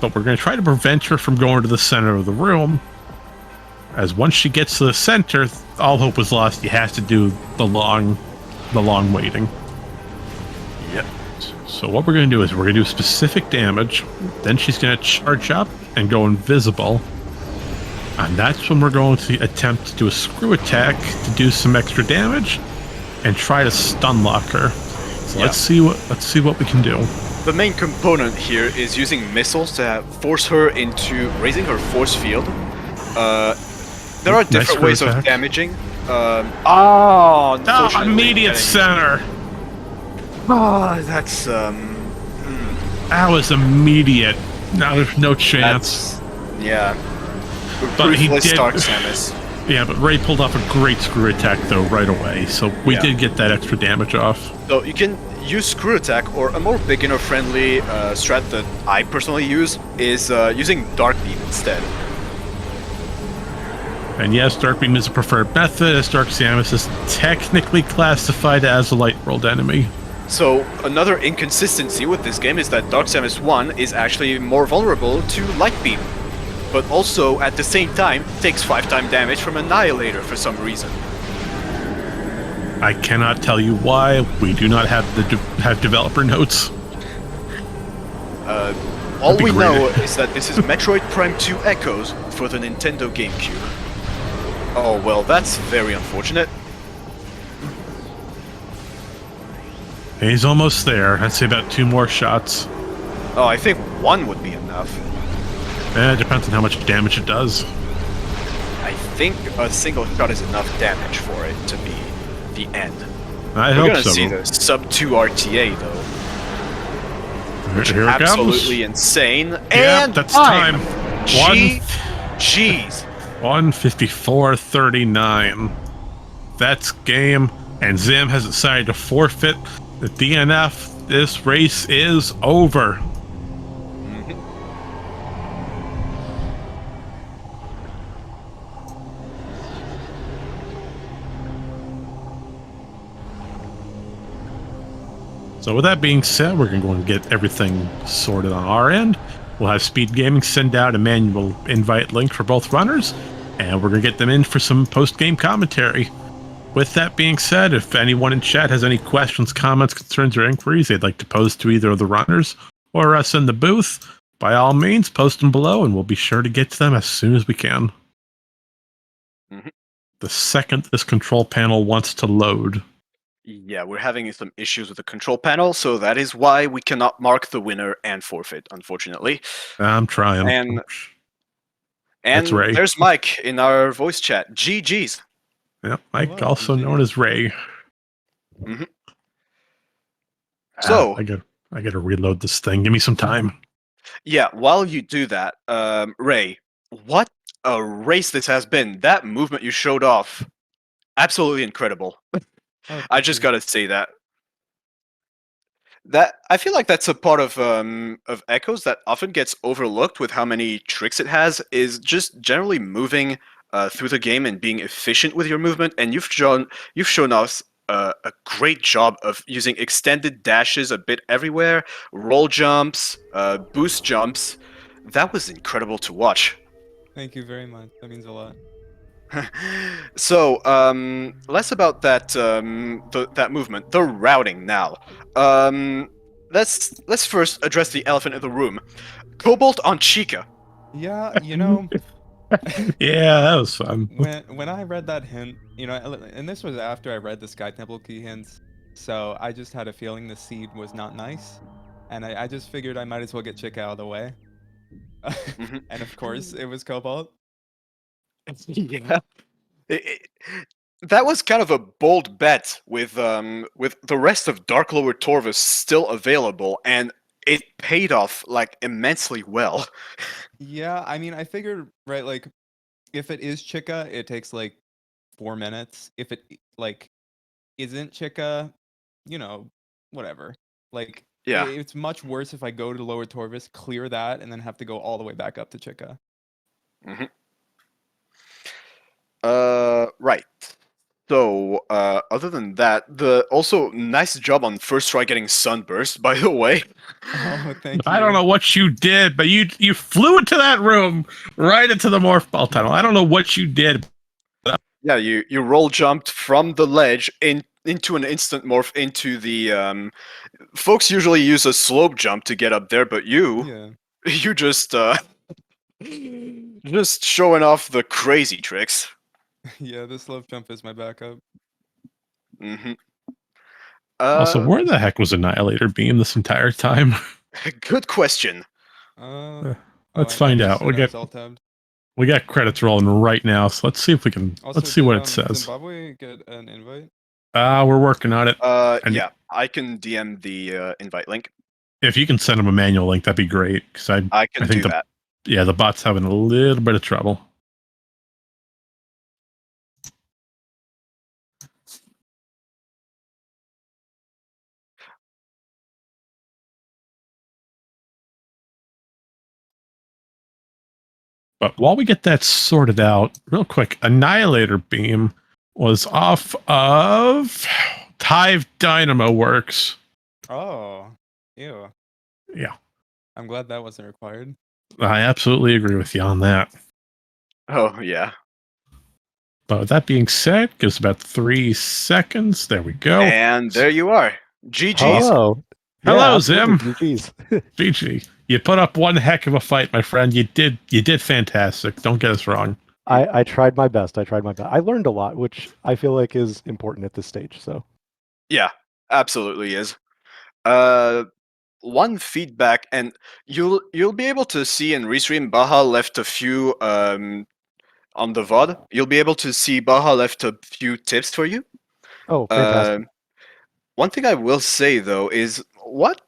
S2: But we're going to try to prevent her from going to the center of the room, as once she gets to the center, all hope is lost. You have to do the long waiting.
S1: Yep.
S2: So what we're going to do is we're going to do specific damage, then she's going to charge up and go invisible, and that's when we're going to attempt to do a screw attack to do some extra damage and try to stun lock her. So
S1: Yeah.
S2: let's see what we can do.
S1: The main component here is using missiles to force her into raising her force field. There are different ways of
S2: attack.
S1: damaging.
S2: Oh,
S1: Unfortunately,
S2: immediate
S1: getting-
S2: center.
S1: That's
S2: That was immediate. Now there's no chance.
S1: yeah.
S2: But he
S1: Ruthless
S2: did-
S1: Dark Samus.
S3: Yeah, but Ray pulled off a great screw attack, though, right away, so we did get that extra damage off.
S1: So you can use screw attack, or a more beginner-friendly strat that I personally use is using Dark Beam instead.
S3: And yes, Dark Beam is a preferred method, as Dark Samus is technically classified as a Light World enemy.
S1: So another inconsistency with this game is that Dark Samus 1 is actually more vulnerable to Light Beam, but also at the same time takes 5-time damage from Annihilator for some reason.
S3: I cannot tell you why. We do not have have developer notes.
S1: All we know is that this is Metroid Prime 2 Echoes for the Nintendo GameCube. Oh well, that's very unfortunate.
S3: He's almost there. I'd say about 2 more shots.
S1: Oh, I think 1 would be enough.
S3: It depends on how much damage it does.
S1: I think a single shot is enough damage for it to be the end.
S3: I
S1: We're
S3: hope
S1: gonna
S3: so.
S1: see the sub 2 RTA though.
S3: Here it
S1: Absolutely
S3: comes.
S1: insane.
S3: Yeah,
S1: And
S3: that's time.
S1: Jeez.
S3: 154.39. That's game, and Zim has decided to forfeit the DNF. This race is over. So with that being said, we're going to go and get everything sorted on our end. We'll have SpeedGaming send out a manual invite link for both runners, and we're going to get them in for some post-game commentary. With that being said, if anyone in chat has any questions, comments, concerns, or inquiries they'd like to pose to either of the runners or us in the booth, by all means, post them below, and we'll be sure to get to them as soon as we can. The second this control panel wants to load.
S1: Yeah, we're having some issues with the control panel, so that is why we cannot mark the winner and forfeit, unfortunately.
S3: I'm trying.
S1: And
S3: That's Ray.
S1: There's Mike in our voice chat. GG's.
S3: Yep, Mike, also known as Ray.
S1: So
S3: I got to reload this thing. Give me some time.
S1: yeah, while you do that, Ray, what a race this has been. That movement you showed off, absolutely incredible. I just gotta say that. I feel like that's a part of Echoes that often gets overlooked with how many tricks it has, is just generally moving through the game and being efficient with your movement. And you've shown us a great job of using extended dashes a bit everywhere, roll jumps, boost jumps. That was incredible to watch.
S4: Thank you very much. That means a lot.
S1: So, less about that that movement, the routing now. Let's first address the elephant in the room. Cobalt on Chica.
S4: Yeah, you know,
S3: Yeah, that was fun.
S4: when I read that hint, you know, and this was after I read the Sky Temple key hints, so I just had a feeling the seed was not nice, and I just figured I might as well get Chica out of the way. And of course, it was Cobalt.
S1: Yeah. That was kind of a bold bet with the rest of Dark Lower Torvus still available, and it paid off like immensely well.
S4: Yeah, I mean, I figured, right, like, if it is Chica, it takes like 4 minutes. If it like isn't Chica, you know, whatever. Like,
S1: Yeah.
S4: it's much worse if I go to Lower Torvus, clear that, and then have to go all the way back up to Chica.
S1: Right. So, other than that, also nice job on first try getting Sunburst, by the way.
S4: Oh, thank you.
S3: I don't know what you did, but you flew into that room, right into the morph ball tunnel. I don't know what you did.
S1: Yeah, you roll jumped from the ledge into an instant morph into the folks usually use a slope jump to get up there, but you just just showing off the crazy tricks.
S4: Yeah, the slope jump is my backup.
S3: Also, where the heck was Annihilator Beam this entire time?
S1: Good question.
S3: Let's find out. We got credits rolling right now, so let's see if we can.
S4: Also,
S3: let's see what it says.
S4: Zimbabwe get an invite?
S3: We're working on it.
S1: Yeah, I can DM the invite link.
S3: If you can send them a manual link, that'd be great. Because
S1: I can do that.
S3: Yeah, the bot's having a little bit of trouble.
S2: But while we get that sorted out, real quick, Annihilator Beam was off of Hive Dynamo Works.
S4: Oh, ew.
S2: Yeah,
S4: I'm glad that wasn't required.
S2: I absolutely agree with you on that.
S1: Oh yeah.
S2: But with that being said, gives about 3 seconds. There we go.
S1: And there you are. GG's.
S5: Hello.
S2: Hello,
S5: Yeah,
S2: Zim.
S5: absolutely. GG's.
S2: GG. You put up one heck of a fight, my friend. You did fantastic. Don't get us wrong.
S5: I tried my best. I learned a lot, which I feel like is important at this stage. So
S1: Yeah, absolutely is. One feedback, and you'll be able to see in restream. Baha left a few on the VOD. You'll be able to see Baha left a few tips for you.
S5: oh, fantastic.
S1: One thing I will say though is what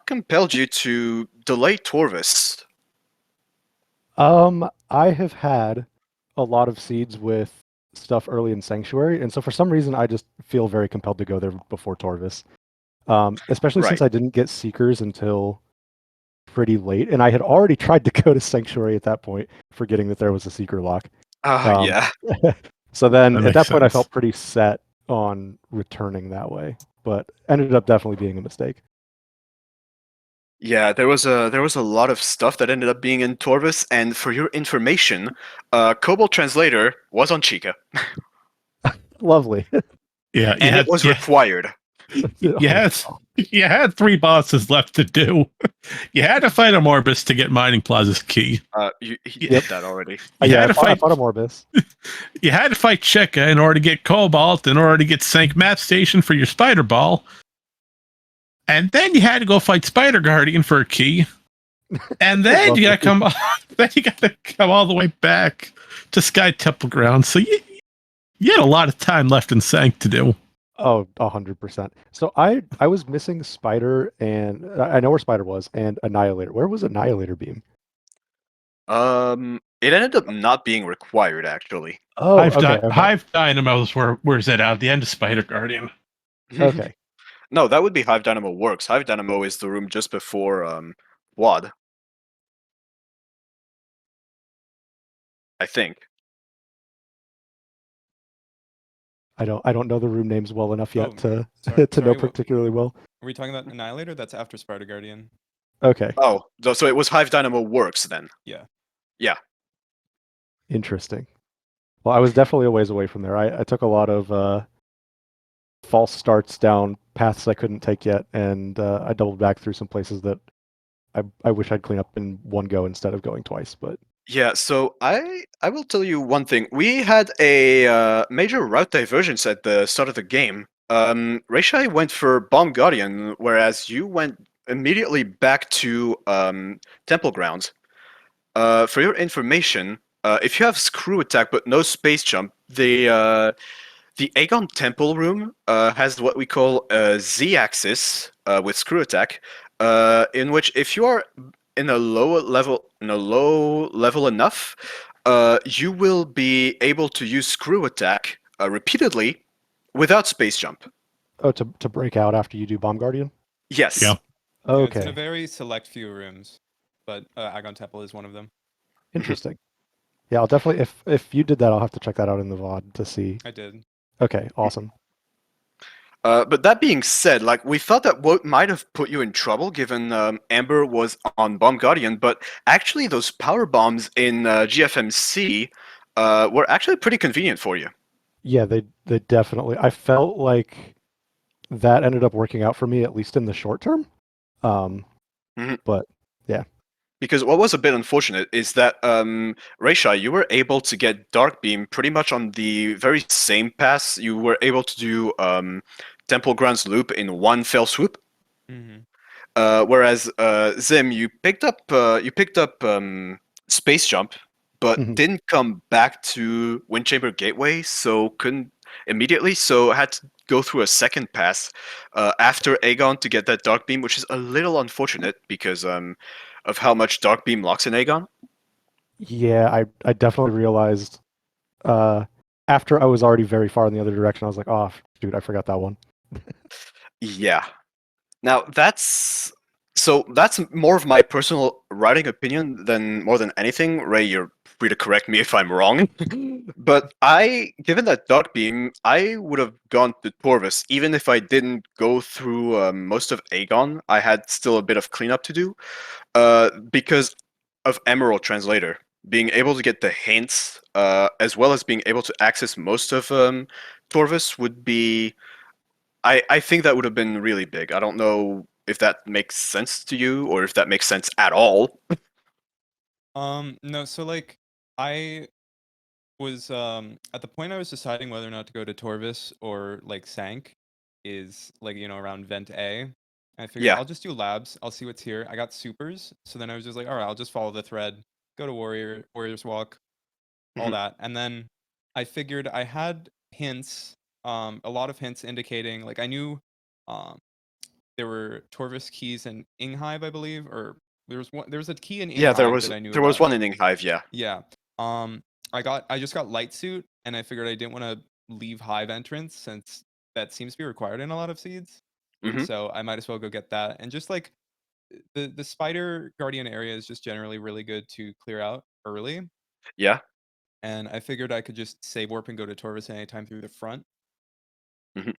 S1: compelled you to delay Torvis?
S5: I have had a lot of seeds with stuff early in Sanctuary, and so for some reason I just feel very compelled to go there before Torvis. Especially since
S1: Right.
S5: I didn't get Seekers until pretty late, and I had already tried to go to Sanctuary at that point, forgetting that there was a Seeker lock.
S1: Yeah.
S5: So then
S2: That
S5: at
S2: makes
S5: that point I
S2: sense.
S5: felt pretty set on returning that way, but ended up definitely being a mistake.
S1: Yeah, there was a lot of stuff that ended up being in Torvis, and for your information, Cobalt Translator was on Chica,
S5: Lovely.
S2: Yeah,
S1: and it was required.
S2: you had 3 bosses left to do. You had to fight a Morbus to get Mining Plaza's key.
S1: He
S5: Yep.
S1: did that already.
S2: You
S5: Yeah,
S2: had
S5: I
S2: to fight
S5: fought a Morbus.
S2: You had to fight Cheka in order to get Cobalt, in order to get Sank Map Station for your Spider Ball. And then you had to go fight Spider Guardian for a key. And then you gotta come all the way back to Sky Temple Ground. So you had a lot of time left in Sank to do.
S5: Oh, 100%. So I was missing Spider, and I know where Spider was, and Annihilator. Where was Annihilator Beam?
S1: It ended up not being required actually.
S5: Oh, okay.
S2: Hive Dynamo's where's it out? The end of Spider Guardian.
S5: Okay.
S1: No, that would be Hive Dynamo Works. Hive Dynamo is the room just before WAD. I think.
S5: I don't know the room names well enough yet
S4: Oh,
S5: to know
S4: sorry,
S5: particularly well.
S4: Are we talking about Annihilator? That's after Spider Guardian.
S5: Okay.
S1: Oh, so it was Hive Dynamo Works then.
S4: Yeah.
S1: Yeah.
S5: Interesting. Well, I was definitely a ways away from there. I took a lot of false starts down paths I couldn't take yet, and I doubled back through some places that I wish I'd clean up in one go instead of going twice. But
S1: Yeah, so I will tell you one thing. We had a major route divergence at the start of the game. Rayshai went for Bomb Guardian, whereas you went immediately back to Temple Grounds. For your information, if you have Screw Attack but no Space Jump, the Aegon Temple room has what we call a Z-axis with Screw Attack, in which if you are in a low level enough, you will be able to use Screw Attack repeatedly without Space Jump.
S5: oh, to break out after you do Bomb Guardian.
S1: Yes.
S2: Yeah.
S4: Yeah, it's in
S5: Okay.
S4: a very select few rooms, but Agon Temple is one of them.
S5: Interesting. Yeah, I'll definitely if you did that, I'll have to check that out in the VOD to see.
S4: I did.
S5: Okay, awesome.
S1: But that being said, like we thought that what might have put you in trouble, given Amber was on Bomb Guardian, but actually those power bombs in GFMC were actually pretty convenient for you.
S5: Yeah, they definitely. I felt like that ended up working out for me at least in the short term. But yeah.
S1: Because what was a bit unfortunate is that Rayshai, you were able to get Dark Beam pretty much on the very same pass. You were able to do Temple Grounds Loop in one fell swoop.
S4: Mm-hmm.
S1: Whereas Zim, you picked up Space Jump, but
S5: Mhm.
S1: didn't come back to Windchamber Gateway, so couldn't immediately. So had to go through a second pass after Aegon to get that Dark Beam, which is a little unfortunate because of how much Dark Beam locks in Aegon.
S5: Yeah, I definitely realized after I was already very far in the other direction, I was like, oh, dude, I forgot that one.
S1: Yeah. Now that's So that's more of my personal writing opinion than more than anything. Ray, you're free to correct me if I'm wrong. But given that Dark Beam, I would have gone to Torvus, even if I didn't go through most of Aegon. I had still a bit of cleanup to do, because of Emerald Translator. Being able to get the hints, as well as being able to access most of Torvus would be. I think that would have been really big. I don't know if that makes sense to you or if that makes sense at all.
S4: No, so like I was at the point I was deciding whether or not to go to Torvis or like Sank is like, around Vent A. I figured
S1: Yeah.
S4: I'll just do labs. I'll see what's here. I got supers, so then I was just like, all right, I'll just follow the thread, go to Warriors Walk, all
S1: Mhm.
S4: that. And then I figured I had hints, a lot of hints indicating like I knew um there were Torvis keys in Inghive, I believe, or there was a key in
S1: Yeah,
S4: Inghive that I knew
S1: there was
S4: about.
S1: one in Hive, yeah.
S4: Yeah. Um, I just got light suit, and I figured I didn't want to leave hive entrance since that seems to be required in a lot of seeds.
S1: Hmm.
S4: So I might as well go get that. And just like the spider guardian area is just generally really good to clear out early.
S1: Yeah.
S4: And I figured I could just save warp and go to Torvis anytime through the front.
S1: Hmm.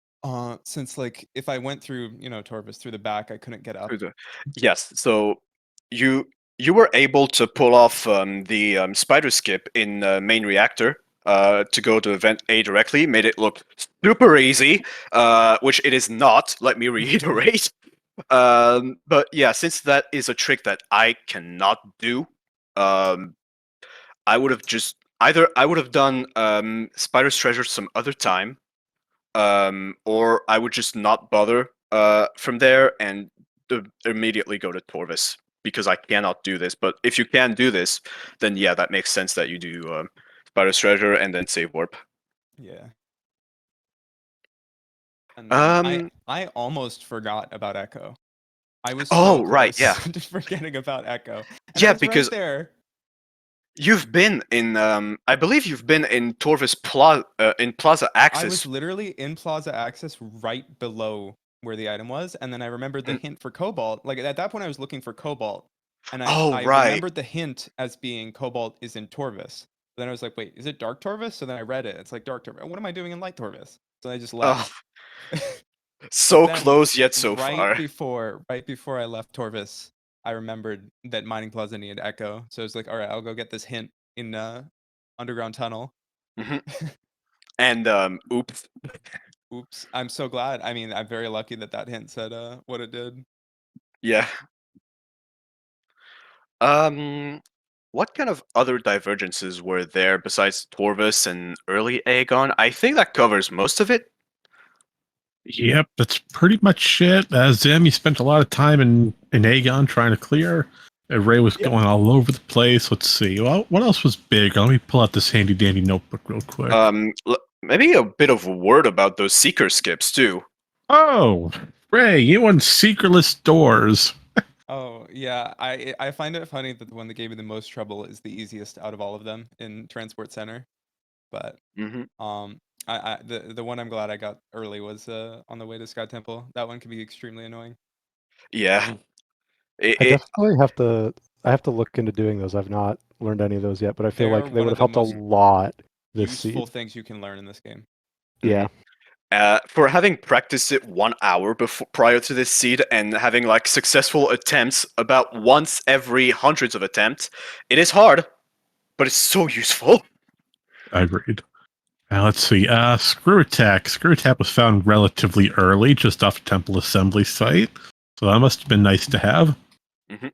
S4: Since like if I went through, Torvis through the back, I couldn't get up.
S1: Yes. So you you were able to pull off the spider skip in main reactor to go to event A directly. Made it look super easy, which it is not. Let me reiterate. But yeah, since that is a trick that I cannot do, um, I would have just either I would have done Spider's Treasure some other time, or I would just not bother from there and immediately go to Torvis because I cannot do this. But if you can do this, then yeah, that makes sense that you do Spider's Treasure and then save warp.
S4: Yeah. And then I
S1: Um.
S4: I almost forgot about Echo. I was so
S1: Oh right,
S4: close
S1: yeah,
S4: to forgetting about Echo. And I
S1: yeah,
S4: was right
S1: because
S4: there.
S1: you've been in. I believe you've been in in Plaza
S4: I was
S1: Access.
S4: literally in Plaza Access right below where the item was, and then I remembered the
S1: Mm.
S4: hint for Cobalt. Like at that point I was looking for Cobalt, and
S1: Oh
S4: I
S1: right.
S4: remembered the hint as being Cobalt is in Torvis. Then I was like, wait, is it Dark Torvis? So then I read it. It's like Dark Torvis. What am I doing in Light Torvis? So I just
S1: Oh,
S4: left. But
S1: so
S4: then
S1: close yet so far.
S4: right before I left Torvis, I remembered that Mining Plaza needed Echo. So I was like, all right, I'll go get this hint in Underground Tunnel.
S1: Hmm. And oops.
S4: Oops. I'm so glad. I mean, I'm very lucky that that hint said what it did.
S1: Yeah. Um, what kind of other divergences were there besides Torvus and early Aegon? I think that covers most of it.
S2: Yep, that's pretty much it. Zim, you spent a lot of time in Aegon trying to clear. Ray was
S1: Yeah.
S2: going all over the place. Let's see. Well, what else was big? Let me pull out this handy dandy notebook real quick.
S1: Maybe a bit of a word about those seeker skips too.
S2: Oh, Ray, you won secretless doors.
S4: Oh yeah, I find it funny that the one that gave me the most trouble is the easiest out of all of them in Transport Center. But
S1: Hmm.
S4: the one I'm glad I got early was on the way to Sky Temple. That one can be extremely annoying.
S1: Yeah.
S5: I
S1: It
S5: definitely have to. I have to look into doing those. I've not learned any of those yet, but I feel
S4: They are
S5: like they
S4: one
S5: would
S4: of
S5: have
S4: the
S5: helped a
S4: most
S5: lot this
S4: useful
S5: seed.
S4: things you can learn in this game.
S5: Yeah.
S1: For having practiced it 1 hour before prior to this seed and having like successful attempts about once every hundreds of attempts, it is hard, but it's so useful.
S2: Agreed. Let's see. Screw attack. Screw attack was found relatively early, just off the temple assembly site. So that must have been nice to have.
S1: Hmm.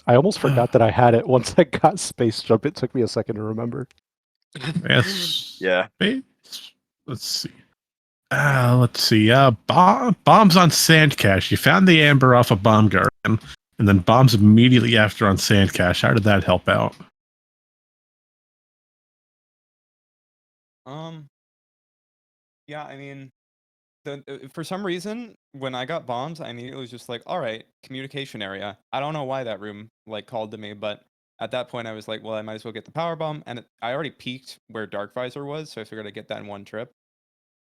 S5: I almost forgot that I had it once I got Space Jump. It took me a second to remember.
S2: Yes.
S1: Yeah.
S2: Let's see. Let's see. Bombs on Sandcash. You found the amber off a bomb guardian, and then bombs immediately after on Sandcash. How did that help out?
S4: Um, yeah, I mean, for some reason when I got bombs, I immediately was just like, all right, communication area. I don't know why that room like called to me, but at that point I was like, well, I might as well get the power bomb, and I already peeked where Dark Visor was, so I figured I'd get that in one trip.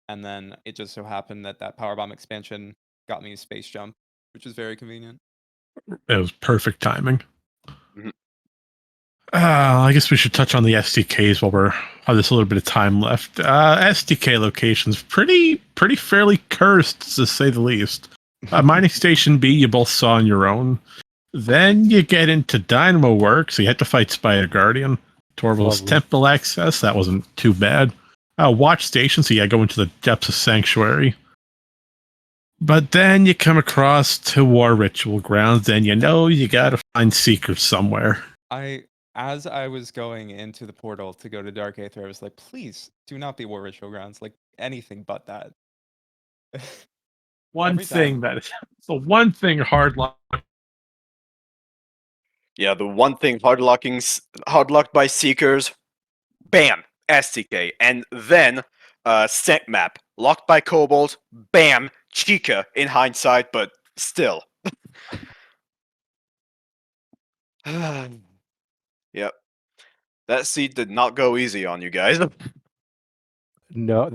S4: And then it just so happened that that power bomb expansion got me space jump. which is very convenient.
S3: It was perfect timing.
S1: Mhm.
S3: I guess we should touch on the SDKs while we're have this a little bit of time left. SDK locations pretty fairly cursed to say the least. Mining Station B you both saw on your own. Then you get into Dynamo Works, so you had to fight Spider Guardian. Torval's
S5: Lovely.
S3: Temple Access, that wasn't too bad. Watch Station, so you go into the depths of Sanctuary. But then you come across to War Ritual Grounds, and you know you gotta find Seekers somewhere.
S4: As I was going into the portal to go to Dark Aether, I was like, please do not be War Ritual Grounds, like anything but that.
S3: One
S4: Every
S3: thing
S4: time.
S3: that is the one thing Hardlock.
S1: Yeah, the one thing hardlocked by Seekers, bam, STK, and then Scent Map locked by Cobalt, bam, Chica in hindsight, but still. Yep, that seed did not go easy on you guys.
S5: No,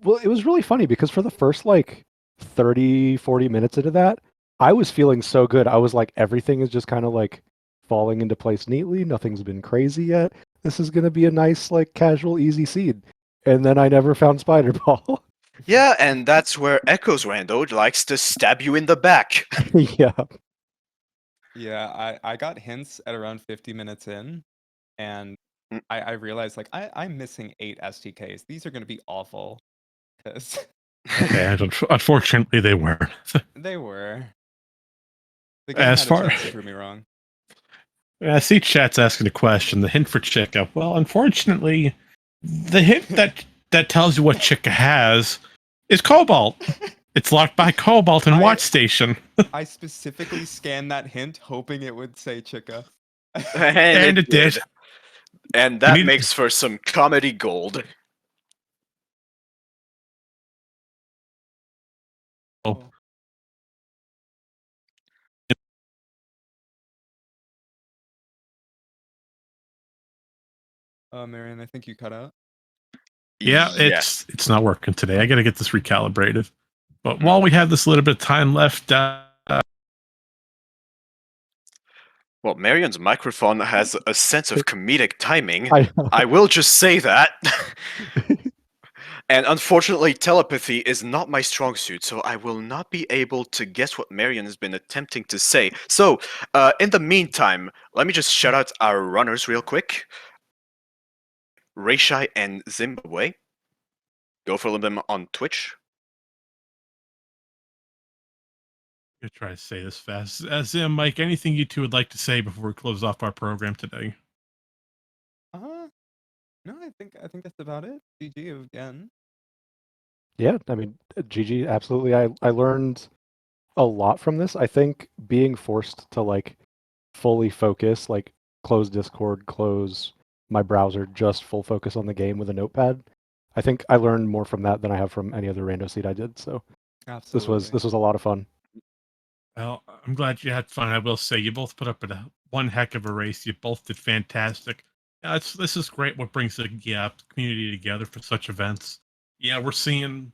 S5: well, it was really funny because for the first like 30, 40 minutes into that, I was feeling so good. I was like, everything is just kind of like falling into place neatly. Nothing's been crazy yet. This is gonna be a nice, like, casual, easy seed. And then I never found Spider Ball.
S1: Yeah, and that's where Echoes Rando likes to stab you in the back.
S5: Yeah.
S4: Yeah, I got hints at around 50 minutes in, and
S1: Mm.
S4: I realized like I'm missing 8 STKs. These are gonna be awful. 'Cause
S3: And unfortunately, they were.
S4: they were. The game
S3: As
S4: had a
S3: far
S4: chance to prove me wrong.
S3: I see chat's asking a question. The hint for Chica. Well, unfortunately, the hint that tells you what Chica has is Cobalt. It's locked by Cobalt and Watch Station.
S4: I specifically scanned that hint hoping it would say Chica.
S3: And it did.
S1: And that
S3: need-
S1: makes for some comedy gold.
S3: Oh.
S4: Marion, I think you cut out.
S3: Yeah,
S1: Yes.
S3: it's not working today. I got to get this recalibrated. But while we have this little bit of time left,
S1: Well, Marion's microphone has a sense of comedic timing.
S5: I
S1: I will just say that. And unfortunately, telepathy is not my strong suit, so I will not be able to guess what Marion has been attempting to say. So, in the meantime, let me just shout out our runners real quick. Rayshai and Zimbabwe. Go follow them on Twitch.
S3: I'm gonna try to say this fast. Zim, Mike, anything you two would like to say before we close off our program today?
S4: No, I think that's about it. GG again.
S5: Yeah, I mean, GG, absolutely. I learned a lot from this. I think being forced to like fully focus, like close Discord, close my browser, just full focus on the game with a notepad. I think I learned more from that than I have from any other rando seed I did. So
S4: Absolutely.
S5: this was a lot of fun.
S3: Well, I'm glad you had fun. I will say you both put up one heck of a race. You both did fantastic. This is great. What brings the community together for such events? Yeah, we're seeing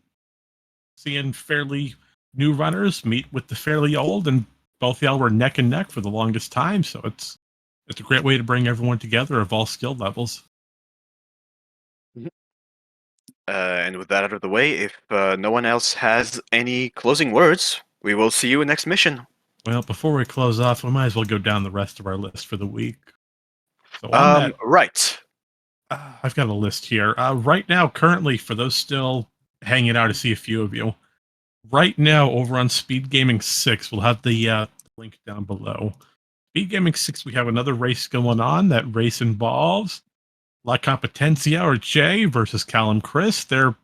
S3: fairly new runners meet with the fairly old, and both y'all were neck and neck for the longest time. So it's a great way to bring everyone together of all skill levels.
S1: And with that out of the way, if no one else has any closing words, we will see you in next mission.
S3: Well, before we close off, we might as well go down the rest of our list for the week. So on that,
S1: Right.
S3: I've got a list here. Right now, currently, for those still hanging out to see a few of you, right now over on SpeedGaming 6, we'll have the link down below. SpeedGaming 6, we have another race going on. That race involves La Competencia, or Jay, versus Callum Chris. They're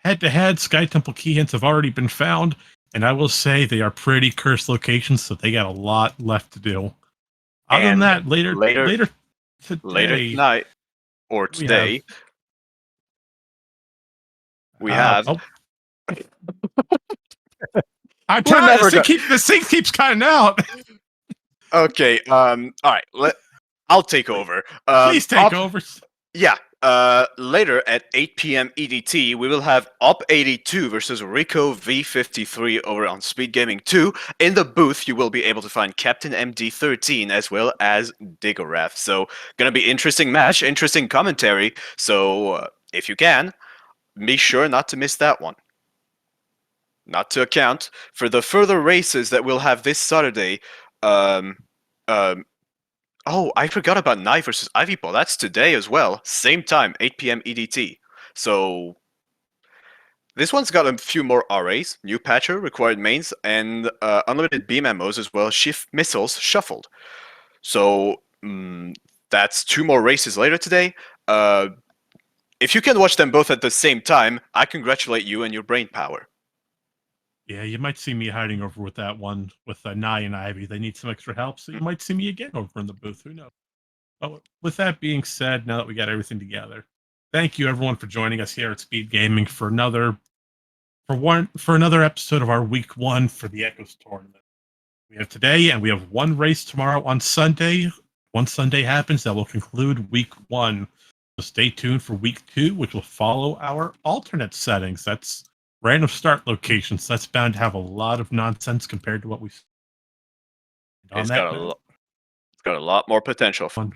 S3: head-to-head. Sky Temple key hints have already been found, and I will say they are pretty cursed locations, so they got a lot left to do. Other than
S1: And
S3: that, later today,
S1: tonight, or today, we have.
S3: I'm
S1: We're
S3: trying.
S1: never
S3: This thing keeps cutting out.
S1: Okay. All right. I'll take over.
S3: Please take over.
S1: Yeah. Later at 8 p.m. EDT, we will have Op82 versus Rico V53 over on SpeedGaming 2. In the booth, you will be able to find Captain MD13 as well as Diggorath. So, gonna be interesting match, interesting commentary. So, if you can, be sure not to miss that one. Not to account for the further races that we'll have this Saturday. Oh, I forgot about Knife versus Ivy Ball. That's today as well. Same time, 8 p.m. EDT. So this one's got a few more RAs, new patcher, required mains, and unlimited beam ammos as well. Shift missiles shuffled. So that's 2 more races later today. If you can watch them both at the same time, I congratulate you and your brain power.
S3: Yeah, you might see me hiding over with that one with Nye and Ivy. They need some extra help, so you might see me again over in the booth. Who knows? But with that being said, now that we got everything together, thank you everyone for joining us here at Speed Gaming for another episode of our week 1 for the Echoes tournament. We have today, and we have one race tomorrow on Sunday. Once Sunday happens, that will conclude week 1. So stay tuned for week 2, which will follow our alternate settings. That's random start locations. That's bound to have a lot of nonsense compared to what we.
S1: It's got a lot more potential.
S3: Fun.